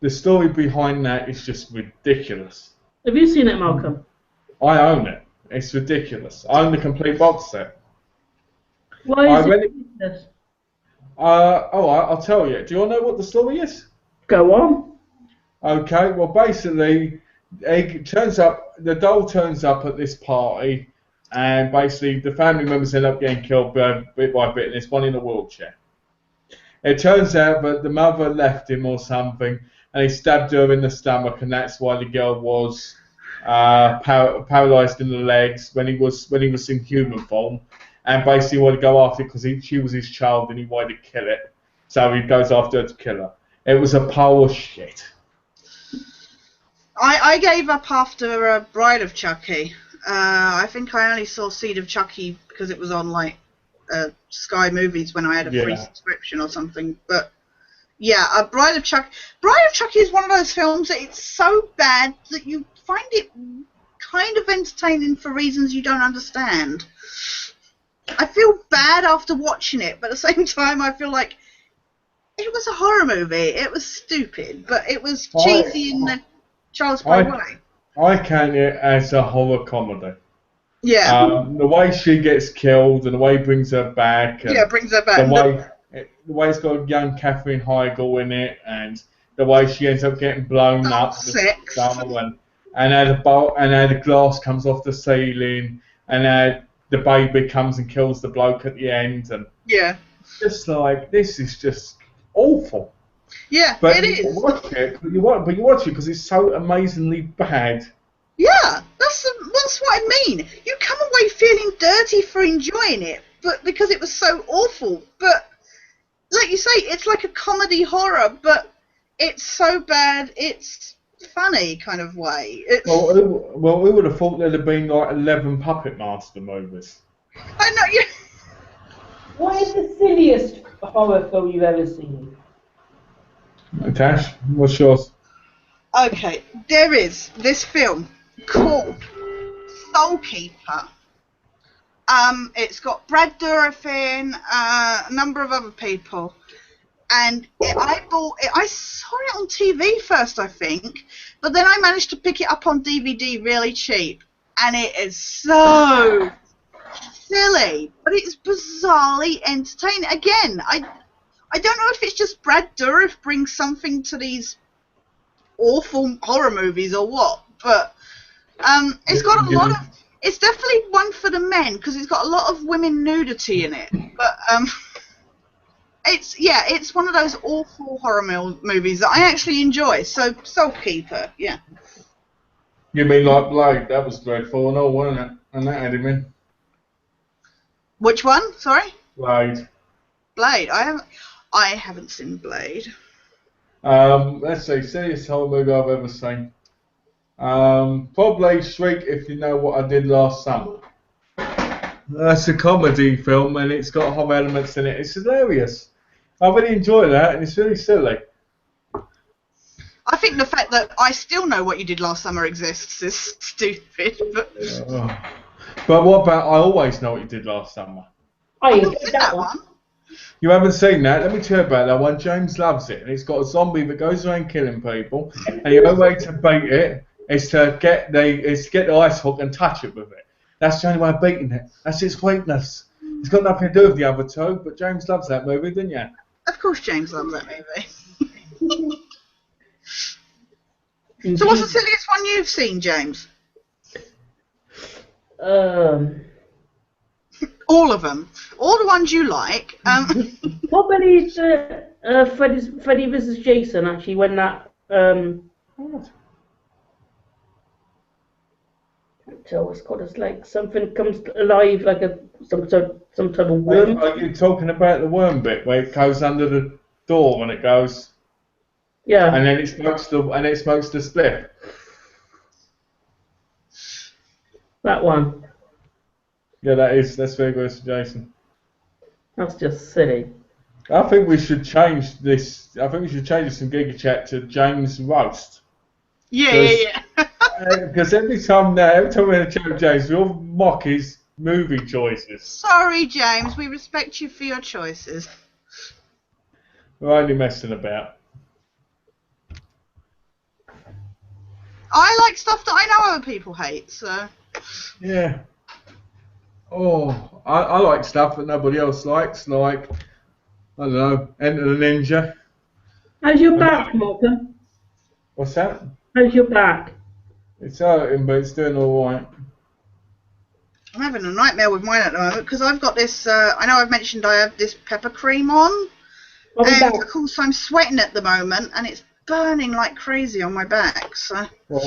The story behind that is just ridiculous. Have you seen it, Malcolm? I own it. It's ridiculous. I own the complete box set. Why is it ridiculous? I'll tell you. Do you want to know what the story is? Go on. Okay, well, basically, the doll turns up at this party, and basically the family members end up getting killed bit by bit, and there's one in a wheelchair. It turns out that the mother left him or something, and he stabbed her in the stomach, and that's why the girl was paralyzed in the legs when he was in human form, and basically wanted to go after it because she was his child and he wanted to kill it, so he goes after her to kill her. It was a pile of shit. I gave up after Bride of Chucky. I think I only saw Seed of Chucky because it was on like Sky Movies when I had a free subscription or something. But yeah, Bride of Chucky. Bride of Chucky is one of those films that it's so bad that you find it kind of entertaining for reasons you don't understand. I feel bad after watching it, but at the same time I feel like it was a horror movie. It was stupid, but it was cheesy in the Child's Play way. I count it as a horror comedy. Yeah. The way she gets killed and the way he brings her back. And Yeah, brings her back. The way it's got young Catherine Heigl in it, and the way she ends up getting blown up. Sex. And how the glass comes off the ceiling, and how the baby comes and kills the bloke at the end, and yeah, just like this is just awful. Yeah, but it is. Watch it, but you watch it because it's so amazingly bad. Yeah, that's what I mean. You come away feeling dirty for enjoying it, but because it was so awful. But like you say, it's like a comedy horror, but it's so bad it's funny kind of way. Well, we would have thought there'd have been like 11 Puppet Master movies. I know you. What is the silliest horror film you've ever seen? Tash, what's yours? Okay, there is this film called Soul Keeper. It's got Brad Dourif in, a number of other people, and I saw it on TV first, I think, but then I managed to pick it up on DVD really cheap, and it is so silly, but it's bizarrely entertaining. Again, I don't know if it's just Brad Dourif brings something to these awful horror movies or what, but it's got a lot of. It's definitely one for the men because it's got a lot of women nudity in it. But it's one of those awful horror movies that I actually enjoy. So Soul Keeper, yeah. You mean like Blade? That was dreadful and all, wasn't it? And that had him in. Which one? Sorry. Blade. Blade. I haven't seen Blade. Let's see. Silliest horror movie I've ever seen. Probably Shriek, If You Know What I Did Last Summer. That's a comedy film and it's got horror elements in it. It's hilarious. I really enjoy that and it's really silly. I think the fact that I still know what you did last summer exists is stupid. But what about I Always Know What You Did Last Summer? I haven't seen that one. You haven't seen that? Let me tell you about that one. James loves it. And it's got a zombie that goes around killing people. And the only way to beat it is to get the ice hook and touch it with it. That's the only way of beating it. That's its weakness. It's got nothing to do with the other two, but James loves that movie, didn't you? Of course James loves that movie. So what's the silliest one you've seen, James? All of them. All the ones you like. Probably Freddy vs. Jason, actually, when that... What? I can't tell what's called. It's like something comes alive, like some type of worm. Are you talking about the worm bit where it goes under the door and it goes... Yeah. And then it smokes the spliff. That one. Yeah, that's Freddy vs. Jason. That's just silly. I think we should change this. I think we should change this from Geeky-Chat to James Roast. Yeah. Because every time we're in a chat with James, we all mock his movie choices. Sorry, James. We respect you for your choices. We're only messing about. I like stuff that I know other people hate, so... Yeah. Oh, I like stuff that nobody else likes, like, I don't know, Enter the Ninja. How's your back, Malcolm? What's that? How's your back? It's hurting, but it's doing all right. I'm having a nightmare with mine at the moment because I've got this, I know I've mentioned I have this pepper cream on, and of course I'm sweating at the moment and it's burning like crazy on my back, so... Well,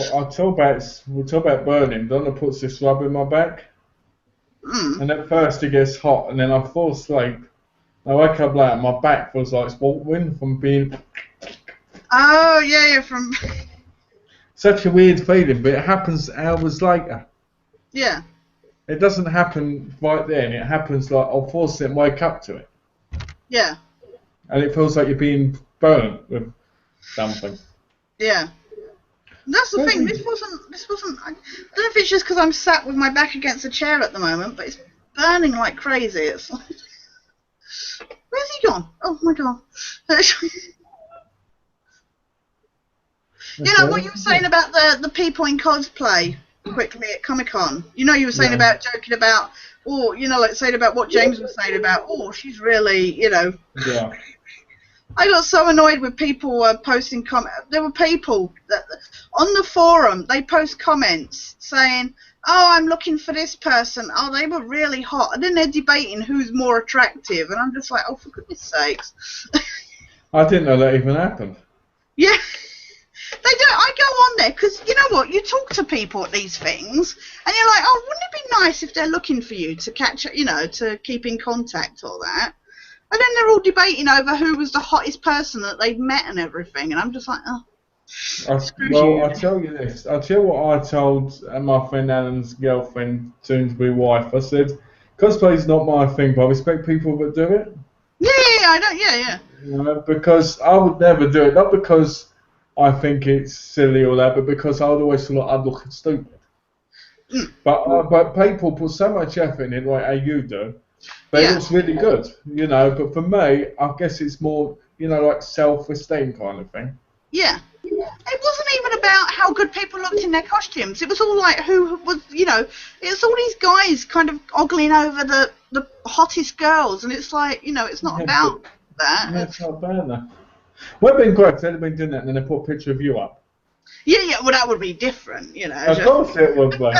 we'll talk about burning. Donna puts this rub in my back, and at first it gets hot, and then I fall asleep. I wake up like my back feels like it's walking from being... Oh, yeah, from... Such a weird feeling, but it happens hours later. Yeah. It doesn't happen right then. It happens like I'll fall asleep and wake up to it. Yeah. And it feels like you're being burnt with something. Yeah. That's the thing. This wasn't. I don't know if it's just because I'm sat with my back against a chair at the moment, but it's burning like crazy. It's like, where's he gone? Oh my god. You know what you were saying about the people in cosplay quickly at Comic-Con. You know, you were saying about joking about, oh, you know, like saying about what James was saying about, oh, she's really, you know. Yeah. I got so annoyed with people posting comments. There were people that on the forum, they post comments saying, oh, I'm looking for this person. Oh, they were really hot. And then they're debating who's more attractive. And I'm just like, oh, for goodness sakes. I didn't know that even happened. Yeah. They do. I go on there because, you know what, you talk to people at these things and you're like, oh, wouldn't it be nice if they're looking for you to catch, you know, to keep in contact or that. And then they're all debating over who was the hottest person that they'd met and everything. And I'm just like, oh. I'll tell you this. I'll tell you what I told my friend Alan's girlfriend, soon to be wife. I said, cosplay's not my thing, but I respect people that do it. Yeah, I don't, yeah. You know, because I would never do it. Not because I think it's silly or that, but because I would always feel like I'd look stupid. But people put so much effort in it, like how you do. But it looks really good, you know. But for me, I guess it's more, you know, like self-esteem kind of thing. Yeah. It wasn't even about how good people looked in their costumes. It was all like who was, you know, it's all these guys kind of ogling over the hottest girls, and it's like, you know, it's not about that. Yeah, it's not bad enough. Would have been great if they'd have been doing that and then they put a picture of you up. Yeah, well, that would be different, you know. Of course it would be.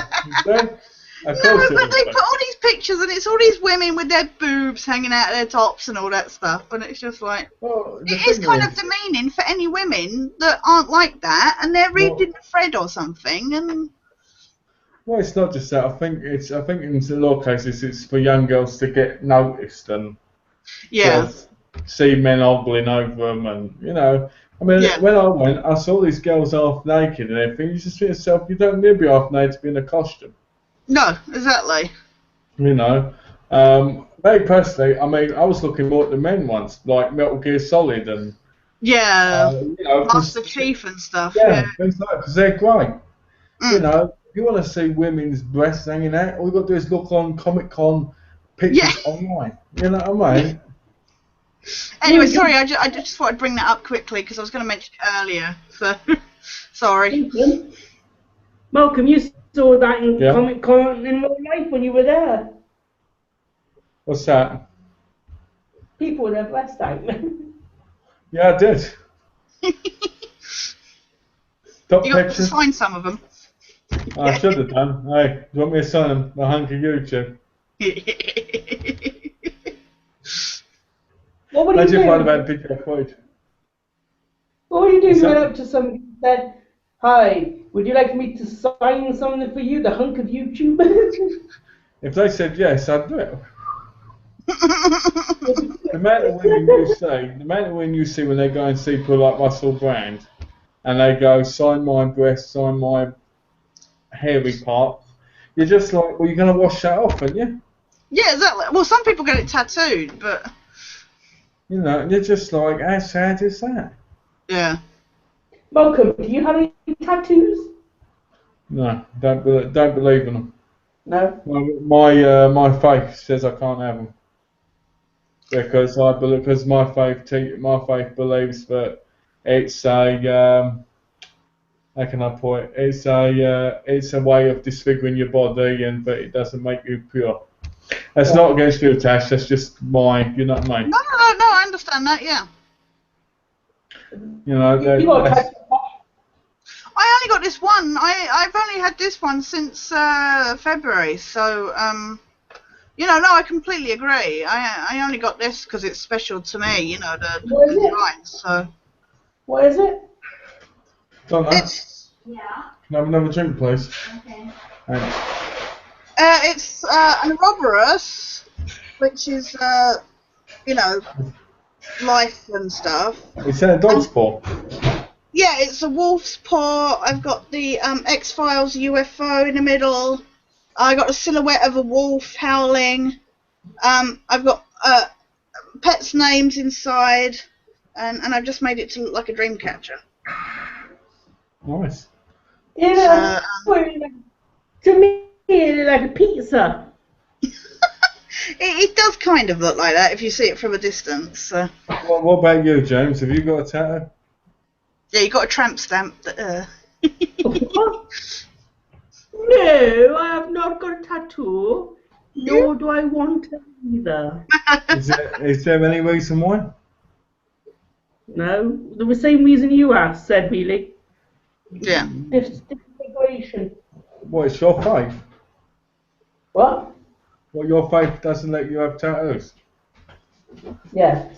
No, but they put all these pictures and it's all these women with their boobs hanging out of their tops and all that stuff, and it's just like, it is kind of demeaning for any women that aren't like that, and they're reading the thread or something, and... Well, it's not just that. I think in a lot of cases it's for young girls to get noticed and see men ogling over them, and, you know... I mean, when I went, I saw these girls half naked and everything. You just think to yourself, you don't need to be half naked to be in a costume. No, exactly. You know, me personally, I mean, I was looking more at the men ones, like Metal Gear Solid and you know, Master Chief and stuff. Yeah, things like that, because they're great. You know, if you want to see women's breasts hanging out, all you've got to do is look on Comic-Con pictures online. You know what I mean? Anyway, sorry, I just thought I'd bring that up quickly because I was going to mention it earlier. So, sorry. Malcolm, you saw that in Comic-Con in real life when you were there. What's that? People with their breasts out. Yeah, I did. Top you got pictures. to sign some of them. I should have done. Hey, do you want me to sign them? The hunk of YouTube. What would you do? About picture footage. What would you do if you went up to somebody and said, "Hi, would you like me to sign something for you, the hunk of YouTube?" If they said yes, I'd do it. The amount of when you see when they go and see people like Russell Brand, and they go, sign my breast, sign my hairy part, you're just like, well, you're going to wash that off, aren't you? Yeah, exactly. Well, some people get it tattooed, but... You know, you're just like, how sad is that? Yeah. Malcolm, do you have any tattoos? No, don't believe in them. No? My faith says I can't have them. Because my faith believes that it's a how can I put it? It's a way of disfiguring your body, and that it doesn't make you pure. That's not against you, Tash. That's just you know what I mean? No, I understand that. Yeah. You know, you got a tattoo? I only got this one. I've only had this one since February, so you know, no, I completely agree. I only got this because it's special to me, you know, the design. So. What is it? Don't know. Can I have another drink, please? Okay. Thanks. It's an Ouroboros, which is you know, life and stuff. Is that a dog's paw? Yeah, it's a wolf's paw. I've got the X-Files UFO in the middle. I got a silhouette of a wolf howling. I've got pets' names inside, and I've just made it to look like a dream catcher. Nice. Yeah, to me, it's like a pizza. It does kind of look like that if you see it from a distance. What about you, James? Have you got a tattoo? Yeah, you got a tramp stamp. That, No, I have not got a tattoo. Nor do I want to either. Is there any reason why? No, the same reason you asked, said Wheelie. Yeah. Disintegration. What, it's your faith? What? Well, your faith doesn't let you have tattoos? Yeah.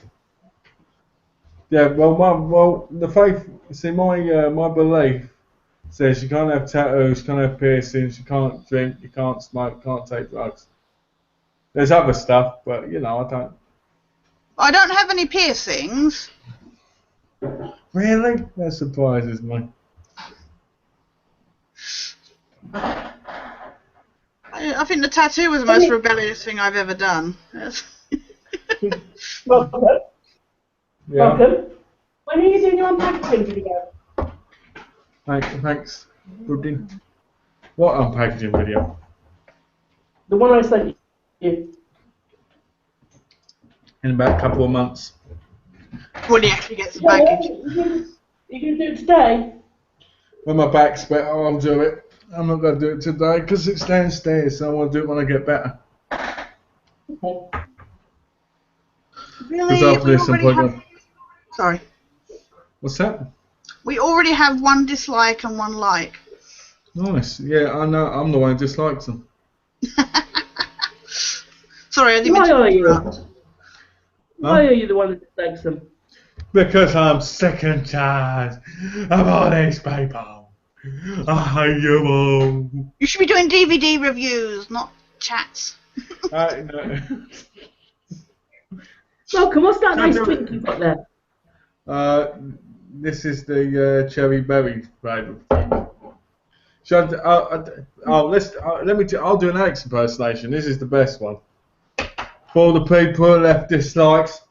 Yeah, well, the faith, see, my belief says you can't have tattoos, you can't have piercings, you can't drink, you can't smoke, you can't take drugs. There's other stuff, but, you know, I don't. I don't have any piercings. Really? That surprises me. I think the tattoo was the most rebellious thing I've ever done. Welcome. Yeah. Welcome. When are you doing your unpackaging video? Thanks, Pudding. What unpackaging video? The one I sent you. In about a couple of months. When he actually gets the package. You can do it today? When my back's better, I'll do it. I'm not going to do it today because it's downstairs, so I want to do it when I get better. Okay. Really? Because after this, I'm probably going. Sorry. What's that? We already have one dislike and one like. Nice. Yeah, I know. I'm the one who dislikes them. Sorry, I didn't mean Why to are you? interrupt. Why are you the one that dislikes them? Because I'm sick and tired of all these people. I hate you all. You should be doing DVD reviews, not chats. No. Welcome, what's that nice drink you've got there? This is the cherry berry flavour. I'll do an Alex impersonation. This is the best one. For the people who left dislikes.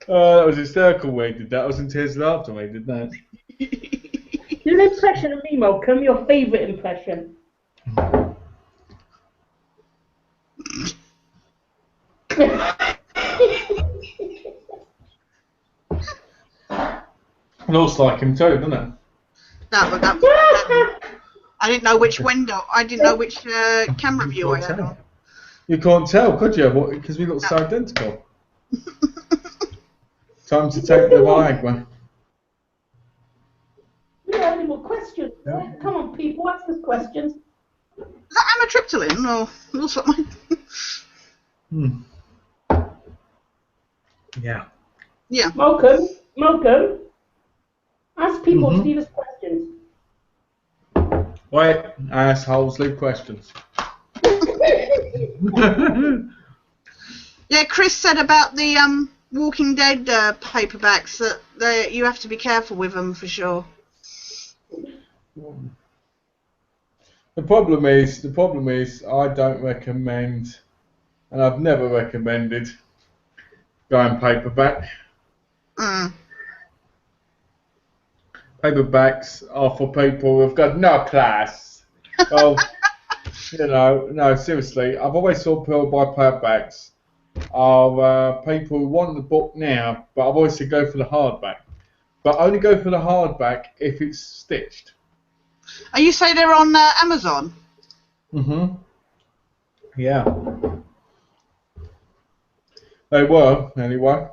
That was hysterical when he did that. I was in tears of laughter when he did that. Do an impression of me, Malcolm, your favourite impression. Looks like him too, doesn't it? That I didn't know which window. I didn't know which camera view I had on. You can't tell, could you? Because we look so identical. Time to take the Viagra. We don't have any more questions. Yeah. Come on, people, ask us questions. Is that amitriptyline or something? Yeah. Yeah. Malcolm, ask people to leave us questions. Wait, assholes, leave questions. Yeah, Chris said about the Walking Dead paperbacks that you have to be careful with them for sure. The problem is, I don't recommend, and I've never recommended going paperback. Paperbacks are for people who've got no class. Well, no, seriously, I've always thought people who buy paperbacks are people who want the book now, but I've always said go for the hardback. But only go for the hardback if it's stitched. Are you say they're on Amazon? Yeah. They were, anyway.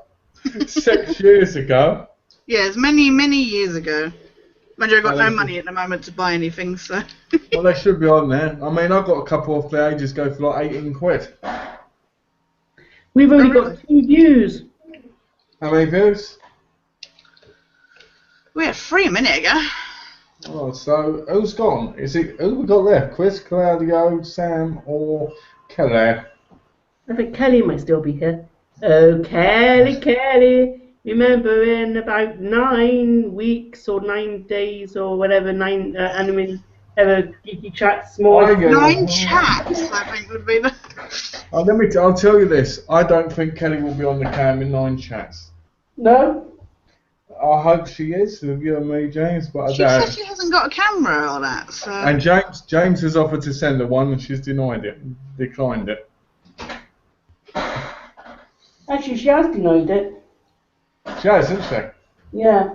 6 years ago. Yes, many years ago. Mind you, I've got no money at the moment to buy anything, so... Well, they should be on there. I mean, I've got a couple off the ages go for like 18 quid. We've only got 2 views. How many views? We had 3 a minute ago. Oh, so who's gone? Who we got there? Chris, Claudio, Sam, or Kelly? I think Kelly might still be here. Oh, Kelly. Remember, in about 9 weeks or 9 days or whatever, 9 anime ever Geeky-Chat small. 9 chats, I think would be the. I'll tell you this. I don't think Kelly will be on the cam in 9 chats. No. I hope she is with you and me, James, but She I said doubt. she hasn't got a camera or that, so. And James has offered to send her one, and she's declined it. Actually, she has denied it. She has, isn't she? Yeah.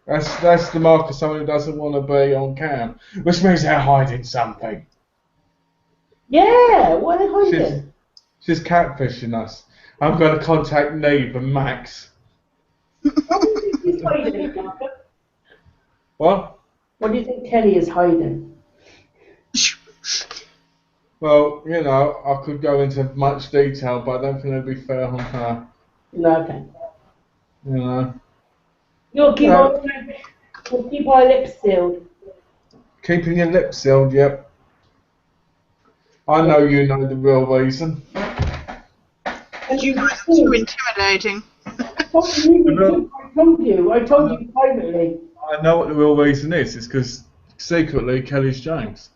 That's the mark of someone who doesn't want to be on cam, which means they're hiding something. Yeah, what are they hiding? She's catfishing us. I'm going to contact Neve and Max. What do you think he's hiding, Malcolm? What? What do you think Kelly is hiding? Well, you know, I could go into much detail, but I don't think it'd be fair on her. No, okay. You know. You'll keep our lips sealed. Keeping your lips sealed, yep. I know you know the real reason. You guys are too intimidating. I told you privately. I know what the real reason is. It's because secretly Kelly's James.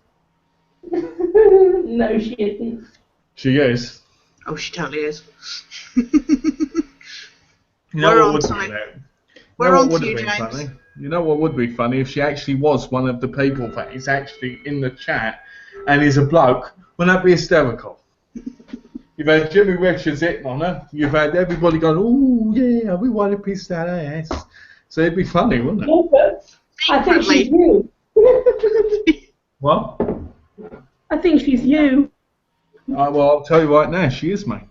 No, she isn't. She is. Oh, she totally is. You know We're what on would to be it. that? We're on would to you, have been James. funny? You know what would be funny if she actually was one of the people that is actually in the chat and is a bloke? Wouldn't that be hysterical? You've had Jimmy Richards hitting on her. You've had everybody going, "Oh yeah, we want to piss that ass." So it'd be funny, wouldn't it? Yeah, but I think she's you. What? I think she's you. Well, I'll tell you right now, she is me.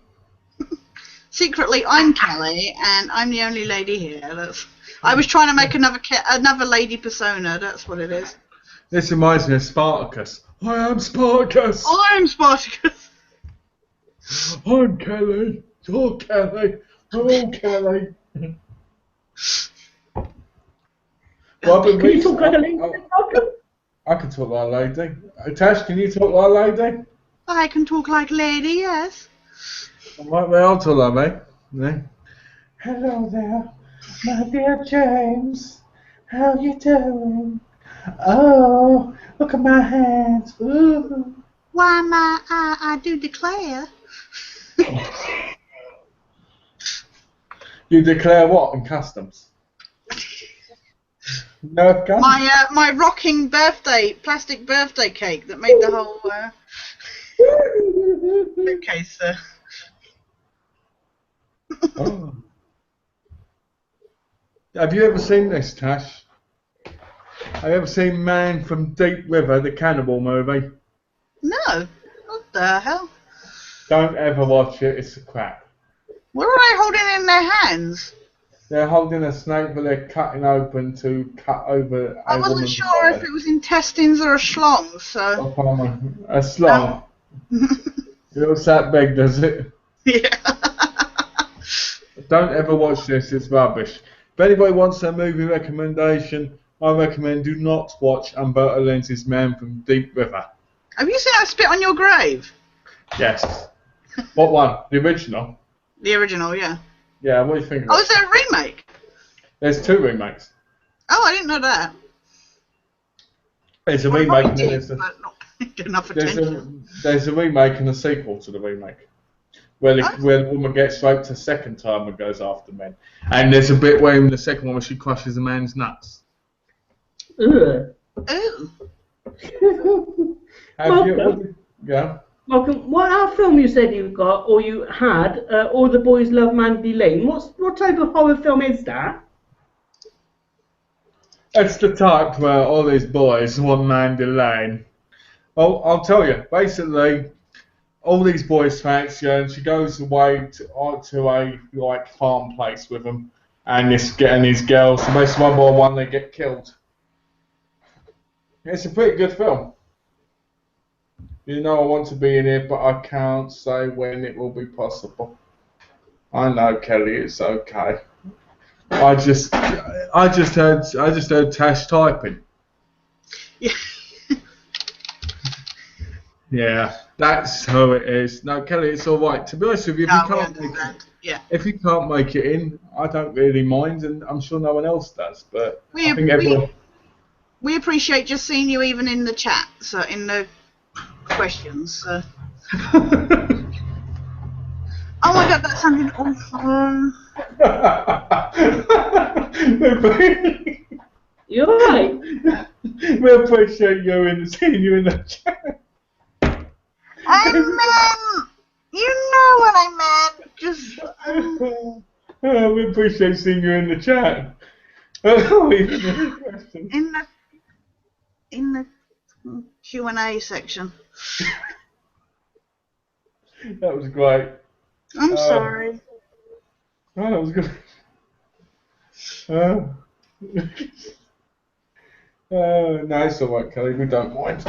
Secretly, I'm Kelly, and I'm the only lady here. I was trying to make another lady persona. That's what it is. This reminds me of Spartacus. I am Spartacus. I'm Spartacus. I'm Kelly. You're Kelly. We're all Kelly. Can you talk like a lady? I can talk like a lady. Tash, can you talk like a lady? I can talk like a lady, yes. Right, well, I'll talk like me. Yeah. Hello there, my dear James. How you doing? Oh, look at my hands. Ooh. Why, I do declare. You declare what in customs? No gun? My rocking plastic birthday cake that made the whole suitcase. Oh. Have you ever seen this, Tash? Have you ever seen Man from Deep River, the cannibal movie? No. What the hell? Don't ever watch it, it's a crap. What are they holding in their hands? They're holding a snake, but they're cutting open to cut over a I wasn't woman's sure body. if it was intestines or a schlong, so... A slong. It looks that big, does it? Yeah. Don't ever watch this, it's rubbish. If anybody wants a movie recommendation, I recommend do not watch Umberto Lenz's Man from Deep River. Have you seen I Spit on Your Grave? Yes. What one? The original? The original, yeah. Yeah, what do you think of Oh, it? is there a remake? There's 2 remakes. Oh, I didn't know that. There's a Well, I remake probably and then did, there's but not enough attention. there's a remake and a sequel to the remake. Where the woman gets raped a second time and goes after men. And there's a bit where in the second one where she crushes a man's nuts. Ugh. Ooh. Yeah. Malcolm, what our film you said you got, or you had, All the Boys Love Mandy Lane, what type of horror film is that? It's the type where all these boys want Mandy Lane. Well, I'll tell you, basically, all these boys fancy her, and she goes away to a farm place with them, and these girls. So basically, one by one, they get killed. It's a pretty good film. You know, I want to be in it, but I can't say when it will be possible. I know, Kelly, it's okay. I just heard Tash typing. Yeah. Yeah, that's how it is. No, Kelly, it's all right. To be honest with you, if you can't make it in, I don't really mind, and I'm sure no one else does. But I think everyone. We appreciate just seeing you even in the chat, so in the questions. So. Oh my God, that sounded awful. You're right. We appreciate seeing you in the chat. I meant, you know what I meant. Just. We appreciate seeing you in the chat. In the Q&A section. That was great. I'm sorry. Oh, that was good. No, it's alright, Kelly, we don't mind.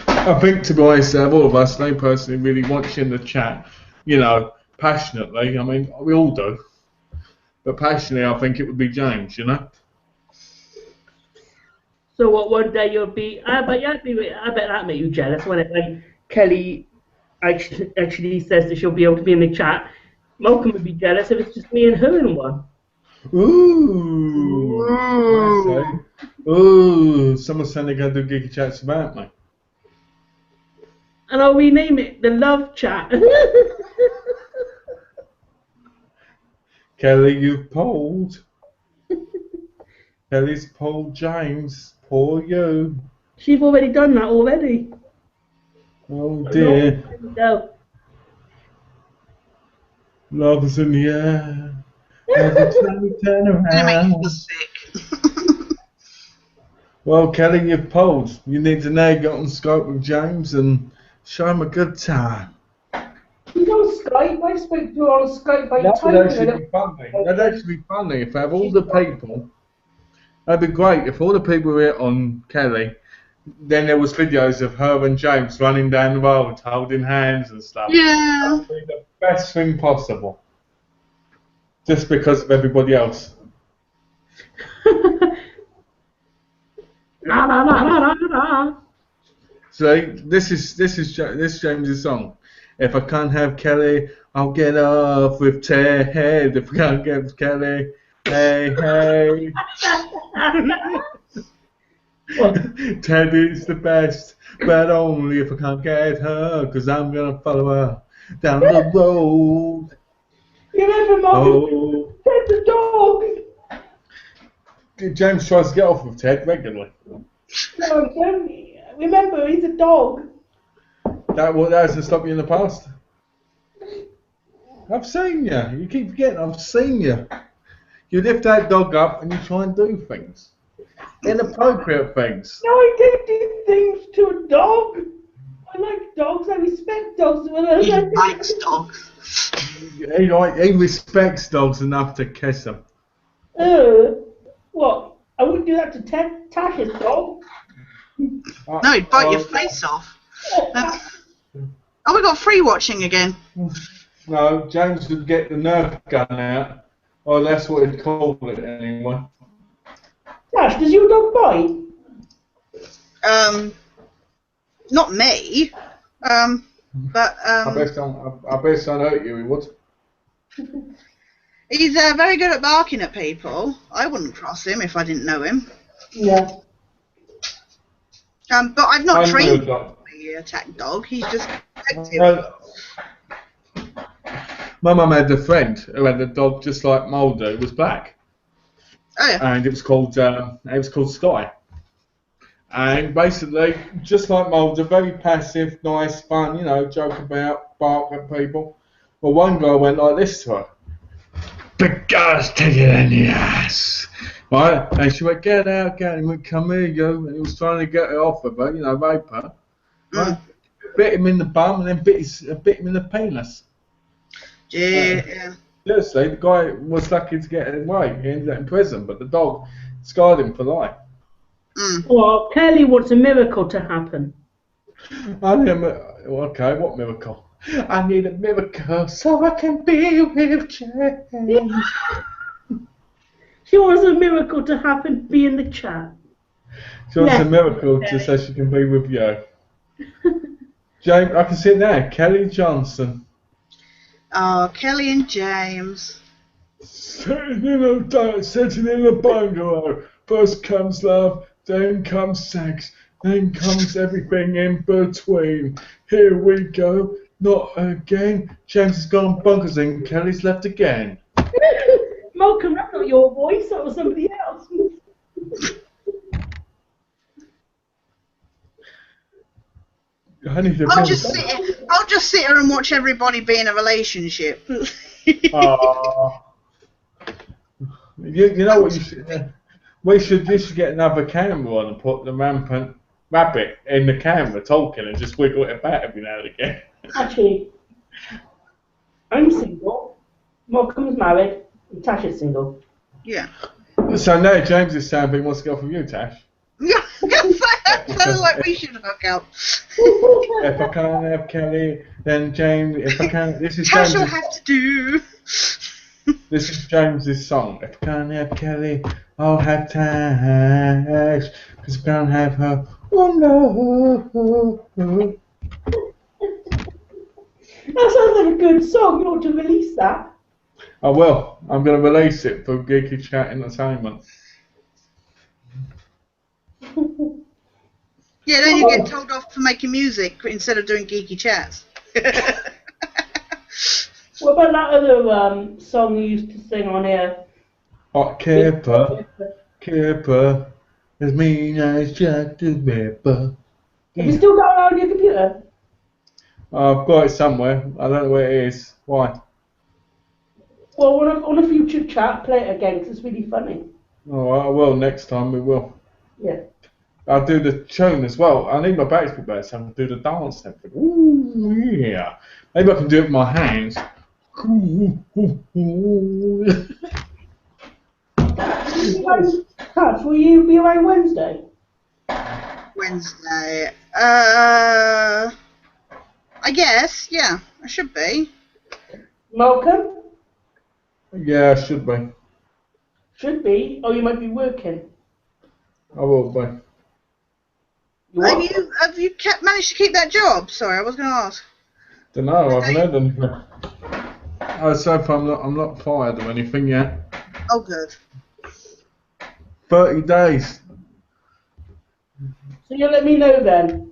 I think, to be honest, all of us, they personally really watching the chat, you know, passionately. I mean, we all do. But passionately, I think it would be James, you know? So what? One day you'll be. I bet that make you jealous when Kelly actually says that she'll be able to be in the chat. Malcolm would be jealous if it's just me and her in one. Ooh. Ooh. Someone's saying they're going to do Geeky-Chats about me. And I'll rename it the Love Chat. Kelly, you've polled. Kelly's polled James. Poor you. She's already done that already. Oh dear. No. Love is in the air. Every time we turn around. Well, Kelly, you've polled. You need to now get on Skype with James and show him a good time. She's on Skype. I spoke to her on Skype by That would typing actually be funny. That'd actually be funny if I have all the people. That'd be great if all the people were here on Kelly. Then there was videos of her and James running down the road, holding hands and stuff. Yeah. That would be the best thing possible. Just because of everybody else. So this is James's song. If I can't have Kelly, I'll get off with Ted. If I can't get Kelly, hey, hey. Ted is the best, but only if I can't get her, because I'm going to follow her down the road. You remember, Mom? Oh. Ted's a dog. James tries to get off with Ted regularly. No, remember, he's a dog. That hasn't stopped you in the past. I've seen you. You keep forgetting. I've seen you. You lift that dog up and you try and do things. Inappropriate things. No, I don't do things to a dog. I like dogs. I respect dogs. He likes dogs. He respects dogs enough to kiss them. What? I wouldn't do that to Tash's dog. No, he'd bite your face off. Oh, we got free watching again. No, James would get the Nerf gun out. Or that's what he'd call it anyway. Tash, does your dog bite? Not me. But I bet don't hurt you, he would. He's very good at barking at people. I wouldn't cross him if I didn't know him. Yeah. But I've not trained the attack dog. He's just protective. My mum had a friend who had a dog just like Mulder. It was black. Oh yeah. And it was called Sky. And basically, just like Mulder, very passive, nice, fun, you know, joke about, bark at people. Well, one guy went like this to her. Big guy's taking it in the ass. Right? And she went, get out, get out. He went, come here, you. And he was trying to get her off of her, you know, rape her. Right? Bit him in the bum and then bit him in the penis. Yeah. Seriously, the guy was lucky to get away. He ended up in prison, but the dog scarred him for life. Well, Kelly wants a miracle to happen. Okay, what miracle? I need a miracle so I can be with James. She wants a miracle to happen, be in the chat. She wants a miracle just so she can be with you. James, I can see it now. Kelly Johnson. Oh, Kelly and James. Sitting in a bungalow. First comes love, then comes sex, then comes everything in between. Here we go. Not again. James has gone bonkers and Kelly's left again. Malcolm, that's not your voice. That was somebody else. I'll just sit here and watch everybody be in a relationship. You know what you should. We should just get another camera on and put the rampant rabbit in the camera talking and just wiggle it about every now and again. Actually, I'm single. Malcolm's married. And Tasha's single. Yeah. So now James is saying he wants to go from you, Tash. Yeah, sounded like we should hook up. If I can't have Kelly, then James. If I can't, this is Tash will James's. have to do. This is James's song. If I can't have Kelly, I'll have Tash. Because if I can't have her, oh no. That sounds like a good song. You ought to release that. I will. I'm going to release it for Geeky-Chat Entertainment. Yeah, then you get told off for making music instead of doing geeky chats. What about that other song you used to sing on here? Hot Kipper, Kipper, as mean as Jack the Ripper. Have you still got it on your computer? I've got it somewhere. I don't know where it is. Why? Well, on a future chat, play it again because it's really funny. Alright, I will next time. We will. Yeah. I'll do the tune as well. I need my bass to be better so I can do the dance and everything. Ooh, yeah. Maybe I can do it with my hands. Tash, will you be around Wednesday? Wednesday. I guess, yeah, I should be. Malcolm? Yeah, I should be. Should be. Oh, you might be working. I will be. Have you managed to keep that job? Sorry, I was going to ask. Don't know. I haven't heard anything. So far, I'm not fired or anything yet. Oh, good. 30 days. So you'll let me know then.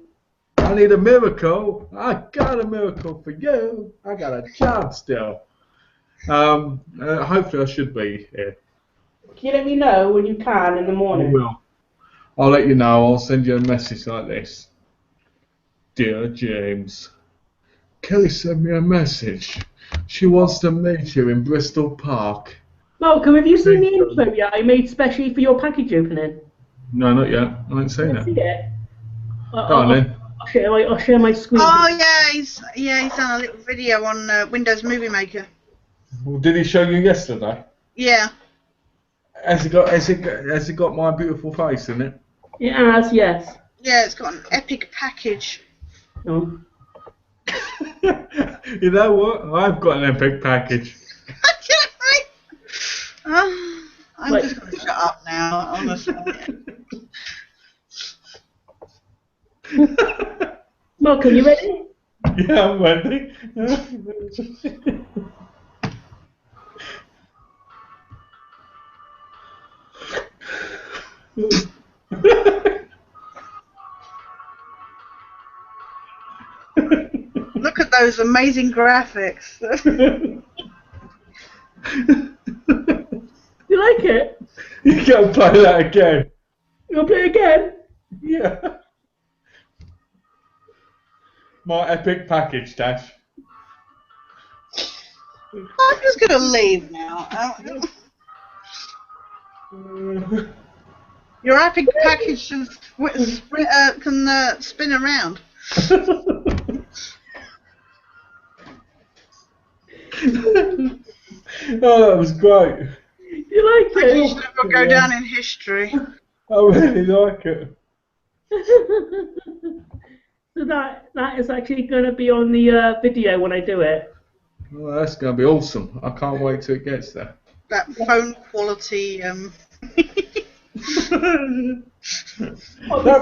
I need a miracle. I got a miracle for you. I got a job still. Hopefully I should be here. Can you let me know when you can in the I morning? will. I'll let you know. I'll send you a message like this. Dear James, Kelly sent me a message. She wants to meet you in Bristol Park. Malcolm, have you seen the info yet I made specially for your package opening? No, not yet. I haven't seen See it. it? Go on then. I'll share my screen. Oh, yeah, he's done a little video on Windows Movie Maker. Well, did he show you yesterday? Yeah. Has it got my beautiful face in it? It has, yes. Yeah, it's got an epic package. Oh. You know what? I've got an epic package. I'm just going to shut up now, honestly. Malcolm, you ready? Yeah, I'm ready. Look at those amazing graphics. You like it? You gotta play that again. You want to play it again? Yeah. My epic package, Dash. I'm just going to leave now. Your epic package can spin around. Oh, that was great. You like it? It will go down in history. I really like it. So that is actually going to be on the video when I do it. Well, that's going to be awesome. I can't wait till it gets there. That phone quality. That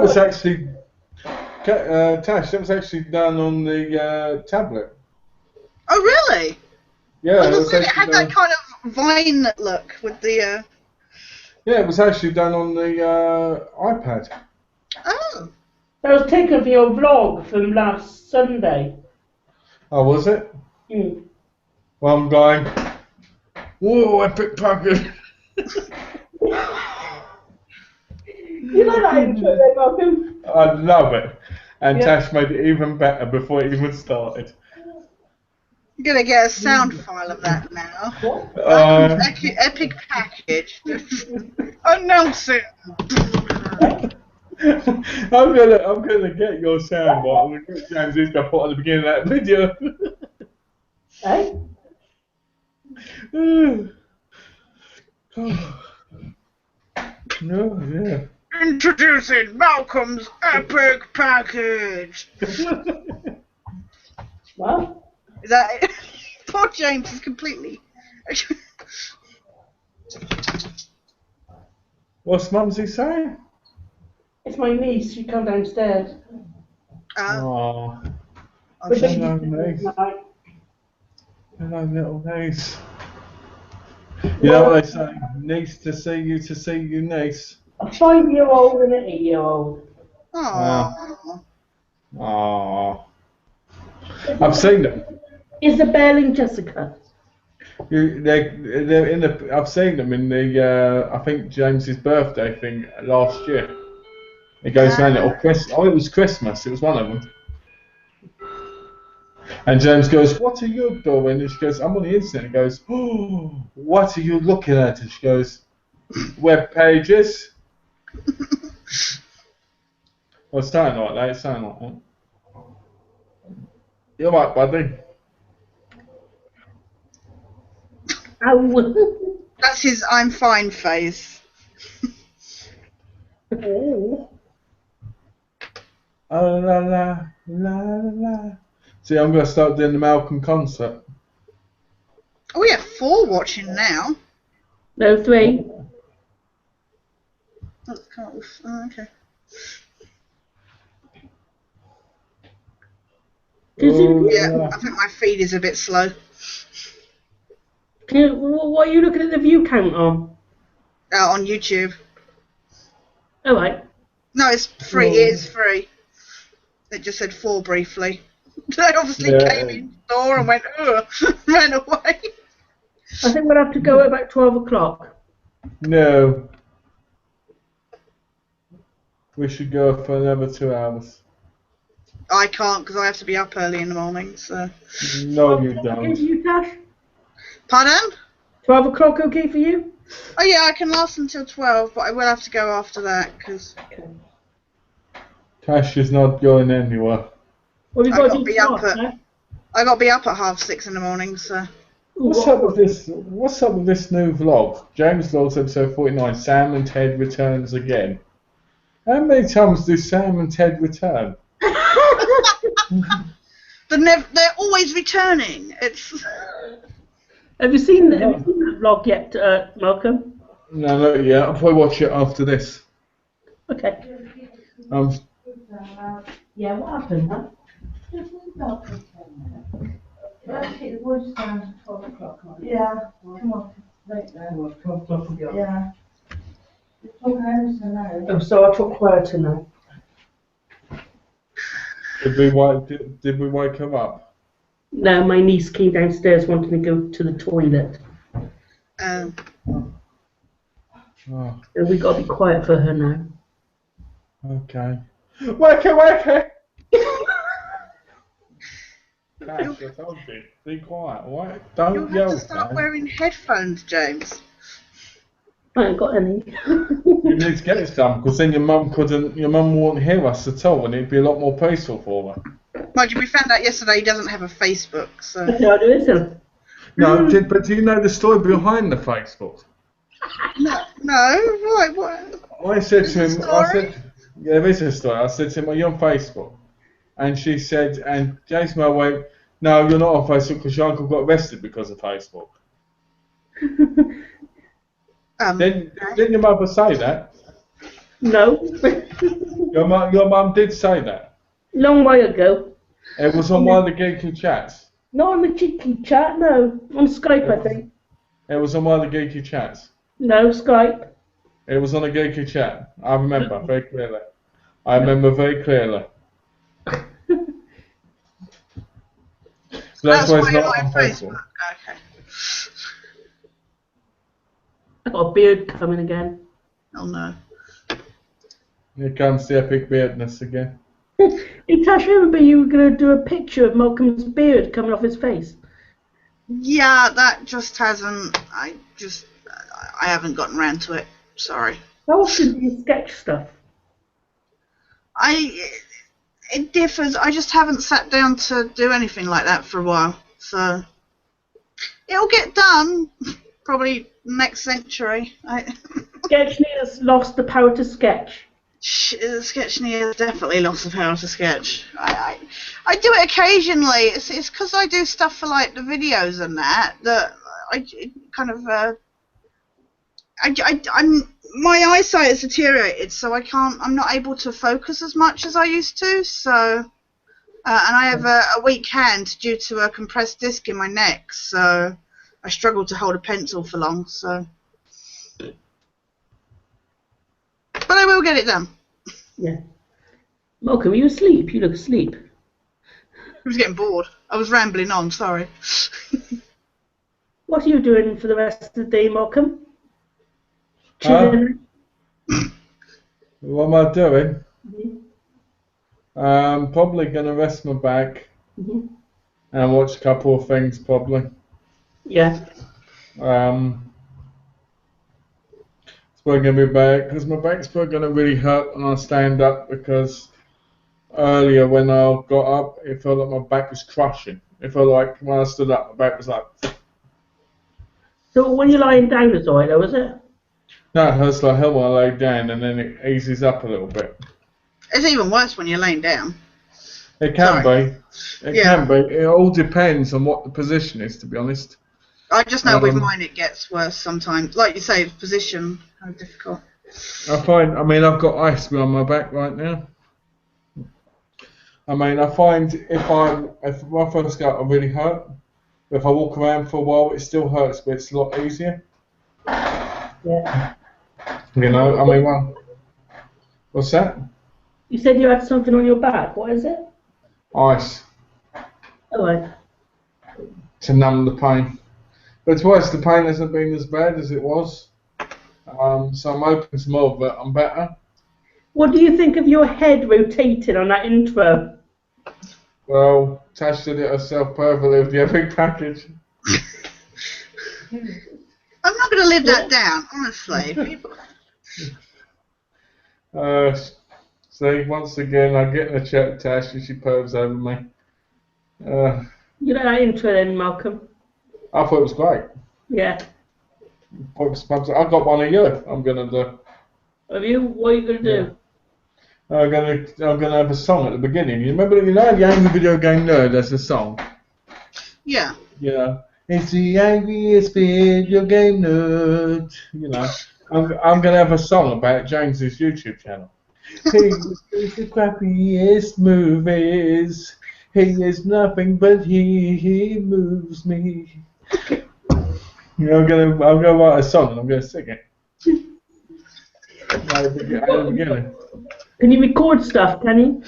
was actually, Tash, that was actually done on the tablet. Oh, really? Yeah, It had that kind of Vine look with the. Yeah, it was actually done on the iPad. Oh. That was taken for your vlog from last Sunday. Oh, was it? Mm. Well, I'm going, whoa, epic package. You like that intro there, Malcolm? I love it. And Yeah. Tash made it even better before it even started. I'm gonna get a sound file of that now. Epic package. Announcing. I'm gonna get your sound, but I'm gonna get James is gonna put at the beginning of that video. Eh? No, yeah. Introducing Malcolm's epic package. What? Is that it? Poor James is completely. What's Mumsy saying? It's my niece. She come downstairs. Oh, I'm sure. hello, niece. Hello, little niece. You know what they say? Niece to see you, niece. A 5-year-old and an 8-year-old. Aww. Oh, I've seen them. Isabel and Jessica. They're in the. I've seen them in the. I think James's birthday thing last year. It goes around it, or Christmas. Oh, it was Christmas. It was one of them. And James goes, "What are you doing?" And she goes, "I'm on the internet." And he goes, "Oh, what are you looking at?" And she goes, "Web pages." Well, it's something like that. It's something like that. You're right, buddy. Ow. That's his I'm fine face. Oh. Oh la la la la. See, I'm going to start doing the Malcolm concert. Oh, we have 4 watching now. No, 3. Oh, come on. Oh, okay. Yeah, I think my feed is a bit slow. What are you looking at the view count on? On YouTube. All right. No, it's free. It is free. It just said 4 briefly. They obviously came in the door and went, ugh, ran away. I think we'll have to go at about 12 o'clock. No. We should go for another 2 hours. I can't because I have to be up early in the morning. So. No, you Okay don't. for you, Tash? Pardon? 12 o'clock okay for you? Oh yeah, I can last until 12, but I will have to go after that because Tash is not going anywhere. Well, we've I got got to to do be up tomorrow, at I got to be up at 6:30 in the morning. So. What's up with this? What's up with this new vlog? James Vlogs episode 49. Sam and Ted returns again. How many times do Sam and Ted return? They're always returning. It's. Have you seen that vlog yet, Malcolm? No, not yet. I'll probably watch it after this. Okay. Yeah, what happened, huh? The voice down to 12 o'clock. Yeah, come on. Right there. Well, 12 o'clock will be on. Yeah. You're talking Anderson now. Oh, so I'll talk quieter now. Did we wake her up? No, my niece came downstairs wanting to go to the toilet. Oh. So we got to be quiet for her now. Okay. Wake her! Tash, I told you. Be quiet, alright? You'll Don't have yell, to start man. wearing headphones, James. I ain't got any. You need to get some, because then your mum won't hear us at all, and it'd be a lot more peaceful for her. Mind you, we found out yesterday he doesn't have a Facebook, so. No, there isn't. No, but do you know the story behind the Facebook? No, right, what? I said to There's him, a story? yeah, there is a story. I said to him, are you on Facebook? And she said, and Jason went, no, you're not on Facebook because your uncle got arrested because of Facebook. Didn't your mother say that? No. Your mum did say that. Long way ago. It was on one of the Geeky-Chats. Not on the Geeky-Chat, no. On Skype, I think. It was on one of the Geeky-Chats. No, Skype. It was on a Geeky-Chat. I remember very clearly. I remember very clearly. So that's why it's not on Facebook. Okay. I got a beard coming again. Oh no. Here comes the epic weirdness again. Hey, Tash, remember you were going to do a picture of Malcolm's beard coming off his face? Yeah, that just hasn't. I haven't gotten around to it. Sorry. How often do you sketch stuff? It differs. I just haven't sat down to do anything like that for a while. So it'll get done probably next century. Sketching has lost the power to sketch. Sketching has definitely lost the power to sketch. I do it occasionally. It's because I do stuff for like the videos and that I kind of my eyesight has deteriorated, so I'm not able to focus as much as I used to. So and I have a weak hand due to a compressed disc in my neck, so I struggle to hold a pencil for long. So, but I will get it done. Yeah. Malcolm, are you asleep? You look asleep. I was getting bored. I was rambling on, sorry. What are you doing for the rest of the day, Malcolm? Chilling? What am I doing? Mm-hmm. Probably going to rest my back Mm-hmm. and watch a couple of things, probably. Yeah. It's probably going to be bad because my back's probably going to really hurt when I stand up, because earlier when I got up, it felt like my back was crushing. It felt like when I stood up, my back was like... So when you're lying down, it's alright though, is it? No, it hurts like hell when I lay down, and then it eases up a little bit. It's even worse when you're laying down. It can Sorry. be. It can be. It all depends on what the position is, to be honest. I just know with mine it gets worse sometimes. Like you say, the position, how difficult. I've got ice behind my back right now. I find if my first go, I really hurt. If I walk around for a while, it still hurts, but it's a lot easier. Yeah. What's that? You said you had something on your back. What is it? Ice. Alright. To numb the pain. But it's worse, the pain hasn't been as bad as it was. So I'm hoping tomorrow that I'm better. What do you think of your head rotating on that intro? Well, Tash did it herself perfectly with the epic package. I'm not going to live that down, honestly. People... See, once again, I get in a chat with Tash and she pervs over me. You know that intro then, Malcolm? I thought it was great. Yeah. I got one of you. I'm gonna do. Have you? What are you gonna do? I'm gonna have a song at the beginning. You remember the Angry Video Game Nerd? That's a song. Yeah. Yeah. It's the angriest video game nerd. You know. I'm gonna have a song about James's YouTube channel. He is the crappiest movies. He is nothing but he moves me. I'm gonna write a song and I'm gonna sing it. At the beginning. Can you record stuff? Can you?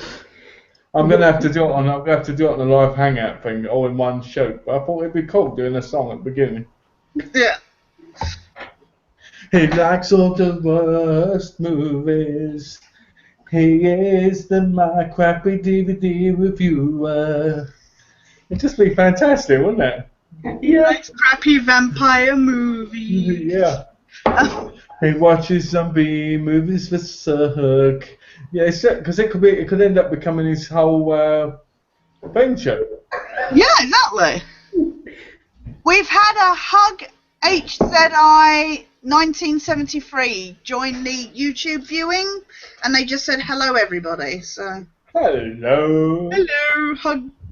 I'm gonna have to do it on the live hangout thing all in one shoot. But I thought it'd be cool doing a song at the beginning. Yeah. He likes all the worst movies. He is my crappy DVD reviewer. It'd just be fantastic, wouldn't it? Yeah. Likes crappy vampire movies. Yeah. He watches zombie movies for suck. Yeah, because it could end up becoming his whole thing show. Yeah, exactly. We've had a Hug HZI 1973 join the YouTube viewing, and they just said hello, everybody. So. Hello. Hello,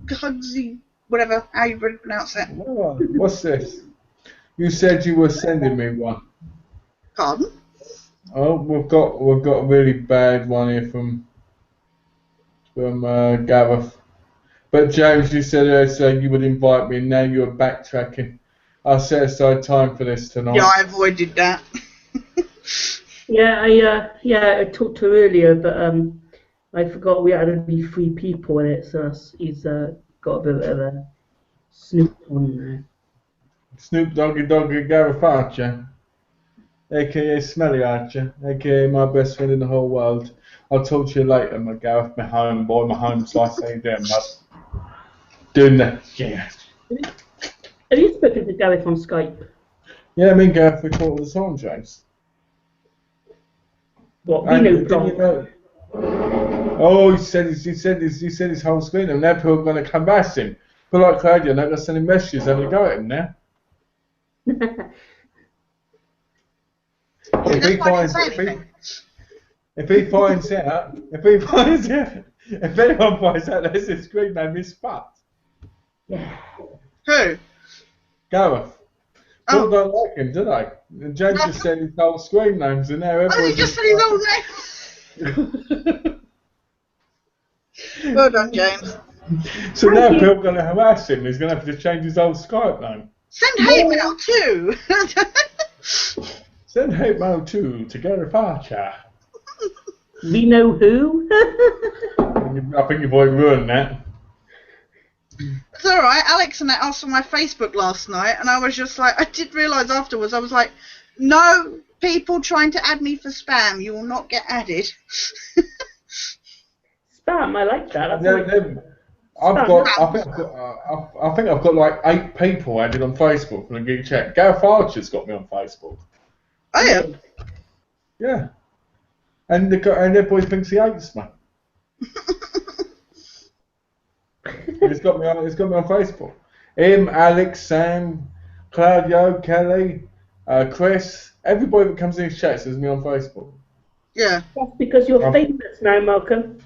Hugsy, whatever, how you pronounce it. Oh, what's this? You said you were sending me one. Pardon? Oh, we've got a really bad one here from Gareth. But James, you said you would invite me, and now you're backtracking. I set aside time for this tonight. Yeah, I avoided that. Yeah, I talked to her earlier, but I forgot we had only 3 people in it, so he's got a bit of a snoop on there. Snoop Doggy Gareth Archer, aka Smelly Archer, aka my best friend in the whole world. I'll talk to you later, my Gareth, my homeboy, my home slice. How you doing, bud? Doing that, yeah. Have you spoken to Gareth on Skype? Yeah, me and Gareth, we talk all the time, James. What, we And know didn't you know? Oh, he said his whole screen, and now people are going to harass him. People like Claudia, they're going to send him messages having a go at him now. If he finds, if anyone finds out that's his screen name is fucked. Yeah. Who? Gareth. Oh. People don't like him, do they? And James just said his whole screen names, and now Oh, everyone's... he just said his own name. Well done, James. So now people are going to harass him. He's going to have to change his whole Skype name. Send hate mail too. Send hate mail to Gareth Archer. We know who? I think you've already ruined that. It's alright, Alex and that asked on my Facebook last night, and I was just like, I did realise afterwards, I was like, no people trying to add me for spam, you will not get added. Spam, I like that. I think I've got like 8 people added on Facebook from the Geeky-Chat. Gareth Archer's got me on Facebook. Oh yeah? Yeah. And everybody thinks he hates me. He's got me on Facebook. Him, Alex, Sam, Claudio, Kelly, Chris, everybody that comes in his chat says me on Facebook. Yeah. That's because you're famous now, Malcolm.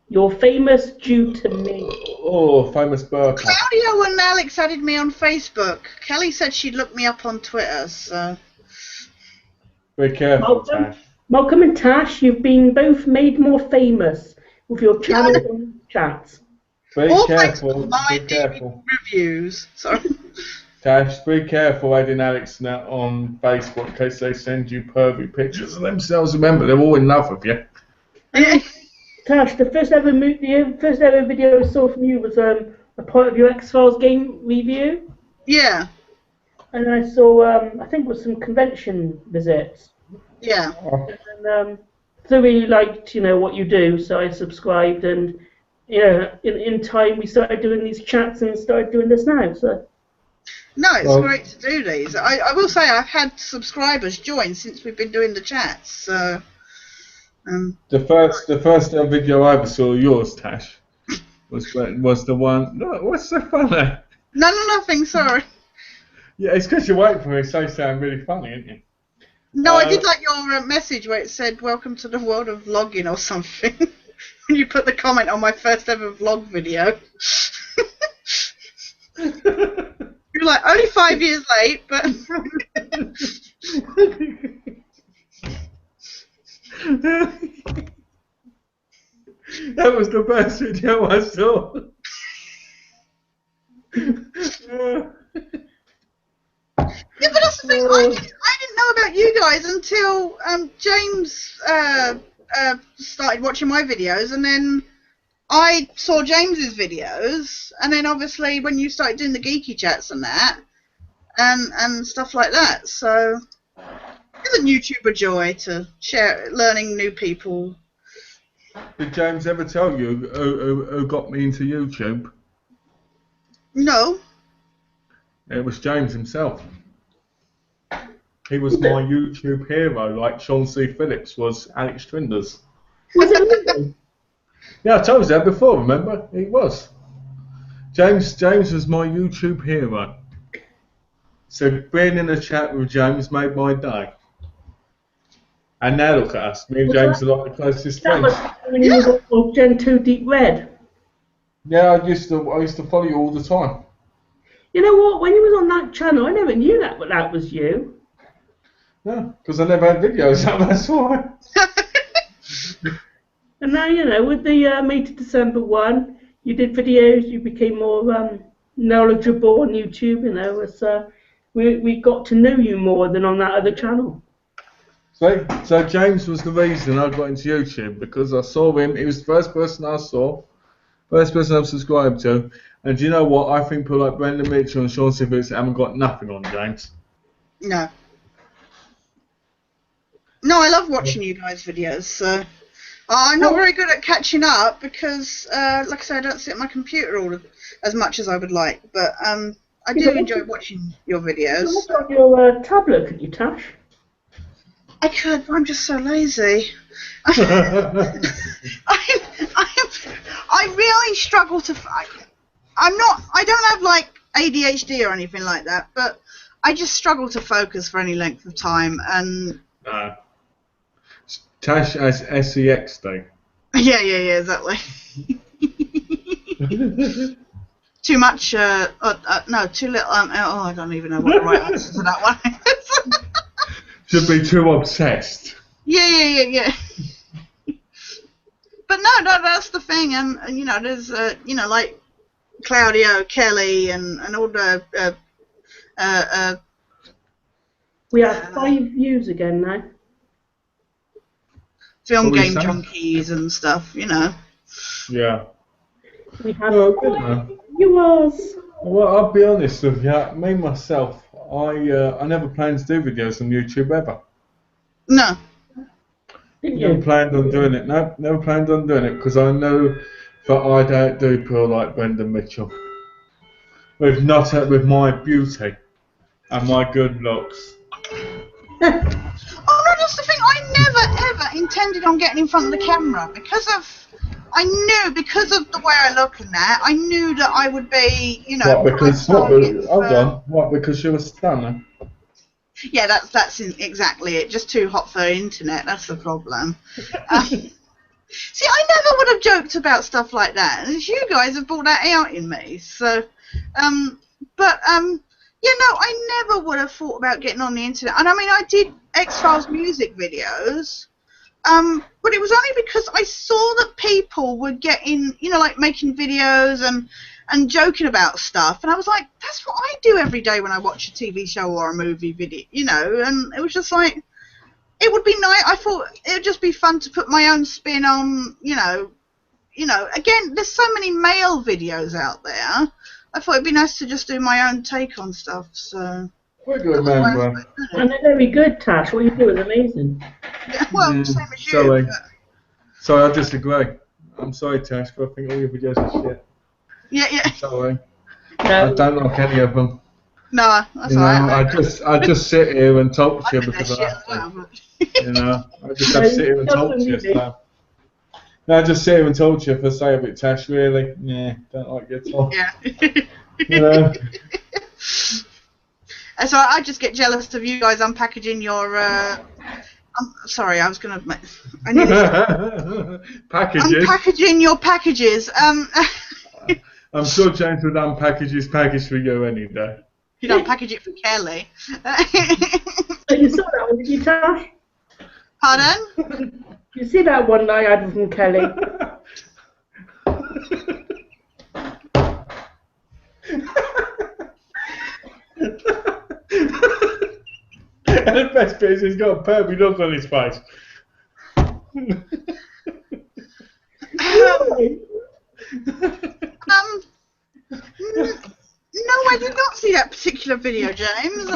You're famous due to me. Oh, famous burger. Claudio and Alex added me on Facebook. Kelly said she'd look me up on Twitter, so... Be careful, Tash. Malcolm and Tash, you've been both made more famous with your channel and chats. Be All careful. thanks to Be careful. MyDvdReviews. Sorry. Tash, be careful adding Alex now on Facebook in case they send you pervy pictures of themselves. Remember, they're all in love with you. Tash, the first ever video I saw from you was a part of your X-Files game review. Yeah. And I saw, I think it was some convention visits. Yeah. And so I really liked, what you do, so I subscribed, and in time we started doing these chats and started doing this now. So. No, it's great to do these. I will say I've had subscribers join since we've been doing the chats. So. The first video I ever saw of yours, Tash, was the one. No, what's so funny? No, nothing. Sorry. Yeah, it's because you're waiting for me to say something really funny, isn't you? No, I did like your message where it said "Welcome to the world of vlogging" or something. When you put the comment on my first ever vlog video. You're like, only 5 years late, but. That was the best video I saw. Yeah, but that's the thing. I didn't know about you guys until James started watching my videos, and then I saw James's videos, and then obviously when you started doing the Geeky-Chats and that, and stuff like that. So isn't YouTube a joy to share, learning new people? Did James ever tell you who got me into YouTube? No. It was James himself. He was my YouTube hero, like Sean C. Phillips was Alex Trinders. Was it really? Yeah, I told you that before, remember? He was. James was my YouTube hero. So being in a chat with James made my day. And now look at us. Me and James are like the closest That friends. was when you was on Gen 2 Deep Red. Yeah, I used to follow you all the time. You know what? When you was on that channel, I never knew that was you. Yeah, because I never had videos up, that's why. And now, with the May to December one, you did videos, you became more knowledgeable on YouTube, we got to know you more than on that other channel. So James was the reason I got into YouTube, because I saw him, he was the first person I saw, first person I've subscribed to, and do you know what, I think people like Brendan Mitchell and Sean Sivers haven't got nothing on James. No, I love watching you guys' videos, so I'm not very good at catching up because, like I said, I don't sit at my computer as much as I would like. But I do enjoy watching your videos. You look on your tablet, could you, Tash? I could, but I'm just so lazy. I really struggle to. I don't have like ADHD or anything like that, but I just struggle to focus for any length of time. And No. Tash has SEX day. yeah, exactly. Too much. No, too little. I don't even know what the right answer to that one is. Should be too obsessed. Yeah. But no, that's the thing, and you know, there's like Claudio, Kelly, and all the We have 5 views again now. film What were game you saying? junkies and stuff, you know. Yeah. We have Oh, good man. viewers. Well, I'll be honest with you. Me myself, I never planned to do videos on YouTube ever. No. Didn't Never you? planned on doing it. No, never planned on doing it because I know that I'd outdo people like Brendan Mitchell with my beauty and my good looks. Oh no, that's the thing. I never ever intended on getting in front of the camera because of the way I look and that. I knew that I would be, you know. What? Because prime target hold for- on. What? Because you're a stunner. Yeah, that's exactly it. Just too hot for the internet. That's the problem. See, I never would have joked about stuff like that. And you guys have brought that out in me. So, you know, I never would have thought about getting on the internet. And I mean, I did X-Files music videos, but it was only because I saw that people were getting, you know, like making videos and joking about stuff. And I was like, that's what I do every day when I watch a TV show or a movie video, you know. And it was just like, it would be nice. I thought it would just be fun to put my own spin on, you know. Again, there's so many male videos out there. I thought it'd be nice to just do my own take on stuff. So. We're good, man, bro. And they're very good, Tash. What you do is amazing. Yeah, well, Yeah, same as you. sorry. but- Sorry, I disagree. I'm sorry, Tash, but I think all your videos are shit. Yeah. Sorry. I No, don't like any of them. No, that's You know, alright. I just sit here and talk to you I think because that's I shit have as to. well, but- You know, I just have to sit here and talk to you. So. No, I just sit here and talk to you for say a bit, Tash. Really, yeah, don't like your talk. Yeah. You know. So I just get jealous of you guys unpackaging your. I'm sorry, I was gonna. I nearly said- Packages. unpackaging your packages. I'm sure James would unpackage his package for you any day. You don't package it for Kelly. So you saw that one, did you, Tash? Pardon? You see that one that I had from Kelly? And the best bit is he's got a pervy look on his face. No, I did not see that particular video, James.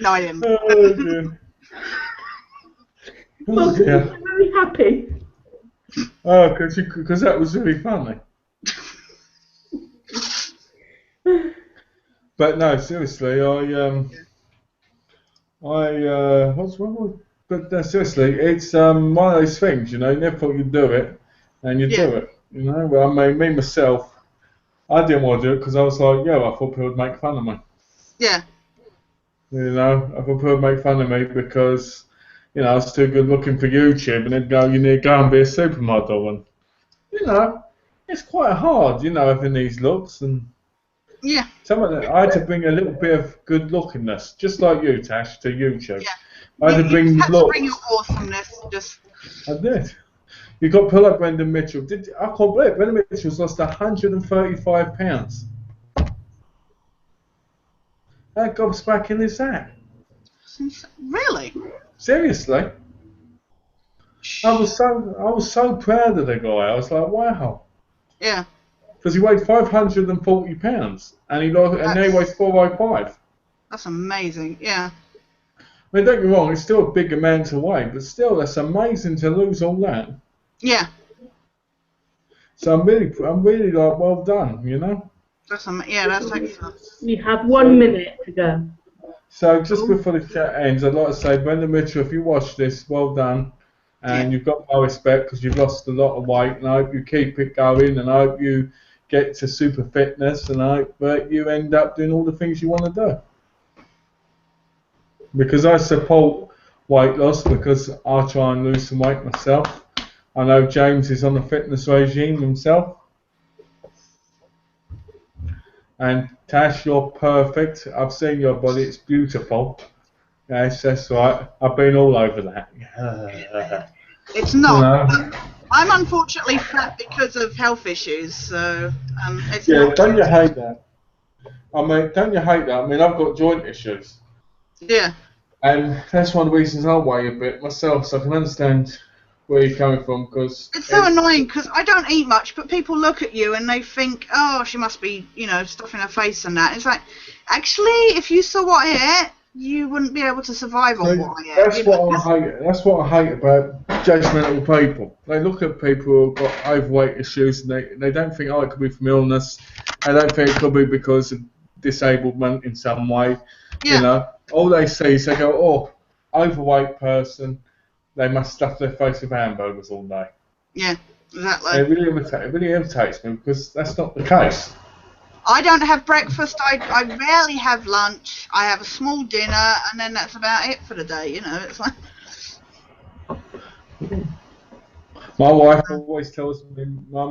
No, I didn't. Oh, dear. Well, Oh, dear. I'm very happy. Oh, because that was really funny. But no, seriously, what's wrong with? But no, seriously, it's one of those things, you know. You never thought you'd do it, and you Yeah. do it. You know, well, I mean, me myself, I didn't want to do it because I was like, I thought people would make fun of me. Yeah. You know, I thought people would make fun of me because, you know, I was too good looking for YouTube, and they'd go, you need to go and be a supermodel, and you know, it's quite hard, you know, having these looks and. Yeah. I had to bring a little bit of good lookingness, just like you, Tash, to YouTube. Yeah. I had to bring You had to looks. bring your awesomeness. Just. I did. You got pull up Brendan Mitchell. I can't believe it. Brendan Mitchell's lost 135 pounds. How gobsmacking is that? Really? Seriously? I was so proud of the guy. I was like, wow. Yeah. Because he weighed 540 pounds, and now he weighs 405. That's amazing. Yeah. mean, don't get me wrong, it's still a big amount to weigh, but still, that's amazing to lose all that. Yeah. So I'm really like, well done, you know. That's excellent. You have 1 minute to go. So just before the chat ends, I'd like to say, Brendan Mitchell, if you watch this, well done. And you've got my respect because you've lost a lot of weight, and I hope you keep it going, and I hope you get to super fitness, and I hope that you end up doing all the things you want to do. Because I support weight loss, because I try and lose some weight myself. I know James is on a fitness regime himself. And Tash, you're perfect. I've seen your body, it's beautiful. Yes, that's right. I've been all over that. It's not. You know? I'm unfortunately fat because of health issues, so it's Yeah, not. don't you hate that? I mean, don't you hate that? I mean, I've got joint issues. Yeah. And that's one of the reasons I weigh a bit myself, so I can understand where you're coming from. Cause it's so annoying because I don't eat much, but people look at you and they think, oh, she must be, stuffing her face and that. It's like, actually, if you saw what I ate, you wouldn't be able to survive on what I ate. That's what I hate. That's what I hate about judgmental people. They look at people who've got overweight issues and they don't think, oh, it could be from illness. They don't think it could be because of disablement in some way. Yeah. You know, all they see is they go, oh, overweight person, they must stuff their face with hamburgers all day. Yeah, exactly. It really irritates me because that's not the case. I don't have breakfast. I rarely have lunch. I have a small dinner, and then that's about it for the day. It's like. My wife always tells me. My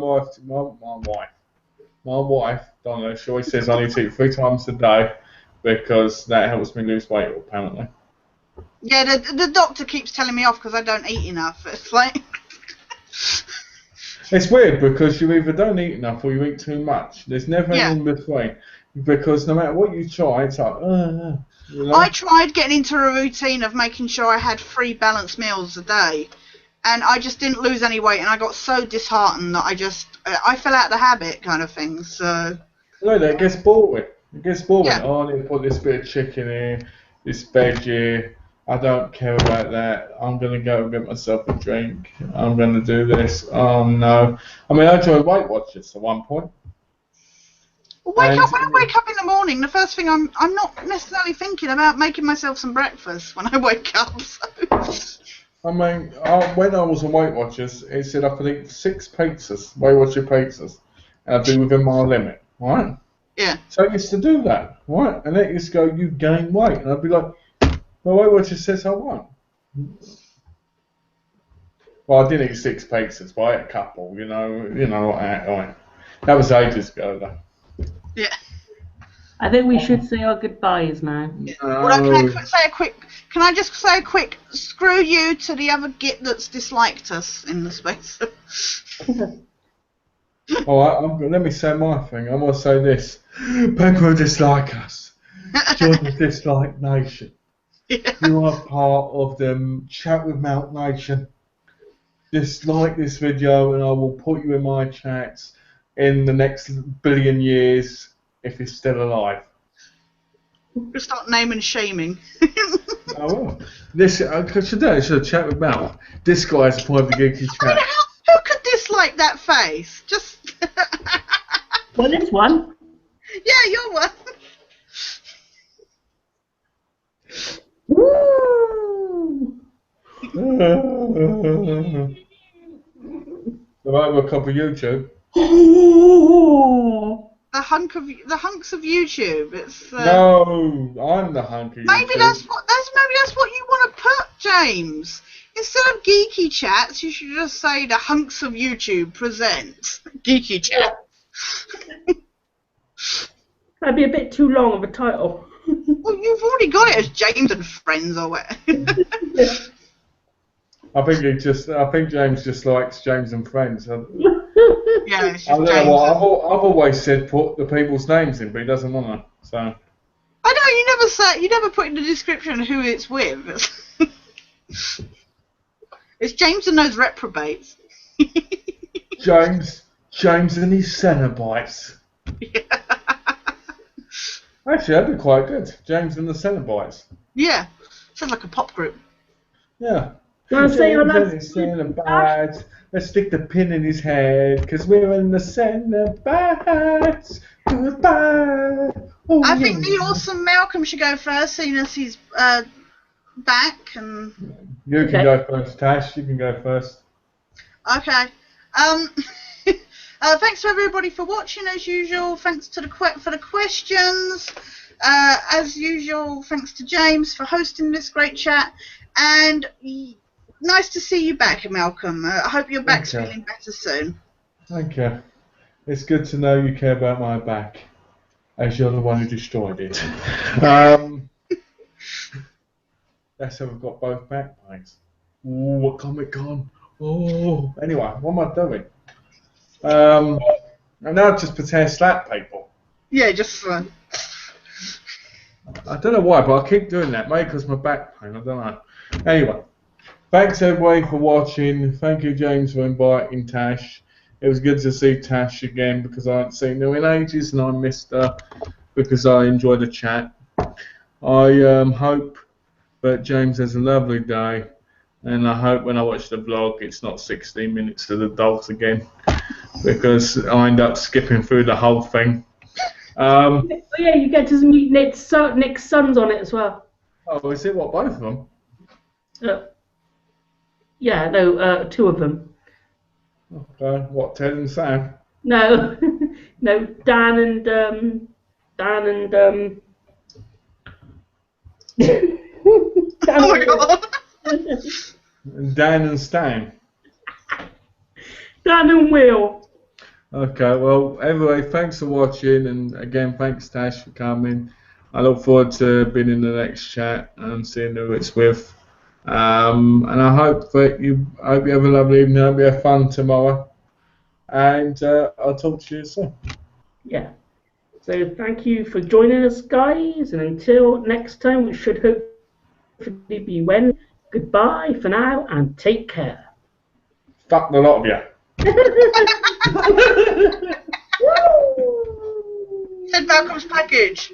wife, Donna, she always says I need to eat 3 times a day because that helps me lose weight. Apparently. Yeah, the doctor keeps telling me off because I don't eat enough. It's like. It's weird because you either don't eat enough or you eat too much. There's never any in between. Because no matter what you try, it's like, you know? I tried getting into a routine of making sure I had 3 balanced meals a day, and I just didn't lose any weight, and I got so disheartened that I fell out of the habit kind of thing. So. No, it gets boring. It gets boring. Yeah. Oh, I need to put this bit of chicken here, this veg here. I don't care about that. I'm going to go and get myself a drink. I'm going to do this. Oh, no. I mean, I joined Weight Watchers at one point. When I wake up in the morning, the first thing I'm not necessarily thinking about making myself some breakfast when I wake up. So. I mean, when I was on Weight Watchers, it said I could eat 6 pizzas, Weight Watcher pizzas, and I'd be within my limit, right? Yeah. So I used to do that, right? And it used to go, you gain weight. And I'd be like, well, Weight Watchers says I won't. Well, I did eat 6 pizzas, but I ate a couple, you know what I ate. That was ages ago, though. Yeah. I think we should say our goodbyes now. Well, can I just say a quick screw you to the other git that's disliked us in the space? Let me say my thing. I'm going to say this. People who dislike us, join the Dislike Nation. Yeah. You are part of the Chat with Mount Nation. Dislike this video and I will put you in my chats in the next billion years if you're still alive. We'll start name and shaming. I will. Today should chat with Mount. This guy's part of the Geeky-Chat. I mean, who could dislike that face? Just. Well, this one. Yeah, you're one. Woo! The Robocop of YouTube. The hunks of YouTube. It's. No, I'm the hunk of YouTube. Maybe that's what you want to put, James. Instead of Geeky Chats, you should just say the hunks of YouTube presents Geeky Chat. That'd be a bit too long of a title. Well, you've already got it as James and Friends or whatever. I think James just likes James and Friends. Yeah, it's just I don't James. know what, I've always said put the people's names in, but he doesn't want to. So. I know you never put in the description who it's with. It's James and those reprobates. James and his Cenobites. Yeah. Actually, that'd be quite good. James and the Cenobites. Yeah. Sounds like a pop group. Yeah. Wanna say your last James in the bad. Let's stick the pin in his head, because we're in the centre bad. Goodbye. Oh, I think the awesome Malcolm should go first, seeing as he's back. And You can Okay. go first, Tash. You can go first. okay. Thanks to everybody for watching, as usual. Thanks to for the questions. As usual, thanks to James for hosting this great chat. And nice to see you back, Malcolm. I hope your back's Okay. feeling better soon. Thank you. It's good to know you care about my back, as you're the one who destroyed it. That's how we've got both back pains. Ooh, what Comic Con? Oh, anyway, what am I doing? And now just pretend to slap people. Yeah, just I don't know why, but I keep doing that. Maybe because my back pain. I don't know. Anyway, thanks everybody for watching. Thank you, James, for inviting Tash. It was good to see Tash again because I haven't seen her in ages and I missed her because I enjoyed the chat. I hope that James has a lovely day, and I hope when I watch the vlog it's not 16 minutes of the dogs again because I end up skipping through the whole thing. Oh yeah, you get to meet Nick's sons on it as well. Oh, is it what, both of them? Yeah, no, two of them. Okay, what, Ted and Sam? No, no, Dan and Dan oh my god. Dan and Stan. Dan and Will. Okay, well, anyway, thanks for watching, and again, thanks Tash for coming. I look forward to being in the next chat and seeing who it's with. And I hope that you have a lovely evening. I hope you have fun tomorrow. And I'll talk to you soon. Yeah. So thank you for joining us, guys, and until next time, which should hopefully be when. Goodbye for now, and take care. Fuck the lot of you. Said Malcolm's package.